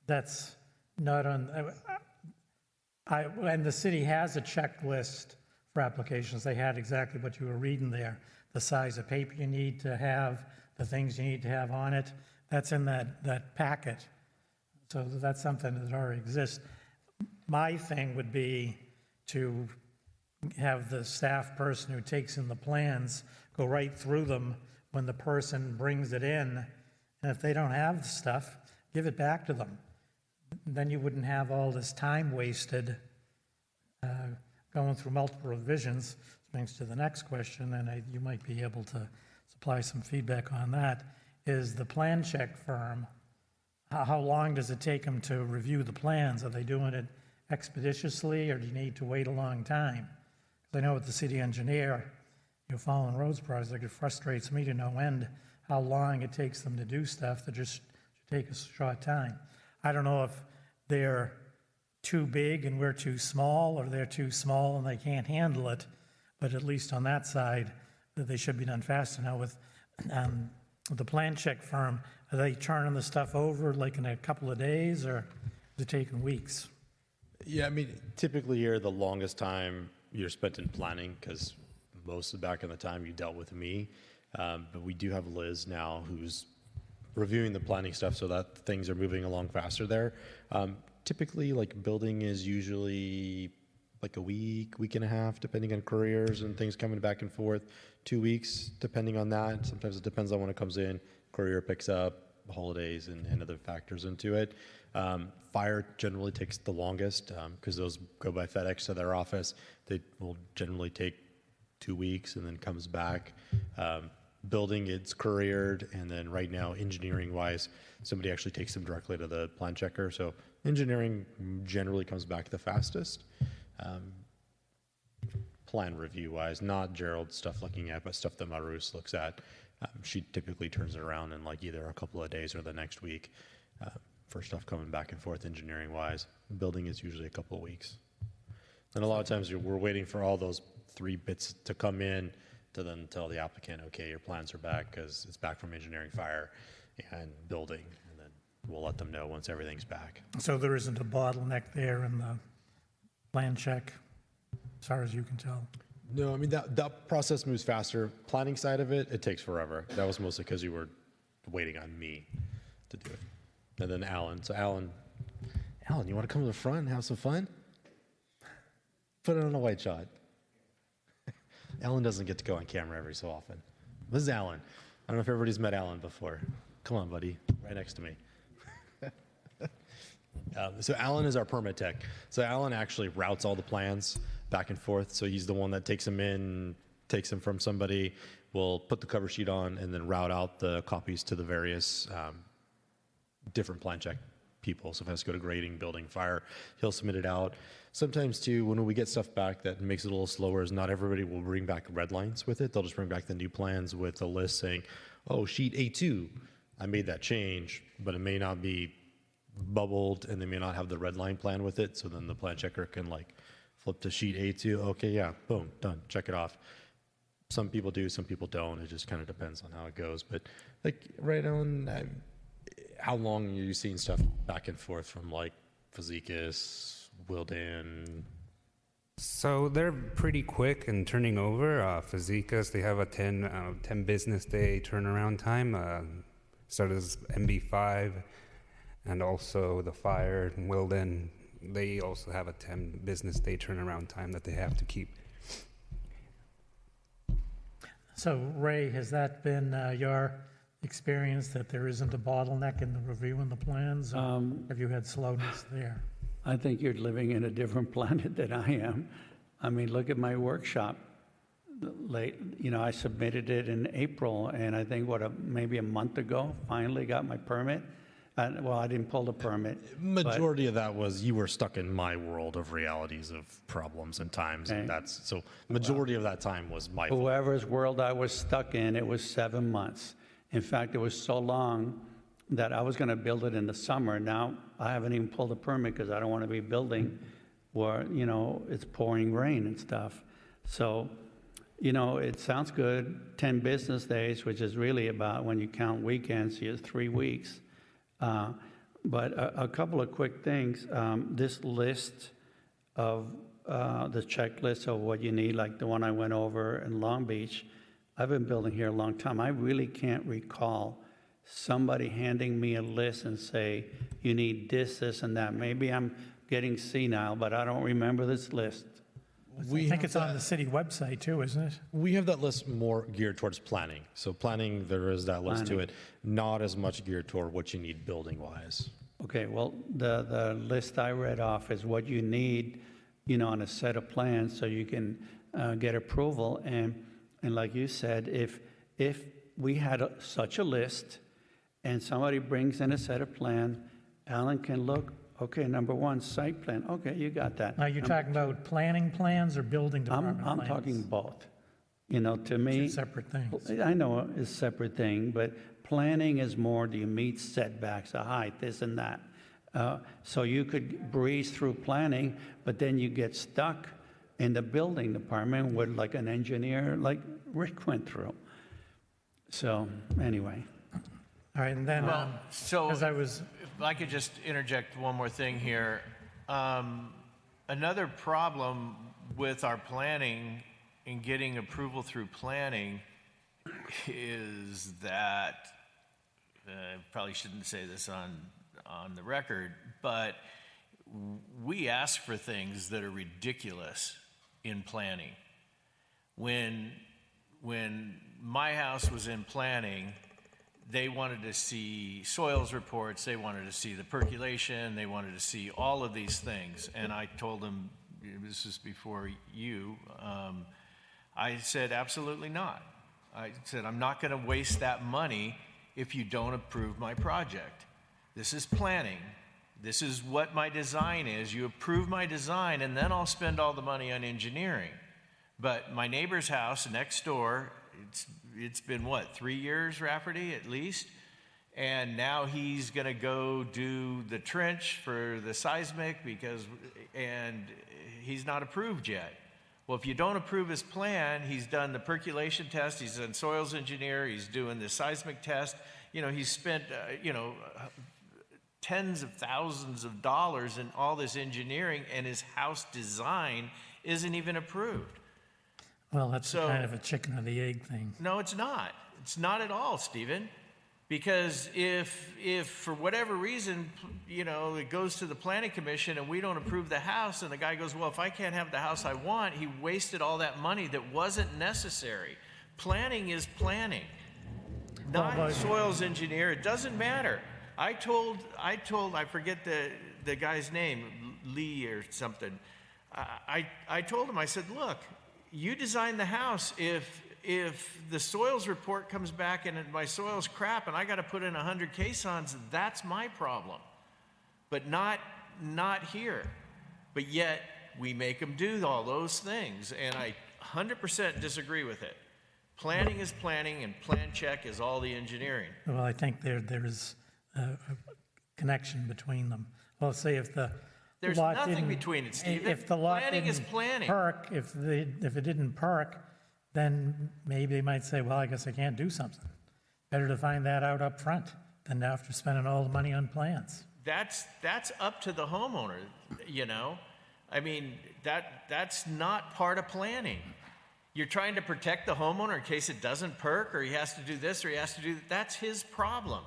that's not on, and the city has a checklist for applications. They had exactly what you were reading there, the size of paper you need to have, the things you need to have on it. That's in that packet. So that's something that already exists. My thing would be to have the staff person who takes in the plans go right through them when the person brings it in. And if they don't have the stuff, give it back to them. Then you wouldn't have all this time wasted going through multiple revisions. This brings to the next question, and you might be able to supply some feedback on that, is the plan check firm, how long does it take them to review the plans? Are they doing it expeditiously, or do you need to wait a long time? Because I know with the city engineer, following roads project, it frustrates me to no end how long it takes them to do stuff that just should take a short time. I don't know if they're too big and we're too small, or they're too small and they can't handle it, but at least on that side, they should be done faster. Now with the plan check firm, are they turning the stuff over like in a couple of days, or is it taking weeks? Yeah, I mean, typically here, the longest time you're spent in planning, because most of back in the time you dealt with me, but we do have Liz now who's reviewing the planning stuff so that things are moving along faster there. Typically, like building is usually like a week and a half, depending on couriers and things coming back and forth. 2 weeks, depending on that. Sometimes it depends on when it comes in. Courier picks up, holidays and other factors into it. Fire generally takes the longest because those go by FedEx to their office. They will generally take 2 weeks and then comes back. Building, it's couriered, and then right now, engineering-wise, somebody actually takes them directly to the plan checker. So engineering generally comes back the fastest. Plan review-wise, not Gerald's stuff looking at, but stuff that Marus looks at. She typically turns it around in like either a couple of days or the next week for stuff coming back and forth engineering-wise. Building is usually a couple of weeks. And a lot of times we're waiting for all those 3 bits to come in to then tell the applicant, okay, your plans are back because it's back from engineering, fire, and building. And then we'll let them know once everything's back. So there isn't a bottleneck there in the plan check, as far as you can tell? No, I mean, that process moves faster. Planning side of it, it takes forever. That was mostly because you were waiting on me to do it. And then Alan. So Alan, you want to come to the front and have some fun? Put it on a white shot. Alan doesn't get to go on camera every so often. This is Alan. I don't know if everybody's met Alan before. Come on, buddy, right next to me. So Alan is our permit tech. So Alan actually routes all the plans back and forth. So he's the one that takes them in, takes them from somebody, will put the cover sheet on, and then route out the copies to the various different plan check people. So if it has to go to grading, building, fire, he'll submit it out. Sometimes too, when we get stuff back that makes it a little slower, is not everybody will bring back red lines with it. They'll just bring back the new plans with a list saying, oh, sheet A2, I made that change, but it may not be bubbled and they may not have the red line plan with it. So then the plan checker can like flip to sheet A2. Okay, yeah, boom, done, check it off. Some people do, some people don't. It just kind of depends on how it goes. But like right on, how long are you seeing stuff back and forth from like Physicus, Wildan? So they're pretty quick in turning over. Physicus, they have a 10 business day turnaround time. So does MB5, and also the fire and Wildan. They also have a 10 business day turnaround time that they have to keep. So Ray, has that been your experience, that there isn't a bottleneck in the review and the plans? Or have you had slowness there? I think you're living in a different planet than I am. I mean, look at my workshop. I submitted it in April, and I think, maybe a month ago, finally got my permit. Well, I didn't pull the permit. Majority of that was you were stuck in my world of realities of problems and times, and Okay. majority of that time was my fault. Whoever's world I was stuck in, it was 7 months. In fact, it was so long that I was going to build it in the summer. Now, I haven't even pulled the permit because I don't want to be building where, it's pouring rain and stuff. So, it sounds good, 10 business days, which is really about, when you count weekends, it's 3 weeks. But a couple of quick things. This list of the checklist of what you need, like the one I went over in Long Beach, I've been building here a long time. I really can't recall somebody handing me a list and say, you need this, this, and that. Maybe I'm getting senile, but I don't remember this list. I think it's on the city website too, isn't it? We have that list more geared towards planning. So planning, there is that list to it, not as much geared toward what you need building-wise. Okay, well, the list I read off is what you need, on a set of plans so you can get approval. And like you said, if we had such a list and somebody brings in a set of plans, Alan can look, okay, number one, site plan. Okay, you got that. Are you talking about planning plans or building department I'm plans? talking both. To me, Two separate things. I know it's a separate thing, but planning is more, do you meet setbacks, the height, this and that. So you could breeze through planning, but then you get stuck in the building department with like an engineer like Rick went through. So anyway. All right, and then, So as I was, if I could just interject one more thing here. Another problem with our planning and getting approval through planning is that, I probably shouldn't say this on the record, but we ask for things that are ridiculous in planning. When my house was in planning, they wanted to see soils reports, they wanted to see the percolation, they wanted to see all of these things. And I told them, this is before you, I said, absolutely not. I said, I'm not going to waste that money if you don't approve my project. This is planning. This is what my design is. You approve my design, and then I'll spend all the money on engineering. But my neighbor's house next door, it's been what, 3 years, Rafferty, at least? And now he's going to go do the trench for the seismic and he's not approved yet. Well, if you don't approve his plan, he's done the percolation test, he's done soils engineer, he's doing the seismic test. He's spent, tens of thousands of dollars in all this engineering, and his house design isn't even approved. Well, that's kind of a chicken or the egg thing. No, it's not. It's not at all, Stephen. Because if for whatever reason, it goes to the planning commission and we don't approve the house, and the guy goes, well, if I can't have the house I want, he wasted all that money that wasn't necessary. Planning is planning, not soils engineer. It doesn't matter. I forget the guy's name, Lee or something. I told him, I said, look, you designed the house. If the soils report comes back and my soil's crap and I got to put in 100 caissons, that's my problem. But not here. But yet we make them do all those things, and I 100% disagree with it. Planning is planning, and plan check is all the engineering. Well, I think there is a connection between them. Well, say if the There's lot nothing didn't- between it, Stephen. If the lot Planning is didn't planning. perk, if it didn't perk, then maybe they might say, well, I guess I can't do something. Better to find that out up front than after spending all the money on plans. That's up to the homeowner, I mean, that's not part of planning. You're trying to protect the homeowner in case it doesn't perk, or he has to do this, or he has to do that. That's his problem.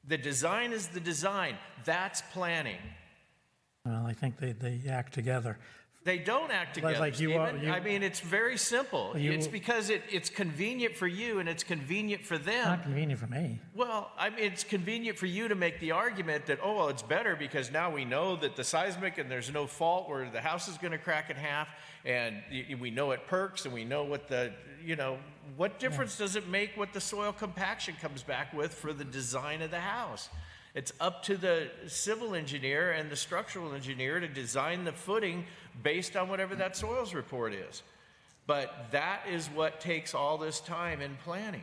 The design is the design. That's planning. Well, I think they act together. They don't act together, Like Stephen. I mean, it's very simple. It's because it's convenient for you and it's convenient for them. Not convenient for me. Well, I mean, it's convenient for you to make the argument that, oh, well, it's better because now we know that the seismic and there's no fault where the house is going to crack in half, and we know it perks, and we know what what difference does it make what the soil compaction comes back with for the design of the house? It's up to the civil engineer and the structural engineer to design the footing based on whatever that soils report is. But that is what takes all this time in planning.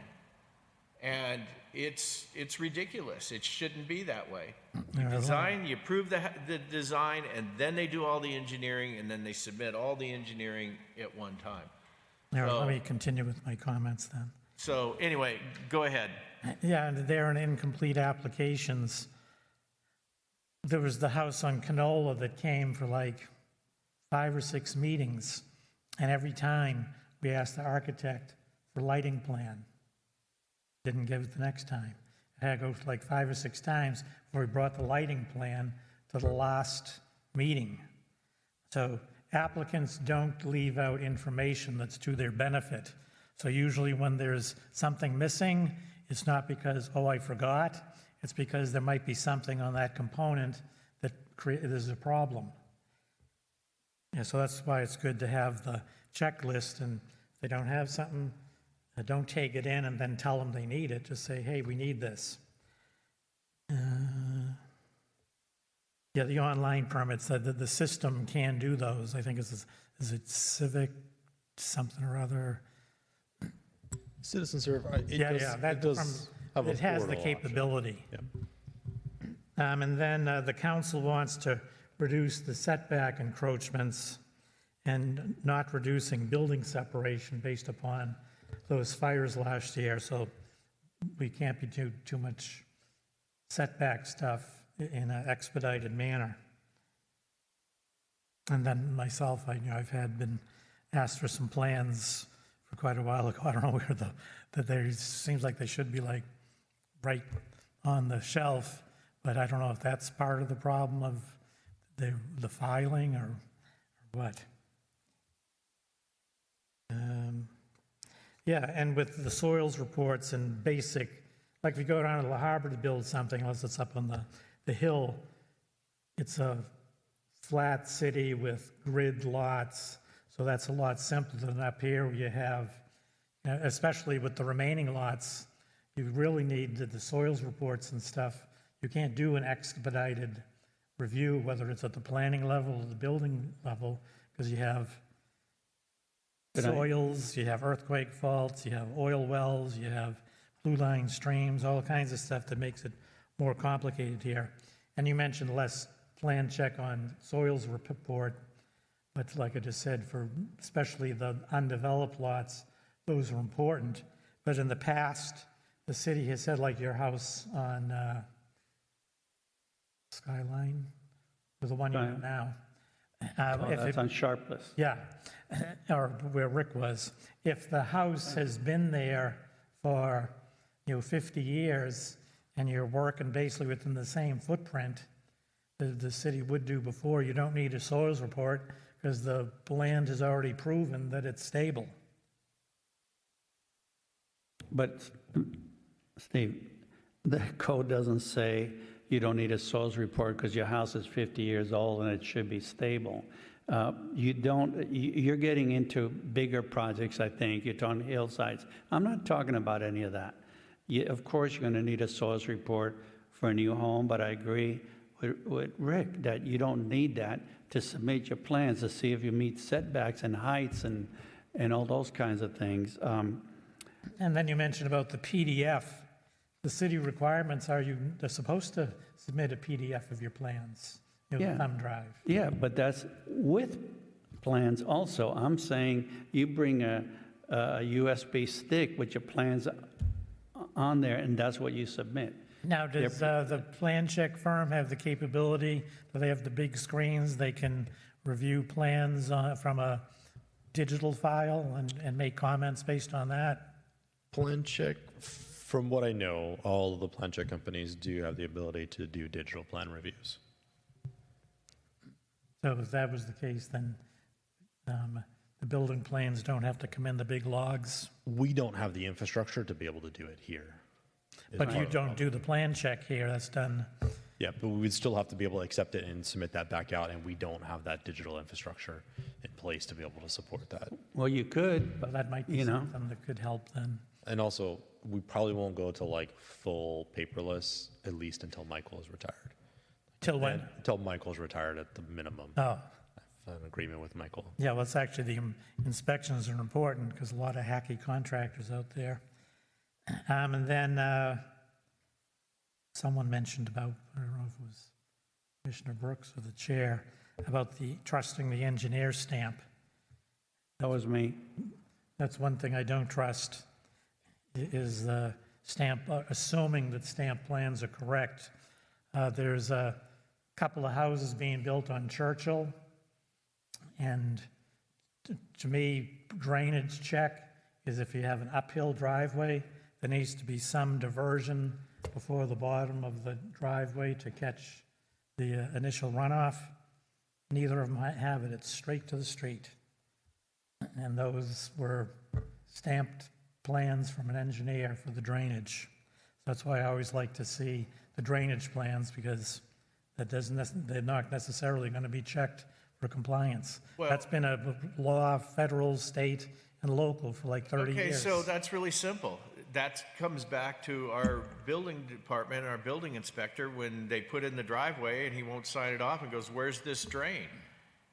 And it's ridiculous. It shouldn't be that way. You design, you approve the design, and then they do all the engineering, and then they submit all the engineering at one time. Let me continue with my comments then. So anyway, go ahead. Yeah, and there in incomplete applications, there was the house on Canola that came for like 5 or 6 meetings, and every time we asked the architect for lighting plan. Didn't give it the next time. It had to go like 5 or 6 times before we brought the lighting plan to the last meeting. So applicants don't leave out information that's to their benefit. So usually when there's something missing, it's not because, oh, I forgot. It's because there might be something on that component that there's a problem. Yeah, so that's why it's good to have the checklist, and if they don't have something, don't take it in and then tell them they need it. Just say, hey, we need this. Yeah, the online permits, the system can do those. I think is it Civic something or other? Citizen Serve, it does have a has the capability. Yep. And then the council wants to reduce the setback encroachments and not reducing building separation based upon those fires last year. So we can't be too much setback stuff in an expedited manner. And then myself, I've been asked for some plans for quite a while ago. I don't know where that there seems like they should be like right on the shelf, but I don't know if that's part of the problem of the filing or what. Yeah, and with the soils reports and basic, like if you go down to La Habra to build something, unless it's up on the hill, it's a flat city with grid lots. So that's a lot simpler than up here where you have, especially with the remaining lots, you really need the soils reports and stuff. You can't do an expedited review, whether it's at the planning level or the building level, because you have soils, you have earthquake faults, you have oil wells, you have blue line streams, all kinds of stuff that makes it more complicated here. And you mentioned less plan check on soils report, but like I just said, for especially the undeveloped lots, those are important. But in the past, the city has said, like your house on Skyline, or the one you have now. That's on Sharpless. Yeah, or where Rick was. If the house has been there for, 50 years, and you're working basically within the same footprint that the city would do before, you don't need a soils report because the land has already proven that it's stable. But, Steve, the code doesn't say you don't need a soils report because your house is 50 years old and it should be stable. You're getting into bigger projects, I think. You're talking hillsides. I'm not talking about any of that. Of course, you're going to need a soils report for a new home, but I agree with Rick that you don't need that to submit your plans to see if you meet setbacks and heights and all those kinds of things. And then you mentioned about the PDF. The city requirements are they're supposed to submit a PDF of your plans, Yeah. thumb drive. Yeah, but that's with plans also. I'm saying you bring a USB stick with your plans on there, and that's what you submit. Now, does the plan check firm have the capability, do they have the big screens, they can review plans from a digital file and make comments based on that? Plan check, from what I know, all of the plan check companies do have the ability to do digital plan reviews. So if that was the case, then the building plans don't have to come in the big logs, We don't have the infrastructure to be able to do it here. but you don't do the plan check here, that's done. Yeah, but we would still have to be able to accept it and submit that back out, and we don't have that digital infrastructure in place to be able to support that. Well, you could, Well, that might be something that could help then. And also, we probably won't go to like full paperless, at least until Michael is retired. Till when? And until Michael's retired at the minimum. Oh, I have an agreement with Michael. yeah, well, it's actually the inspections are important because a lot of hacky contractors out there. And then someone mentioned about, I don't know if it was Commissioner Brooks or the chair, about the trusting the engineer stamp. that was me. That's one thing I don't trust, is the stamp, assuming that stamp plans are correct. There's a couple of houses being built on Churchill, and to me, drainage check is if you have an uphill driveway, there needs to be some diversion before the bottom of the driveway to catch the initial runoff. Neither of them have it. It's straight to the street. And those were stamped plans from an engineer for the drainage. That's why I always like to see the drainage plans, because they're not necessarily going to be checked for compliance. That's been a law, federal, state, and local for like 30 Okay, years. so that's really simple. That comes back to our building department, our building inspector, when they put in the driveway and he won't sign it off and goes, "Where's this drain?"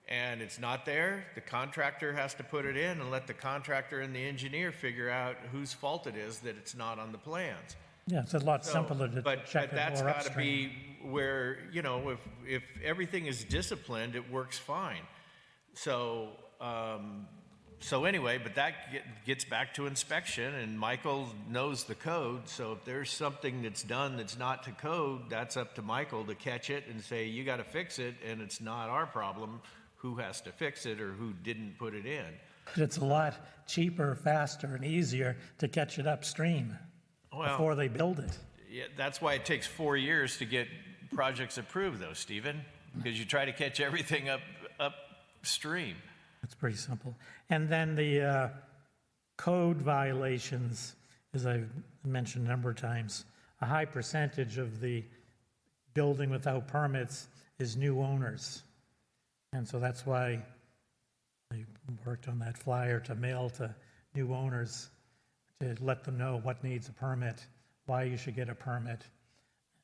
And it's not there. The contractor has to put it in and let the contractor and the engineer figure out whose fault it is that it's not on the plans. Yeah, it's a lot simpler to But check it that's more got to upstream. be where, if everything is disciplined, it works fine. So, anyway, but that gets back to inspection, and Michael knows the code. So if there's something that's done that's not to code, that's up to Michael to catch it and say, you got to fix it, and it's not our problem who has to fix it or who didn't put it in. But it's a lot cheaper, faster, and easier to catch it upstream before they build it. Yeah, that's why it takes 4 years to get projects approved, though, Stephen, because you try to catch everything upstream. It's pretty simple. And then the code violations, as I've mentioned a number of times, a high percentage of the building without permits is new owners. And so that's why I worked on that flyer to mail to new owners to let them know what needs a permit, why you should get a permit.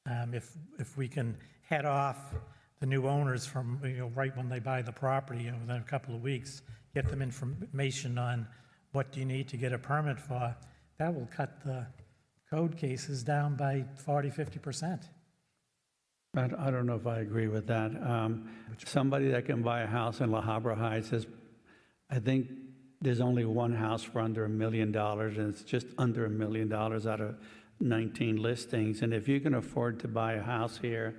If we can head off the new owners from, right when they buy the property, within a couple of weeks, get them information on what do you need to get a permit for, that will cut the code cases down by 40-50%. I don't know if I agree with that. Somebody that can buy a house in La Habra Heights says, I think there's only one house for under $1 million, and it's just under $1 million out of 19 listings. And if you can afford to buy a house here,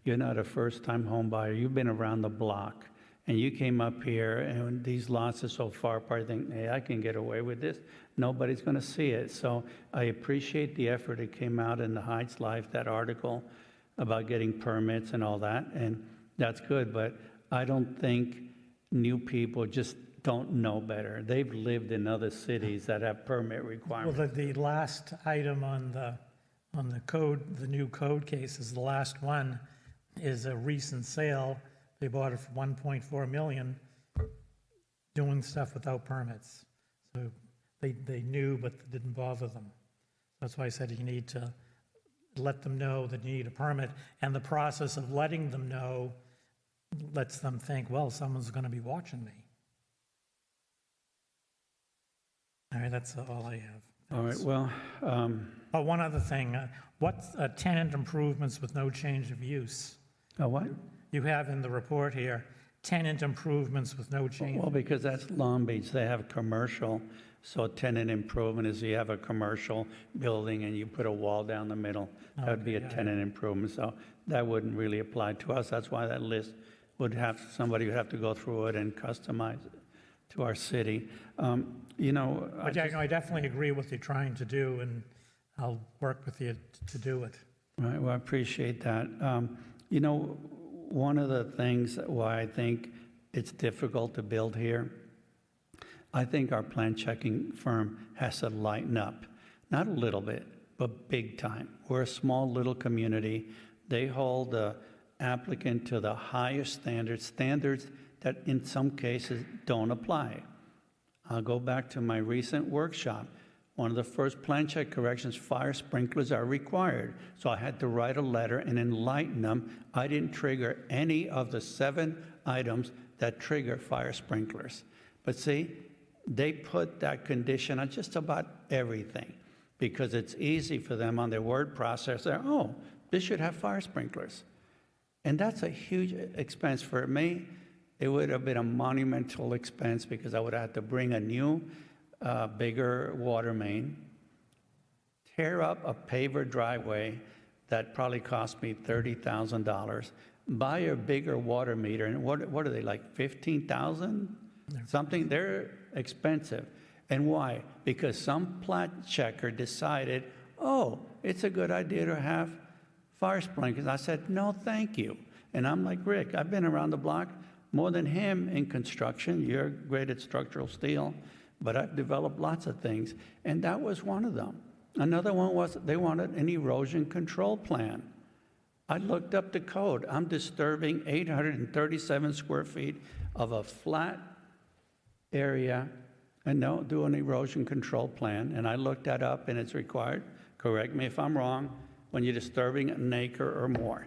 you're not a first-time home buyer. You've been around the block, and you came up here, and these lots are so far apart, I think, hey, I can get away with this. Nobody's going to see it. So I appreciate the effort that came out in the Heights Life, that article about getting permits and all that, and that's good. But I don't think new people just don't know better. They've lived in other cities that have permit requirements. Well, the last item on the code, the new code cases, the last one is a recent sale. They bought it for 1.4 million, doing stuff without permits. So they knew, but it didn't bother them. That's why I said you need to let them know that you need a permit, and the process of letting them know lets them think, well, someone's going to be watching me. All right, that's all I have. All right, well, Oh, one other thing. What's tenant improvements with no change of use? what? You have in the report here, tenant improvements with no change. Well, because that's Long Beach, they have commercial, so tenant improvement is you have a commercial building and you put a wall down the middle. That would be a tenant improvement, so that wouldn't really apply to us. That's why that list would have, somebody would have to go through it and customize it to our city. But I definitely agree with you trying to do, and I'll work with you to do it. Right, well, I appreciate that. One of the things why I think it's difficult to build here, I think our plan checking firm has to lighten up. Not a little bit, but big time. We're a small little community. They hold the applicant to the highest standards that in some cases don't apply. I'll go back to my recent workshop. One of the first plan check corrections, fire sprinklers are required. So I had to write a letter and enlighten them. I didn't trigger any of the 7 items that trigger fire sprinklers. But see, they put that condition on just about everything because it's easy for them on their word processor. Oh, this should have fire sprinklers. And that's a huge expense for me. It would have been a monumental expense because I would have to bring a new, bigger water main, tear up a paver driveway that probably cost me $30,000, buy a bigger water meter, and what are they, like 15,000? Something, they're expensive. And why? Because some plant checker decided, oh, it's a good idea to have fire sprinklers. I said, no, thank you. And I'm like, Rick, I've been around the block more than him in construction. You're great at structural steel, but I've developed lots of things. And that was one of them. Another one was they wanted an erosion control plan. I looked up the code. I'm disturbing 837 square feet of a flat area and don't do an erosion control plan. And I looked that up and it's required. Correct me if I'm wrong. When you're disturbing an acre or more.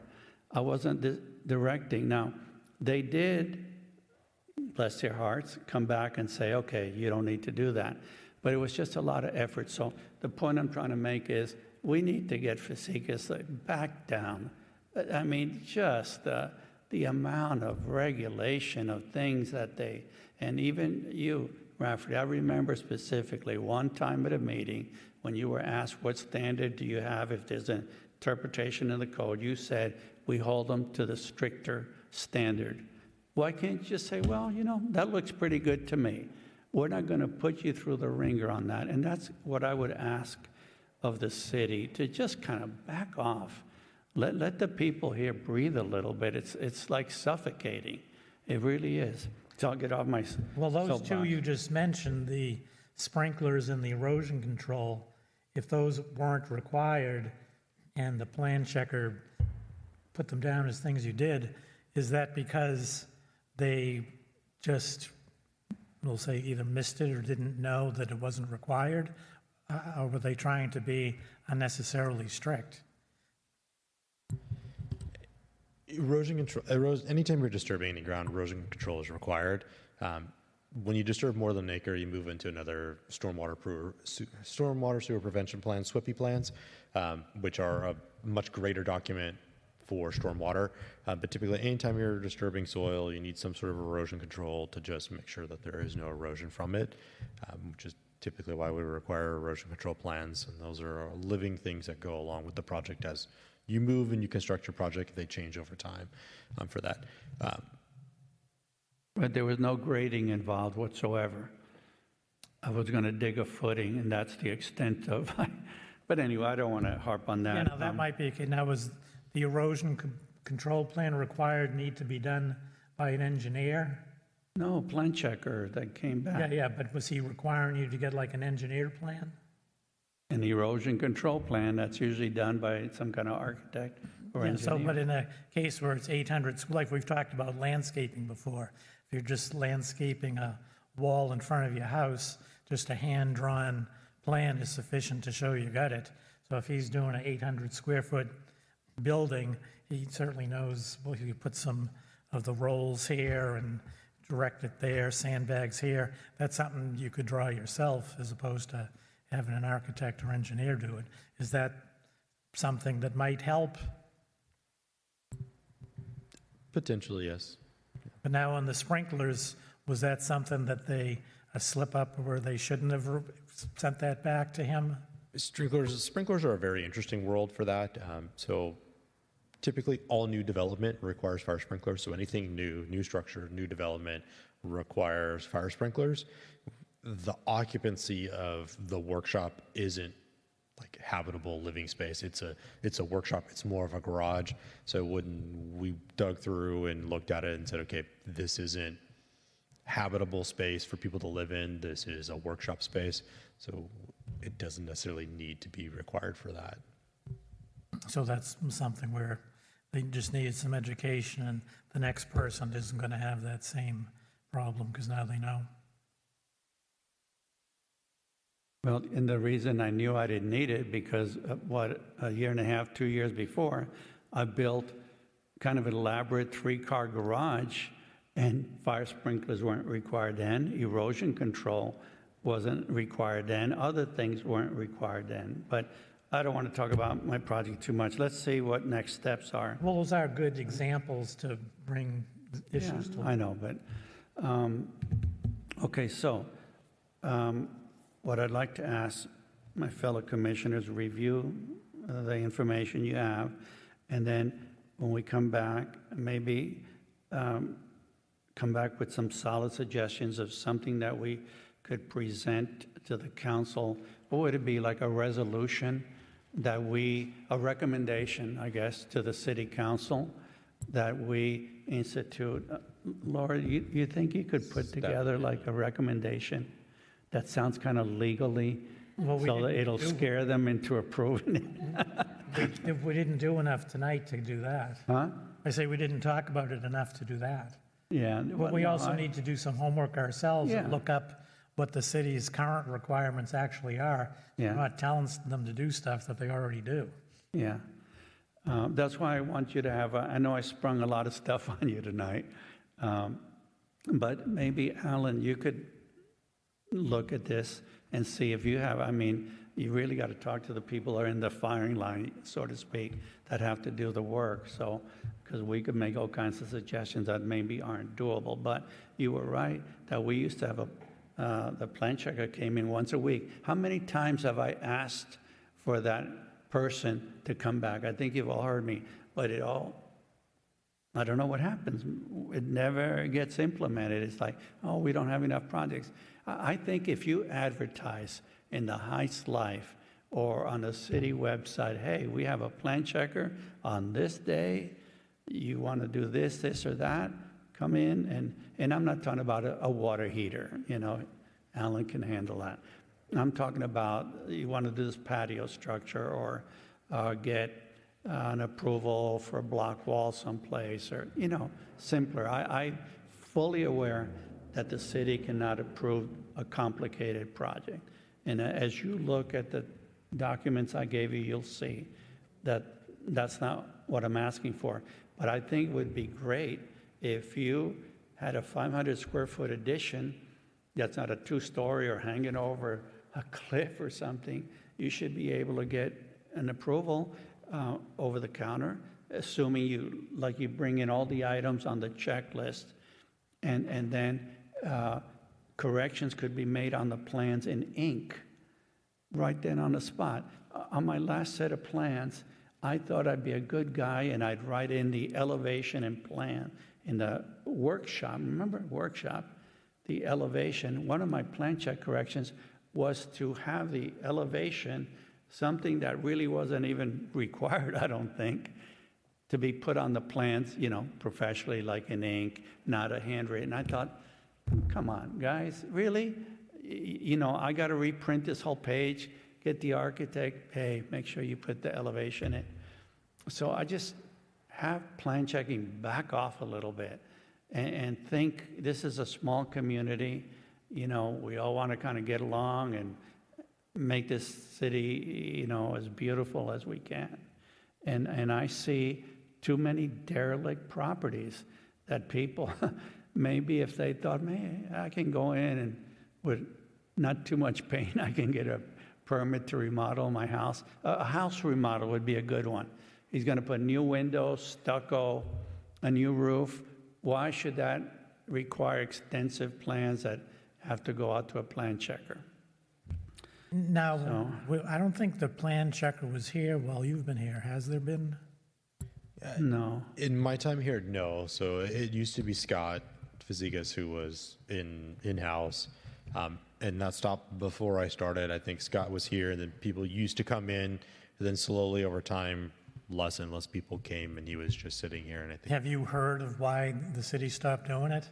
I wasn't directing. Now, they did, bless their hearts, come back and say, okay, you don't need to do that. But it was just a lot of effort. So the point I'm trying to make is we need to get Facecas back down. I mean, just the amount of regulation of things that they, and even you, Rafferty, I remember specifically one time at a meeting when you were asked what standard do you have if there's an interpretation of the code, you said we hold them to the stricter standard. Why can't you just say, well, that looks pretty good to me. We're not going to put you through the ringer on that. And that's what I would ask of the city, to just kind of back off. Let the people here breathe a little bit. It's like suffocating. It really is. So I'll get off my Well, those soapbox. two you just mentioned, the sprinklers and the erosion control, if those weren't required and the plan checker put them down as things you did, is that because they just we'll say either missed it or didn't know that it wasn't required? Or were they trying to be unnecessarily strict? Erosion control, anytime you're disturbing any ground, erosion control is required. When you disturb more than an acre, you move into another stormwater sewer prevention plan, SWIPE plans, which are a much greater document for stormwater. But typically, anytime you're disturbing soil, you need some sort of erosion control to just make sure that there is no erosion from it, which is typically why we require erosion control plans. And those are living things that go along with the project as you move and you construct your project. They change over time for that. But there was no grading involved whatsoever. I was going to dig a footing, and that's the extent of. But anyway, I don't want to harp on that. You know, that might be okay. Now, was the erosion control plan required need to be done by an engineer? No, plan checker that came back. Yeah, but was he requiring you to get like an engineered plan? An erosion control plan, that's usually done by some kind of architect or Yeah, so, engineer. but in a case where it's 800, like we've talked about landscaping before, if you're just landscaping a wall in front of your house, just a hand-drawn plan is sufficient to show you got it. So if he's doing an 800 square foot building, he certainly knows, well, you put some of the rolls here and direct it there, sandbags here. That's something you could draw yourself as opposed to having an architect or engineer do it. Is that something that might help? Potentially, yes. But now on the sprinklers, was that something that a slip up where they shouldn't have sent that back to him? Sprinklers are a very interesting world for that. So typically all new development requires fire sprinklers. So anything new structure, new development requires fire sprinklers. The occupancy of the workshop isn't like habitable living space. It's a workshop. It's more of a garage. So when we dug through and looked at it and said, okay, this isn't habitable space for people to live in. This is a workshop space. So it doesn't necessarily need to be required for that. So that's something where they just needed some education, and the next person isn't going to have that same problem because now they know. Well, and the reason I knew I didn't need it because a year and a half, 2 years before, I built kind of an elaborate 3-car garage, and fire sprinklers weren't required then. Erosion control wasn't required then. Other things weren't required then. But I don't want to talk about my project too much. Let's see what next steps are. Well, those are good examples to bring issues to. I know, but okay. So what I'd like to ask my fellow commissioners, review the information you have, and then when we come back, maybe come back with some solid suggestions of something that we could present to the council. What would it be, like a resolution that a recommendation, I guess, to the city council that we institute? Laura, you think you could put together like a recommendation that sounds kind of legally, so that it'll scare them into approving it? We didn't do enough tonight to do that. Huh? I say we didn't talk about it enough to do that. Yeah. But we also need to do some homework ourselves and Yeah. look up what the city's current requirements actually are. Yeah. We're not telling them to do stuff that they already do. Yeah. That's why I want you to have, I know I sprung a lot of stuff on you tonight, but maybe, Alan, you could look at this and see if you have, I mean, you really got to talk to the people who are in the firing line, so to speak, that have to do the work. So, because we could make all kinds of suggestions that maybe aren't doable. But you were right that we used to have the plan checker came in once a week. How many times have I asked for that person to come back? I think you've all heard me, but I don't know what happens. It never gets implemented. It's like, oh, we don't have enough projects. I think if you advertise in the Heights Life or on the city website, hey, we have a plan checker on this day, you want to do this, this, or that, come in. And I'm not talking about a water heater. You know, Alan can handle that. I'm talking about you want to do this patio structure or get an approval for a block wall someplace or, you know, simpler. I'm fully aware that the city cannot approve a complicated project. And as you look at the documents I gave you, you'll see that that's not what I'm asking for. But I think it would be great if you had a 500 square foot addition that's not a two-story or hanging over a cliff or something. You should be able to get an approval over the counter, assuming you bring in all the items on the checklist, and then corrections could be made on the plans in ink right then on the spot. On my last set of plans, I thought I'd be a good guy and I'd write in the elevation and plan in the workshop. Remember workshop? The elevation. One of my plan check corrections was to have the elevation, something that really wasn't even required, I don't think, to be put on the plans, professionally, like in ink, not a handwritten. I thought, come on, guys, really? I got to reprint this whole page, get the architect, hey, make sure you put the elevation in. So I just have plan checking back off a little bit and think this is a small community. We all want to kind of get along and make this city, as beautiful as we can. And I see too many derelict properties that people, maybe if they thought, man, I can go in and with not too much pain, I can get a permit to remodel my house. A house remodel would be a good one. He's going to put new windows, stucco, a new roof. Why should that require extensive plans that have to go out to a plan checker? Now, I don't think the plan checker was here while you've been here. Has there been? No. In my time here, no. So it used to be Scott Fazekas who was in-house. And that stopped before I started. I think Scott was here, and then people used to come in, and then slowly over time, less and less people came, and he was just sitting here. And I think, Have you heard of why the city stopped doing it?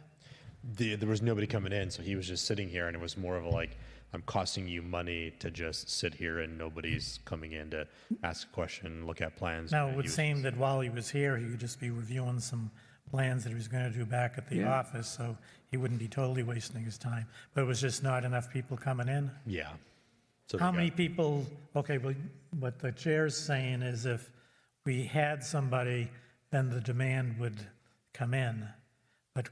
there was nobody coming in, so he was just sitting here, and it was more of a like, I'm costing you money to just sit here, and nobody's coming in to ask a question, look at plans. Now, it would seem that while he was here, he would just be reviewing some plans that he was going to do back at the Yeah. office, so he wouldn't be totally wasting his time. But it was just not enough people coming in? Yeah. So How they many got- people, okay, well, what the chair's saying is if we had somebody, then the demand would come in, but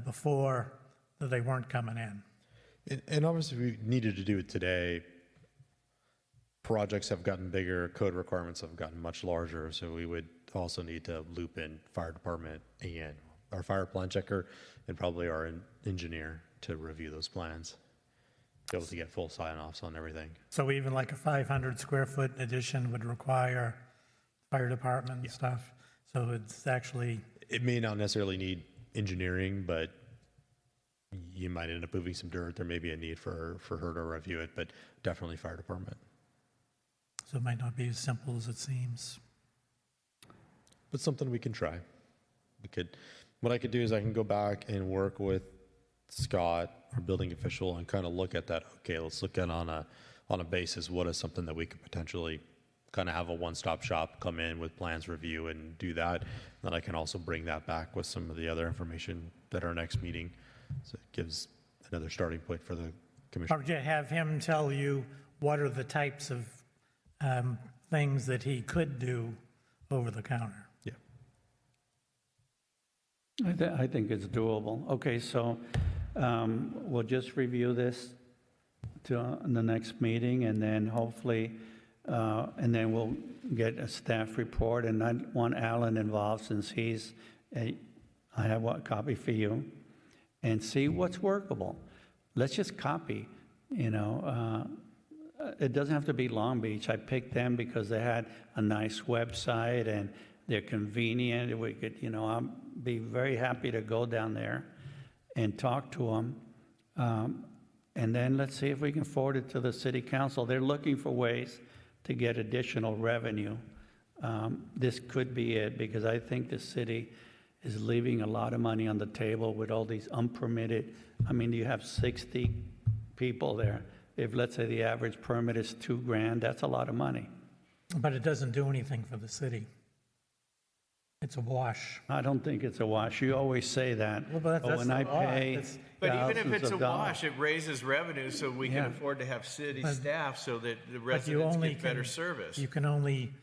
before, they weren't coming in. And obviously, we needed to do it today. Projects have gotten bigger, code requirements have gotten much larger, so we would also need to loop in fire department and our fire plan checker and probably our engineer to review those plans, be able to get full sign-offs on everything. So even like a 500 square foot addition would require fire department and stuff? So it's actually, It may not necessarily need engineering, but you might end up moving some dirt. There may be a need for her to review it, but definitely fire department. so it might not be as simple as it seems. But something we can try. What I could do is I can go back and work with Scott, our building official, and kind of look at that. Okay, let's look at on a basis, what is something that we could potentially kind of have a one-stop shop, come in with plans review and do that. Then I can also bring that back with some of the other information at our next meeting. So it gives another starting point for the commission. Or would you have him tell you what are the types of things that he could do over the counter? Yeah. I think it's doable. Okay, so we'll just review this to the next meeting, and then hopefully, and then we'll get a staff report, and I want Alan involved since I have one copy for you, and see what's workable. Let's just copy, it doesn't have to be Long Beach. I picked them because they had a nice website and they're convenient. We could, I'll be very happy to go down there and talk to them. And then let's see if we can forward it to the city council. They're looking for ways to get additional revenue. This could be it, because I think the city is leaving a lot of money on the table with all these unpermitted. You have 60 people there. If, let's say, the average permit is $2,000, that's a lot of money. But it doesn't do anything for the city. It's a wash. I don't think it's a wash. You always say that. Well, but But that's when the I law. pay It's- But even if thousands it's a of dollars- wash, it raises revenue so we can Yeah. afford to have city But- staff so that the But you residents only get better can- service. You can only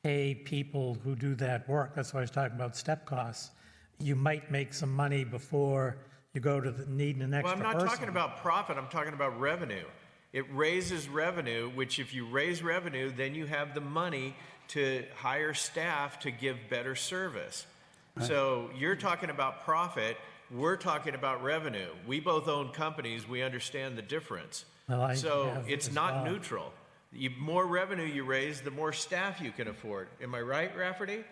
pay people who do that work. That's why I was talking about step costs. You might make some money before you go to needing an Well, extra I'm not person. talking about profit, I'm talking about revenue. It raises revenue, which if you raise revenue, then you have the money to hire staff to give better service. So you're talking about profit, we're talking about revenue. We both own companies, we understand the difference. Well, I So have it's as not well. neutral. More revenue you raise, the more staff you can afford. Am I right, Rafferty?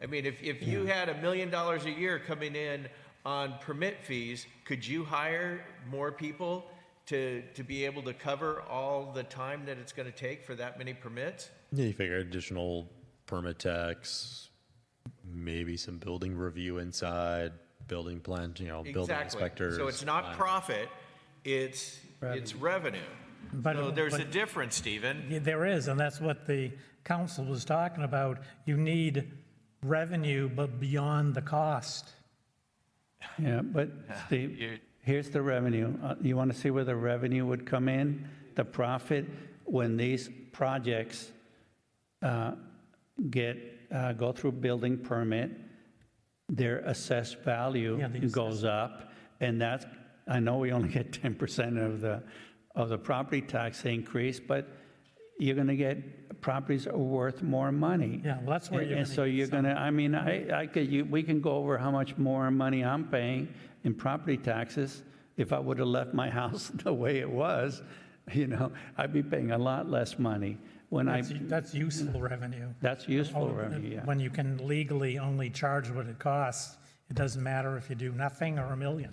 I mean, if you had $1 million a year coming in on permit fees, could you hire more people to be able to cover all the time that it's going to take for that many permits? Yeah, you figure additional permit techs, maybe some building review inside, building plan, building Exactly. inspectors. So it's not planners. profit, it's revenue. But- So there's but- a difference, Stephen. Yeah, there is, and that's what the council was talking about. You need revenue, but beyond the cost. Yeah, but Steve, here's the revenue. You want to see where the revenue would come in? The profit, when these projects go through building permit, their assessed value Yeah, the goes up, and that's, I know we only get 10% of the property tax increase, but you're going to get, properties are worth more money. Yeah, well, that's where you're And gonna so get you're some- going to, I mean, we can go over how much more money I'm paying in property taxes. If I would have left my house the way it was, I'd be paying a lot less money. That's useful revenue. That's useful revenue, yeah. When you can legally only charge what it costs, it doesn't matter if you do nothing or $1 million.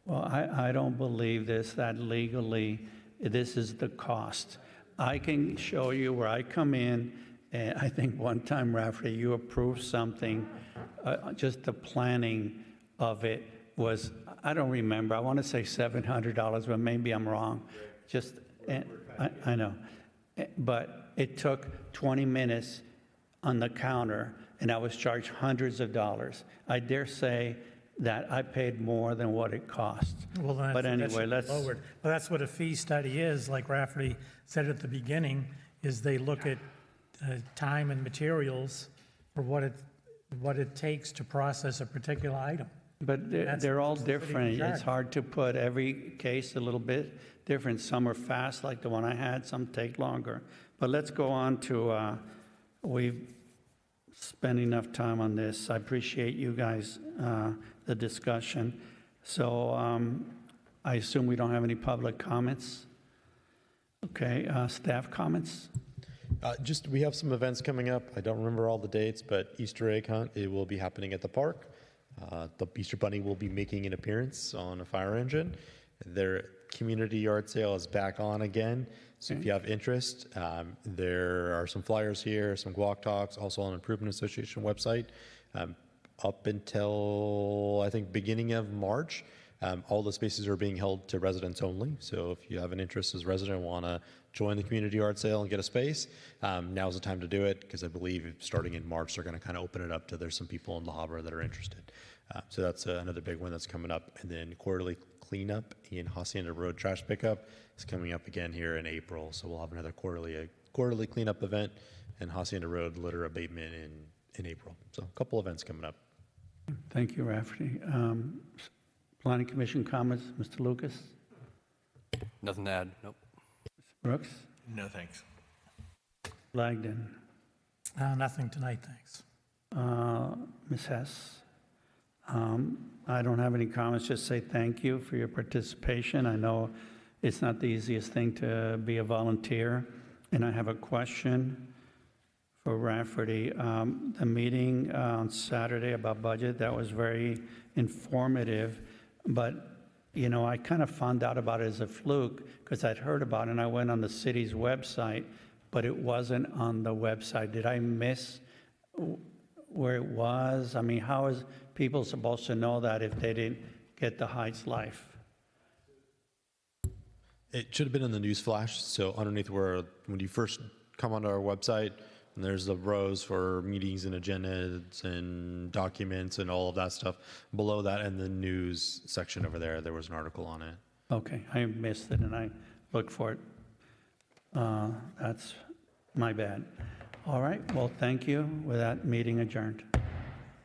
Well, I don't believe this, that legally, this is the cost. I can show you where I come in, and I think one time, Rafferty, you approved something, just the planning of it was, I don't remember, I want to say $700, but maybe I'm wrong. I know. But it took 20 minutes on the counter, and I was charged hundreds of dollars. I dare say that I paid more than what it cost. Well, then But that anyway, should be let's, lowered. Well, that's what a fee study is, like Rafferty said at the beginning, is they look at time and materials for what it takes to process a particular item. but That's they're all what the city different. can It's charge. hard to put every case a little bit different. Some are fast, like the one I had, some take longer. But let's go on to, we've spent enough time on this. I appreciate you guys, the discussion. So I assume we don't have any public comments? Okay, staff comments? We have some events coming up. I don't remember all the dates, but Easter egg hunt, it will be happening at the park. The Easter Bunny will be making an appearance on a fire engine. Their community yard sale is back on again. So if you have interest, there are some flyers here, some guac talks, also on Improvement Association website. Up until, I think, beginning of March, all the spaces are being held to residents only. So if you have an interest as a resident and want to join the community yard sale and get a space, now's the time to do it, because I believe starting in March, they're going to kind of open it up to there's some people in La Habra that are interested. So that's another big one that's coming up. And then quarterly cleanup in Hacienda Road trash pickup is coming up again here in April. So we'll have another quarterly cleanup event and Hacienda Road litter abatement in April. So a couple events coming up. Thank you, Rafferty. Planning Commission comments, Mr. Lucas? Nothing to add, nope. Brooks? No, thanks. Blagden? Nothing tonight, thanks. Ms. Hess? I don't have any comments, just say thank you for your participation. I know it's not the easiest thing to be a volunteer. And I have a question for Rafferty. The meeting on Saturday about budget, that was very informative, but I kind of found out about it as a fluke because I'd heard about it and I went on the city's website, but it wasn't on the website. Did I miss where it was? I mean, how is people supposed to know that if they didn't get the Heights Life? It should have been in the news flash. So underneath when you first come onto our website, And there's the rows for meetings and agendas and documents and all of that stuff. Below that, and the news section over there, there was an article on it. Okay, I missed it and I looked for it. That's my bad. All right, well, thank you. With that, meeting adjourned.